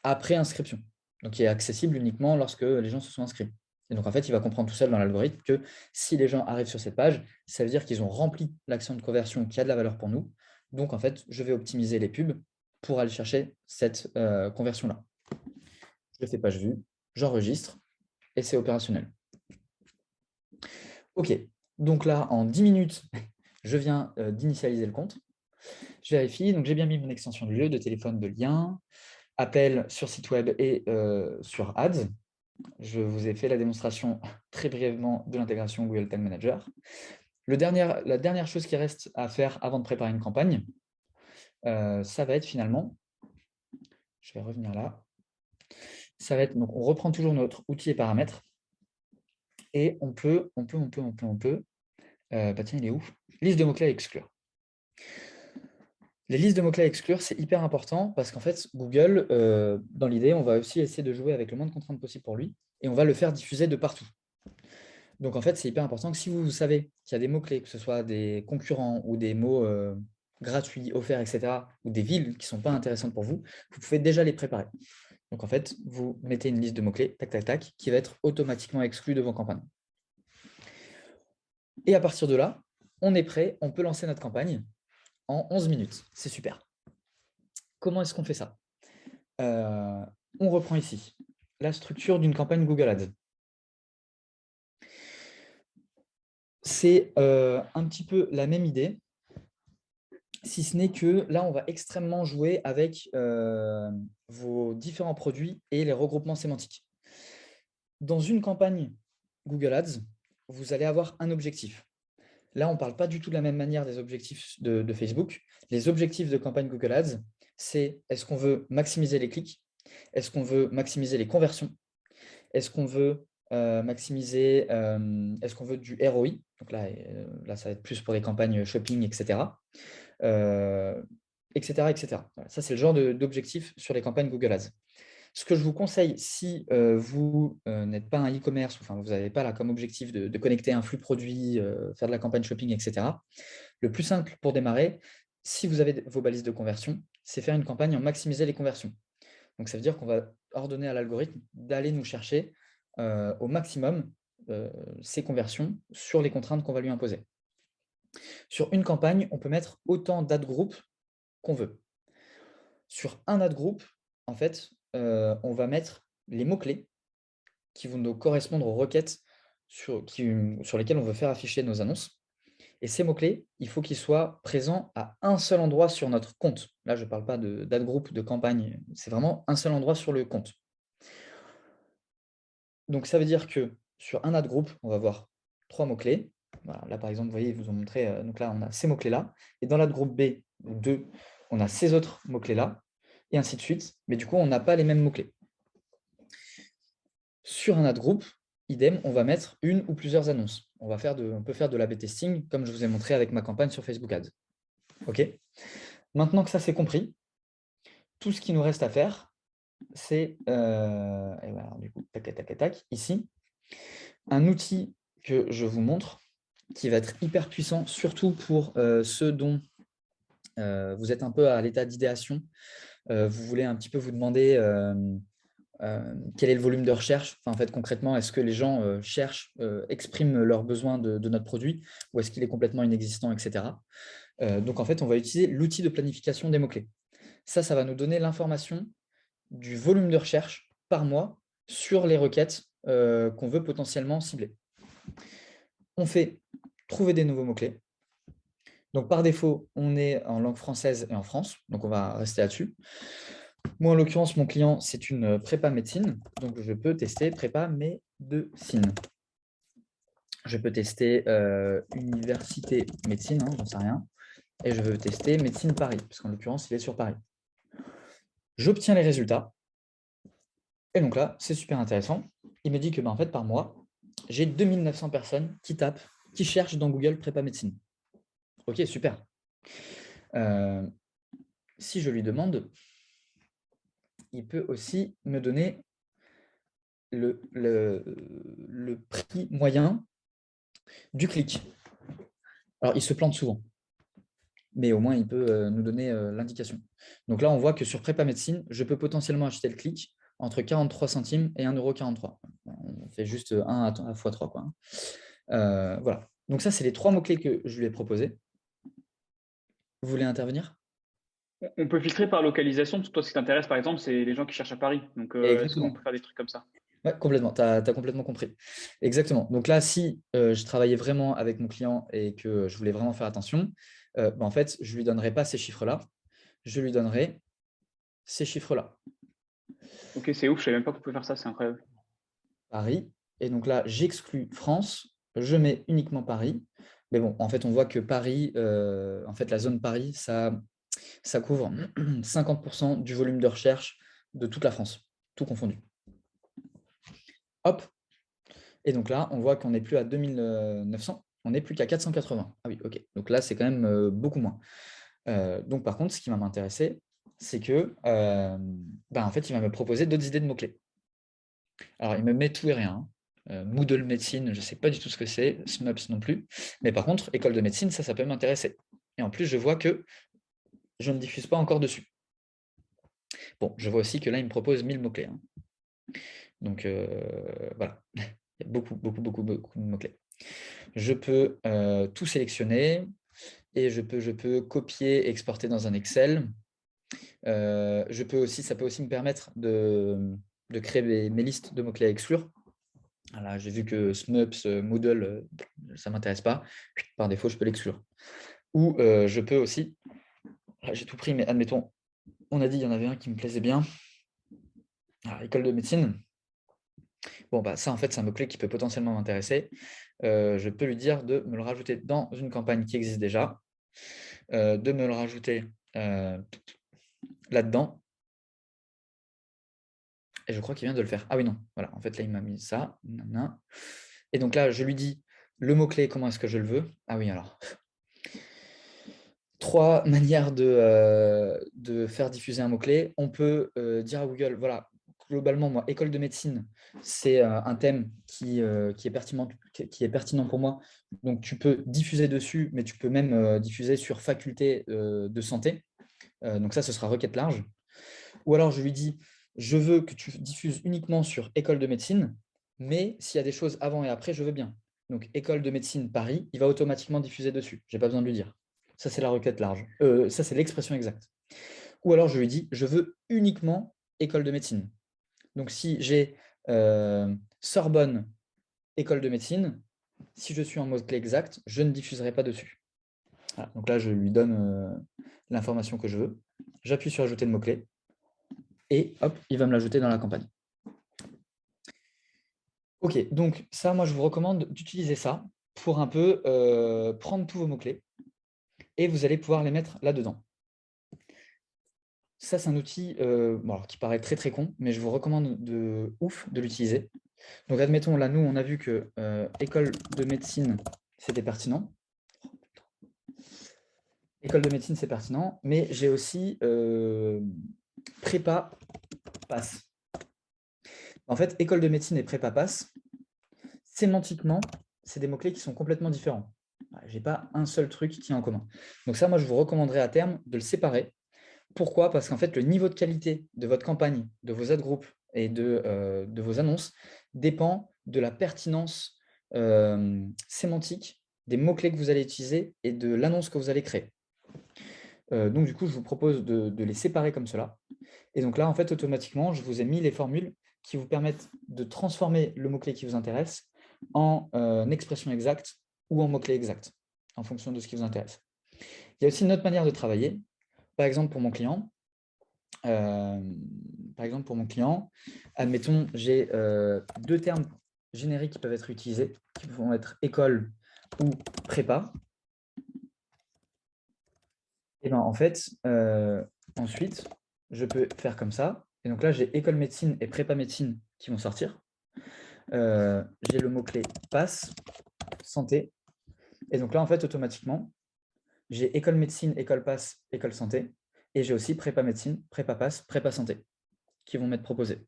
après inscription, donc qui est accessible uniquement lorsque les gens se sont inscrits. Et donc, en fait, il va comprendre tout seul dans l'algorithme que si les gens arrivent sur cette page, ça veut dire qu'ils ont rempli l'action de conversion qui a de la valeur pour nous. Donc, en fait, je vais optimiser les pubs pour aller chercher cette conversion-là. Je fais page vue, j'enregistre et c'est opérationnel. OK, donc là, en 10 minutes, je viens d'initialiser le compte. Je vérifie, donc j'ai bien mis mon extension de lieu, de téléphone, de lien, appel sur site web et sur Ads. Je vous ai fait la démonstration très brièvement de l'intégration Google Tag Manager. La dernière chose qui reste à faire avant de préparer une campagne, ça va être finalement, je vais revenir là, ça va être, donc on reprend toujours notre outil et paramètres, et on peut, bah tiens, il est où? Liste de mots-clés à exclure. Les listes de mots-clés à exclure, c'est hyper important parce qu'en fait, Google, dans l'idée, on va aussi essayer de jouer avec le moins de contraintes possible pour lui et on va le faire diffuser de partout. Donc, en fait, c'est hyper important que si vous savez qu'il y a des mots-clés, que ce soit des concurrents ou des mots gratuits, offerts, etc., ou des villes qui ne sont pas intéressantes pour vous, vous pouvez déjà les préparer. Donc, en fait, vous mettez une liste de mots-clés, tac, tac, tac, qui va être automatiquement exclue de vos campagnes. Et à partir de là, on est prêt, on peut lancer notre campagne en 11 minutes. C'est super. Comment est-ce qu'on fait ça? On reprend ici la structure d'une campagne Google Ads. C'est un petit peu la même idée, si ce n'est que là, on va extrêmement jouer avec vos différents produits et les regroupements sémantiques. Dans une campagne Google Ads, vous allez avoir un objectif. Là, on ne parle pas du tout de la même manière des objectifs de Facebook. Les objectifs de campagne Google Ads, c'est est-ce qu'on veut maximiser les clics? Est-ce qu'on veut maximiser les conversions? Est-ce qu'on veut maximiser, est-ce qu'on veut du ROI? Donc là, ça va être plus pour les campagnes shopping, etc. etc. Voilà, ça, c'est le genre d'objectif sur les campagnes Google Ads. Ce que je vous conseille, si vous n'êtes pas un e-commerce, enfin, vous n'avez pas là comme objectif de connecter un flux produit, faire de la campagne shopping, etc., le plus simple pour démarrer, si vous avez vos balises de conversion, c'est faire une campagne en maximiser les conversions. Donc, ça veut dire qu'on va ordonner à l'algorithme d'aller nous chercher au maximum ces conversions sur les contraintes qu'on va lui imposer. Sur une campagne, on peut mettre autant d'ad group qu'on veut. Sur un ad group, en fait, on va mettre les mots-clés qui vont nous correspondre aux requêtes sur lesquelles on veut faire afficher nos annonces. Et ces mots-clés, il faut qu'ils soient présents à un seul endroit sur notre compte. Là, je ne parle pas d'ad group, de campagne, c'est vraiment un seul endroit sur le compte. Donc, ça veut dire que sur un ad group, on va voir 3 mots-clés. Voilà, là, par exemple, vous voyez, ils vous ont montré, donc là, on a ces mots-clés-là. Et dans l'ad group B, 2, on a ces autres mots-clés-là, et ainsi de suite. Mais du coup, on n'a pas les mêmes mots-clés. Sur un ad group, idem, on va mettre une ou plusieurs annonces. On peut faire de l'A/B testing, comme je vous ai montré avec ma campagne sur Facebook Ads. OK. Maintenant que ça, c'est compris, tout ce qui nous reste à faire, c'est, et voilà, du coup, tac, tac, tac, ici, un outil que je vous montre, qui va être hyper puissant, surtout pour ceux dont vous êtes un peu à l'état d'idéation. Vous voulez un petit peu vous demander quel est le volume de recherche. Enfin, en fait, concrètement, est-ce que les gens expriment leurs besoins de notre produit ou est-ce qu'il est complètement inexistant, etc. Donc, en fait, on va utiliser l'outil de planification des mots-clés. Ça va nous donner l'information du volume de recherche par mois sur les requêtes qu'on veut potentiellement cibler. On fait trouver des nouveaux mots-clés. Donc, par défaut, on est en langue française et en France. Donc, on va rester là-dessus. Moi, en l'occurrence, mon client, c'est une prépa médecine. Donc, je peux tester prépa médecine. Je peux tester université médecine, hein, j'en sais rien. Et je veux tester médecine Paris, parce qu'en l'occurrence, il est sur Paris. J'obtiens les résultats. Et donc là, c'est super intéressant. Il me dit que en fait, par mois, j'ai 2900 personnes qui cherchent dans Google prépa médecine. Ok, super. Si je lui demande, il peut aussi me donner le prix moyen du clic. Alors, il se plante souvent, mais au moins, il peut nous donner l'indication. Donc là, on voit que sur prépa médecine, je peux potentiellement acheter le clic entre 43 centimes et 1,43 €. On fait juste 1 à x3, quoi. Voilà. Donc ça, c'est les 3 mots-clés que je lui ai proposés. Vous voulez intervenir? On peut filtrer par localisation, parce que toi, ce qui t'intéresse, par exemple, c'est les gens qui cherchent à Paris. Donc, est-ce qu'on peut faire des trucs comme ça? Ouais, complètement, tu as complètement compris. Exactement. Donc là, si je travaillais vraiment avec mon client et que je voulais vraiment faire attention, en fait, je ne lui donnerai pas ces chiffres-là. Je lui donnerai ces chiffres-là. Ok, c'est ouf, je ne savais même pas qu'on pouvait faire ça, c'est incroyable. Paris. Et donc là, j'exclus France, je mets uniquement Paris. Mais bon, en fait, on voit que Paris, en fait, la zone Paris, ça couvre 50% du volume de recherche de toute la France, tout confondu. Hop. Et donc là, on voit qu'on n'est plus à 2900, on n'est plus qu'à 480. Ah oui, ok. Donc là, c'est quand même beaucoup moins. Donc par contre, ce qui va m'intéresser, c'est que en fait, il va me proposer d'autres idées de mots-clés. Alors, il me met tout et rien. Moodle médecine, je ne sais pas du tout ce que c'est, SMUPS non plus. Mais par contre, école de médecine, ça peut m'intéresser. Et en plus, je vois que je ne diffuse pas encore dessus. Bon, je vois aussi que là, il me propose 1000 mots-clés. Hein. Donc, voilà. Il y a beaucoup de mots-clés. Je peux tout sélectionner et je peux copier et exporter dans un Excel. Ça peut aussi me permettre de créer mes listes de mots-clés à exclure. Là, j'ai vu que SMUPS, Moodle, ça ne m'intéresse pas. Par défaut, je peux l'exclure. Ou je peux aussi, là, j'ai tout pris, mais admettons, on a dit qu'il y en avait un qui me plaisait bien. Alors, école de médecine. Bon, ça, en fait, c'est un mot-clé qui peut potentiellement m'intéresser. Je peux lui dire de me le rajouter dans une campagne qui existe déjà, de me le rajouter là-dedans. Et je crois qu'il vient de le faire. Ah oui, non. Voilà, en fait, là, il m'a mis ça. Et donc là, je lui dis le mot-clé, comment est-ce que je le veux? Ah oui, alors. 3 manières de faire diffuser un mot-clé. On peut dire à Google, voilà, globalement, moi, école de médecine, c'est un thème qui est pertinent pour moi. Donc, tu peux diffuser dessus, mais tu peux même diffuser sur faculté de santé. Donc ça, ce sera requête large. Ou alors, je lui dis, je veux que tu diffuses uniquement sur école de médecine, mais s'il y a des choses avant et après, je veux bien. Donc, école de médecine Paris, il va automatiquement diffuser dessus. Je n'ai pas besoin de lui dire. Ça, c'est la requête large. Ça, c'est l'expression exacte. Ou alors, je lui dis, je veux uniquement école de médecine. Donc, si j'ai Sorbonne, école de médecine, si je suis en mot-clé exact, je ne diffuserai pas dessus. Voilà. Donc là, je lui donne l'information que je veux. J'appuie sur ajouter le mot-clé. Et hop, il va me l'ajouter dans la campagne. Ok, donc ça, moi, je vous recommande d'utiliser ça pour un peu prendre tous vos mots-clés et vous allez pouvoir les mettre là-dedans. Ça, c'est un outil qui paraît très, très con, mais je vous recommande de ouf de l'utiliser. Donc, admettons, là, nous, on a vu que école de médecine, c'était pertinent. École de médecine, c'est pertinent, mais j'ai aussi prépa passe. En fait, école de médecine et prépa passe, sémantiquement, c'est des mots-clés qui sont complètement différents. Je n'ai pas un seul truc qui est en commun. Donc ça, moi, je vous recommanderais à terme de le séparer. Pourquoi? Parce qu'en fait, le niveau de qualité de votre campagne, de vos ad groupes et de vos annonces dépend de la pertinence sémantique des mots-clés que vous allez utiliser et de l'annonce que vous allez créer. Donc, du coup, je vous propose de les séparer comme cela. Et donc là, en fait, automatiquement, je vous ai mis les formules qui vous permettent de transformer le mot-clé qui vous intéresse en expression exacte ou en mot-clé exact, en fonction de ce qui vous intéresse. Il y a aussi une autre manière de travailler. Par exemple, pour mon client, admettons, j'ai deux termes génériques qui peuvent être utilisés, qui vont être école ou prépa. Et bien, en fait, ensuite, je peux faire comme ça. Et donc là, j'ai école médecine et prépa médecine qui vont sortir. J'ai le mot-clé passe, santé. Et donc là, en fait, automatiquement, j'ai école médecine, école passe, école santé. Et j'ai aussi prépa médecine, prépa passe, prépa santé qui vont m'être proposés.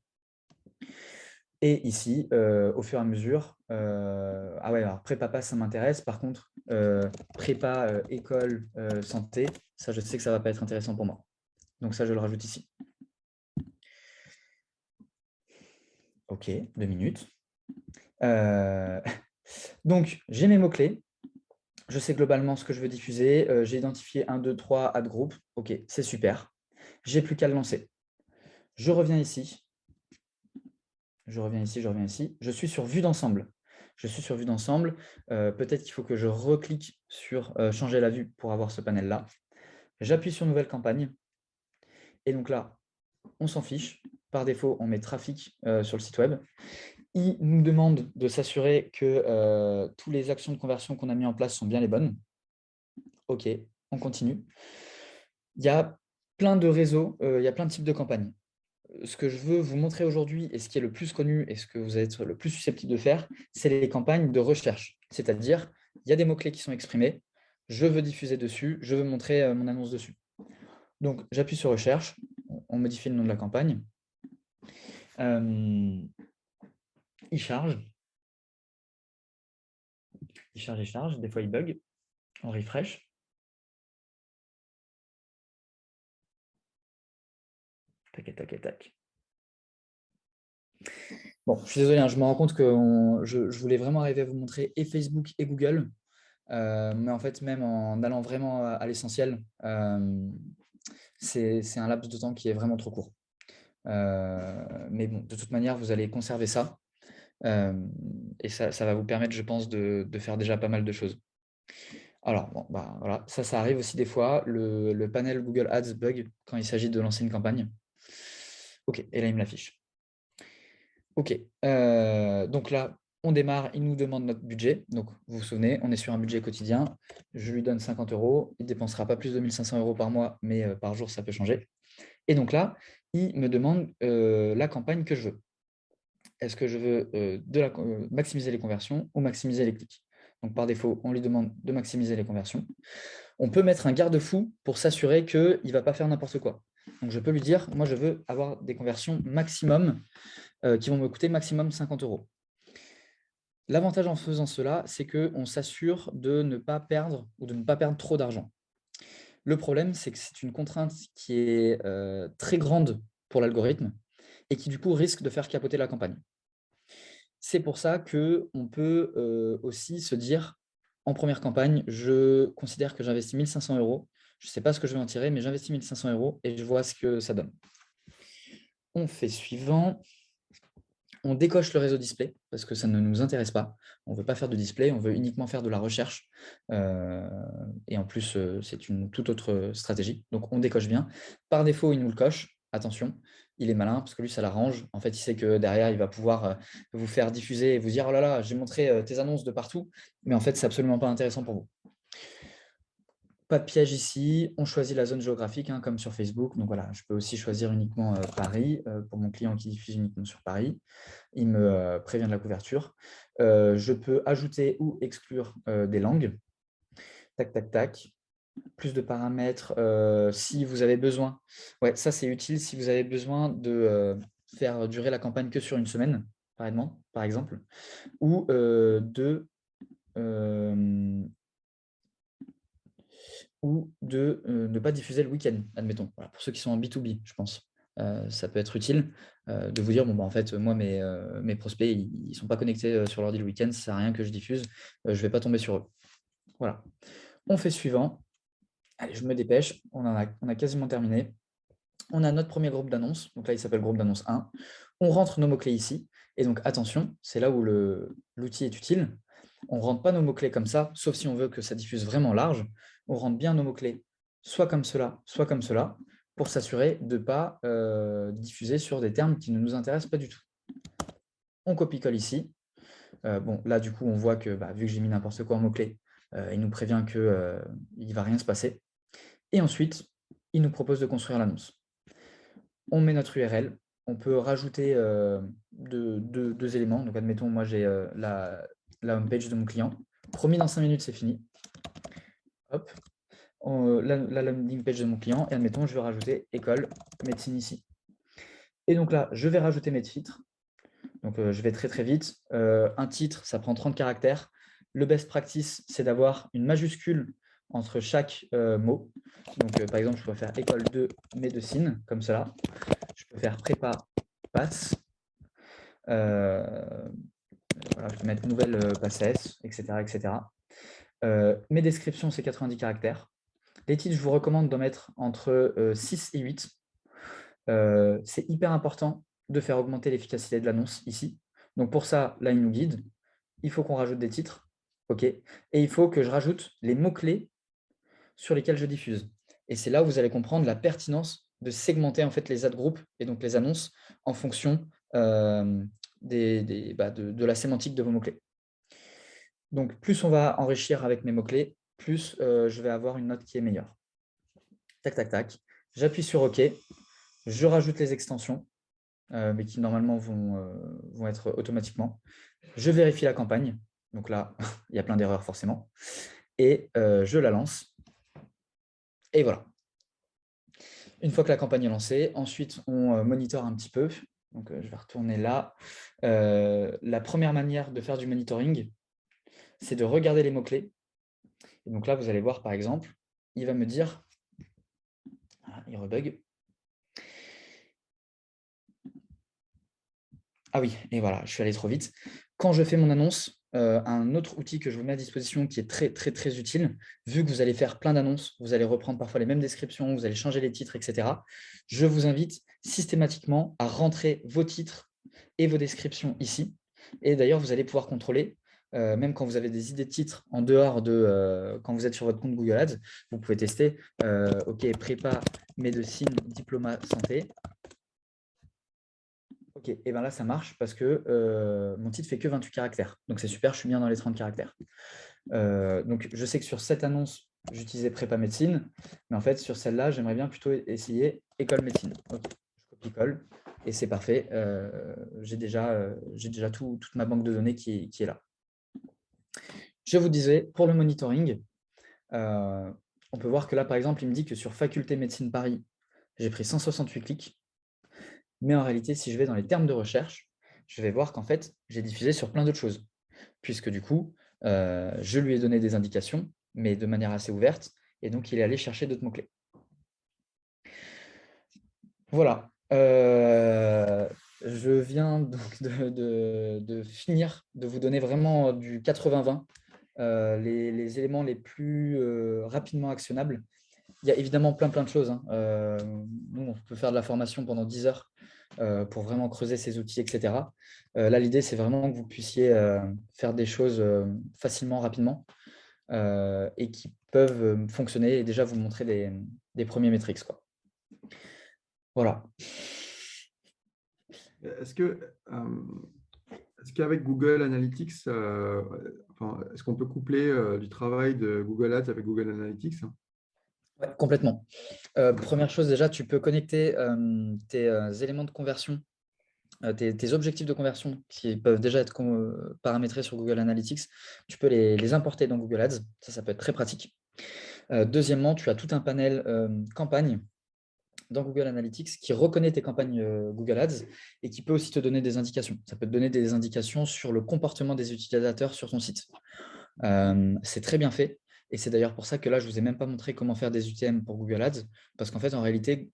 Et ici, au fur et à mesure, alors prépa passe, ça m'intéresse. Par contre, prépa, école, santé, ça, je sais que ça ne va pas être intéressant pour moi. Donc ça, je le rajoute ici. OK, 2 minutes. Donc, j'ai mes mots-clés. Je sais globalement ce que je veux diffuser. J'ai identifié 1, 2, 3 ad group. OK, c'est super. J'ai plus qu'à le lancer. Je reviens ici. Je reviens ici. Je suis sur vue d'ensemble. Peut-être qu'il faut que je reclique sur changer la vue pour avoir ce panel-là. J'appuie sur nouvelle campagne. Et donc là, on s'en fiche. Par défaut, on met trafic sur le site web. Il nous demande de s'assurer que toutes les actions de conversion qu'on a mis en place sont bien les bonnes. OK, on continue. Il y a plein de réseaux, il y a plein de types de campagnes. Ce que je veux vous montrer aujourd'hui et ce qui est le plus connu et ce que vous allez être le plus susceptible de faire, c'est les campagnes de recherche. C'est-à-dire, il y a des mots-clés qui sont exprimés, je veux diffuser dessus, je veux montrer mon annonce dessus. Donc, j'appuie sur recherche, on modifie le nom de la campagne. Il charge. Il charge. Des fois, il bug. On refresh. Tac. Bon, je suis désolé, je me rends compte que je voulais vraiment arriver à vous montrer et Facebook et Google. Mais en fait, même en allant vraiment à l'essentiel, c'est un laps de temps qui est vraiment trop court. Mais bon, de toute manière, vous allez conserver ça. Et ça va vous permettre, je pense, de faire déjà pas mal de choses. Alors, bon, voilà, ça arrive aussi des fois. Le panel Google Ads bug quand il s'agit de lancer une campagne. OK, et là, il me l'affiche. OK, donc là, on démarre, il nous demande notre budget. Donc, vous vous souvenez, on est sur un budget quotidien. Je lui donne 50 €. Il ne dépensera pas plus de 1 500 € par mois, mais par jour, ça peut changer. Et donc là, il me demande la campagne que je veux. Est-ce que je veux maximiser les conversions ou maximiser les clics? Donc, par défaut, on lui demande de maximiser les conversions. On peut mettre un garde-fou pour s'assurer qu'il ne va pas faire n'importe quoi. Donc, je peux lui dire, moi, je veux avoir des conversions maximum qui vont me coûter maximum 50 €. L'avantage en faisant cela, c'est qu'on s'assure de ne pas perdre ou de ne pas perdre trop d'argent. Le problème, c'est que c'est une contrainte qui est très grande pour l'algorithme et qui du coup risquent de faire capoter la campagne. C'est pour ça qu'on peut aussi se dire, en première campagne, je considère que j'investis 1 500 €. Je ne sais pas ce que je vais en tirer, mais j'investis 1 500 € et je vois ce que ça donne. On fait suivant. On décoche le réseau display parce que ça ne nous intéresse pas. On ne veut pas faire de display, on veut uniquement faire de la recherche. Et en plus, c'est une toute autre stratégie. Donc, on décoche bien. Par défaut, il nous le coche. Attention, il est malin parce que lui, ça l'arrange. En fait, il sait que derrière, il va pouvoir vous faire diffuser et vous dire « Oh là là, j'ai montré tes annonces de partout. » Mais en fait, ce n'est absolument pas intéressant pour vous. Pas de piège ici, on choisit la zone géographique comme sur Facebook. Donc voilà, je peux aussi choisir uniquement Paris pour mon client qui diffuse uniquement sur Paris. Il me prévient de la couverture. Je peux ajouter ou exclure des langues. Tac, tac, tac. Plus de paramètres si vous avez besoin. Ouais, ça c'est utile si vous avez besoin de faire durer la campagne que sur une semaine, par exemple, ou de ne pas diffuser le week-end, admettons. Voilà, pour ceux qui sont en B2B, je pense. Ça peut être utile de vous dire, bon, bah, en fait, moi, mes prospects, ils ne sont pas connectés sur l'ordi le week-end, ça ne sert à rien que je diffuse, je ne vais pas tomber sur eux. Voilà. On fait suivant. Allez, je me dépêche, on a quasiment terminé. On a notre premier groupe d'annonces, donc là, il s'appelle groupe d'annonces 1. On rentre nos mots-clés ici, et donc attention, c'est là où l'outil est utile. On ne rentre pas nos mots-clés comme ça, sauf si on veut que ça diffuse vraiment large. On rentre bien nos mots-clés, soit comme cela, pour s'assurer de ne pas diffuser sur des termes qui ne nous intéressent pas du tout. On copie-colle ici. Bon, là, du coup, on voit que, vu que j'ai mis n'importe quoi en mots-clés, il nous prévient qu'il ne va rien se passer. Et ensuite, il nous propose de construire l'annonce. On met notre URL. On peut rajouter deux éléments. Donc, admettons, moi, j'ai la homepage de mon client. Promis, dans 5 minutes, c'est fini. Hop. La landing page de mon client. Et admettons, je vais rajouter école médecine ici. Et donc là, je vais rajouter mes titres. Donc, je vais très, très vite. Un titre, ça prend 30 caractères. Le best practice, c'est d'avoir une majuscule entre chaque mot. Donc, par exemple, je peux faire école de médecine, comme cela. Je peux faire prépa passe. Voilà, je peux mettre nouvelle passesse, etc. etc. Mes descriptions, c'est 90 caractères. Les titres, je vous recommande d'en mettre entre 6 et 8. C'est hyper important de faire augmenter l'efficacité de l'annonce ici. Donc, pour ça, là, il nous guide. Il faut qu'on rajoute des titres. OK. Et il faut que je rajoute les mots-clés sur lesquels je diffuse. Et c'est là où vous allez comprendre la pertinence de segmenter en fait les ad groups et donc les annonces en fonction de la sémantique de vos mots-clés. Donc, plus on va enrichir avec mes mots-clés, plus je vais avoir une note qui est meilleure. Tac, tac, tac. J'appuie sur OK. Je rajoute les extensions, mais qui normalement vont être automatiquement. Je vérifie la campagne. Donc là, il y a plein d'erreurs forcément. Et je la lance. Et voilà. Une fois que la campagne est lancée, ensuite, on monitore un petit peu. Donc, je vais retourner là. La première manière de faire du monitoring, c'est de regarder les mots-clés. Et donc là, vous allez voir, par exemple, il va me dire... Ah, il rebug. Ah oui, et voilà, je suis allé trop vite. Quand je fais mon annonce, un autre outil que je vous mets à disposition qui est très, très, très utile, vu que vous allez faire plein d'annonces, vous allez reprendre parfois les mêmes descriptions, vous allez changer les titres, etc. Je vous invite systématiquement à rentrer vos titres et vos descriptions ici. Et d'ailleurs, vous allez pouvoir contrôler, même quand vous avez des idées de titres en dehors de quand vous êtes sur votre compte Google Ads, vous pouvez tester, OK, prépa, médecine, diplôme santé. Ok, et bien là, ça marche parce que mon titre fait que 28 caractères. Donc, c'est super, je suis bien dans les 30 caractères. Donc, je sais que sur cette annonce, j'utilisais prépa médecine. Mais en fait, sur celle-là, j'aimerais bien plutôt essayer école médecine. Ok, je copie-colle et c'est parfait. J'ai déjà toute ma banque de données qui est là. Je vous disais, pour le monitoring, on peut voir que là, par exemple, il me dit que sur Faculté Médecine Paris, j'ai pris 168 clics. Mais en réalité, si je vais dans les termes de recherche, je vais voir qu'en fait, j'ai diffusé sur plein d'autres choses. Puisque du coup, je lui ai donné des indications, mais de manière assez ouverte. Et donc, il est allé chercher d'autres mots-clés. Voilà. Je viens donc de finir de vous donner vraiment du 80-20, les éléments les plus rapidement actionnables. Il y a évidemment plein de choses, hein. Nous, on peut faire de la formation pendant 10 heures pour vraiment creuser ces outils, etc. Là, l'idée, c'est vraiment que vous puissiez faire des choses facilement, rapidement et qui peuvent fonctionner et déjà vous montrer des premiers métriques, quoi. Voilà. Est-ce qu'avec Google Analytics, est-ce qu'on peut coupler du travail de Google Ads avec Google Analytics? Ouais, complètement. Première chose, déjà, tu peux connecter tes éléments de conversion, tes objectifs de conversion qui peuvent déjà être paramétrés sur Google Analytics. Tu peux les importer dans Google Ads. Ça peut être très pratique. Deuxièmement, tu as tout un panel campagne dans Google Analytics qui reconnaît tes campagnes Google Ads et qui peut aussi te donner des indications. Ça peut te donner des indications sur le comportement des utilisateurs sur ton site. C'est très bien fait. Et c'est d'ailleurs pour ça que là, je ne vous ai même pas montré comment faire des UTM pour Google Ads. Parce qu'en fait, en réalité,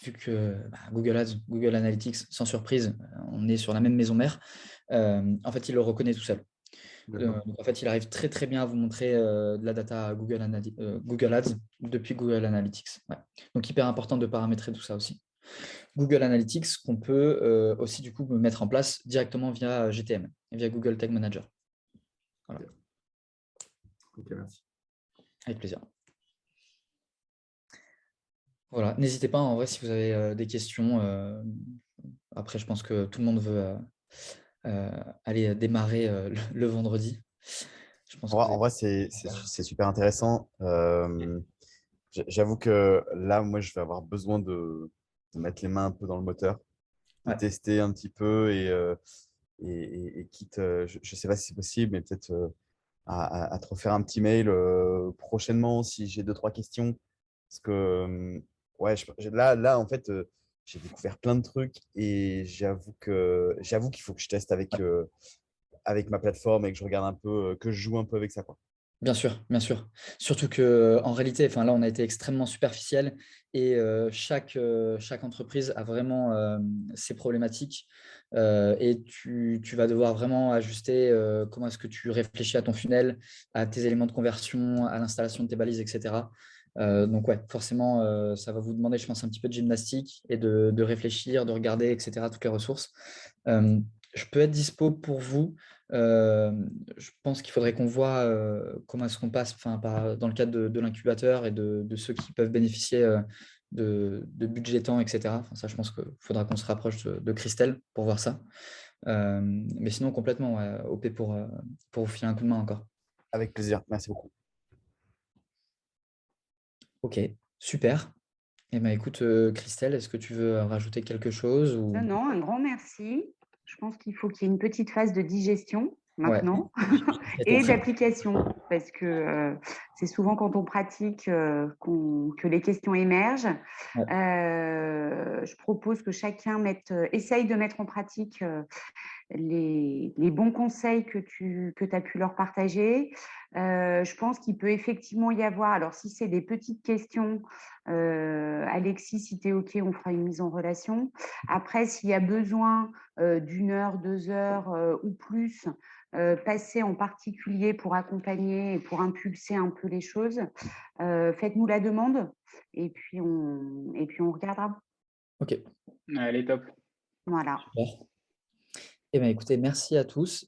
vu que Google Ads, Google Analytics, sans surprise, on est sur la même maison mère, en fait, il le reconnaît tout seul. Donc, en fait, il arrive très, très bien à vous montrer de la data Google Ads depuis Google Analytics. Ouais. Donc, hyper important de paramétrer tout ça aussi. Google Analytics qu'on peut aussi du coup mettre en place directement via GTM, via Google Tag Manager. Voilà. Ok, merci. Avec plaisir. Voilà, n'hésitez pas en vrai si vous avez des questions. Après, je pense que tout le monde veut aller démarrer le vendredi. Je pense En vrai, c'est super intéressant. J'avoue que là, moi, je vais avoir besoin de mettre les mains un peu dans le moteur, de tester un petit peu et quitte, je ne sais pas si c'est possible, mais peut-être à te refaire un petit mail prochainement si j'ai 2-3 questions. Parce que ouais, là, en fait, j'ai découvert plein de trucs et j'avoue qu'il faut que je teste avec ma plateforme et que je regarde un peu, que je joue un peu avec ça, quoi. Bien sûr, bien sûr. Surtout qu'en réalité, là, on a été extrêmement superficiel et chaque entreprise a vraiment ses problématiques et tu vas devoir vraiment ajuster comment est-ce que tu réfléchis à ton funnel, à tes éléments de conversion, à l'installation de tes balises, etc. Donc, ouais, forcément, ça va vous demander, je pense, un petit peu de gymnastique et de réfléchir, de regarder, etc., toutes les ressources. Je peux être dispo pour vous. Je pense qu'il faudrait qu'on voit comment est-ce qu'on passe dans le cadre de l'incubateur et de ceux qui peuvent bénéficier de budget temps, etc. Ça, je pense qu'il faudra qu'on se rapproche de Christelle pour voir ça. Mais sinon, complètement, ouais, OP pour vous filer un coup de main encore. Avec plaisir. Merci beaucoup. Ok, super. Eh ben, écoute, Christelle, est-ce que tu veux rajouter quelque chose ou... Non, un grand merci. Je pense qu'il faut qu'il y ait une petite phase de digestion maintenant et d'application parce que c'est souvent quand on pratique que les questions émergent. Je propose que chacun essaye de mettre en pratique les bons conseils que tu as pu leur partager. Je pense qu'il peut effectivement y avoir, alors si c'est des petites questions, Alexis, si tu es OK, on fera une mise en relation. Après, s'il y a besoin d'1 heure, 2 heures ou plus, passer en particulier pour accompagner et pour impulser un peu les choses, faites-nous la demande et puis on regardera. Ok. Allez, top. Voilà. Super. Eh bien, écoutez, merci à tous.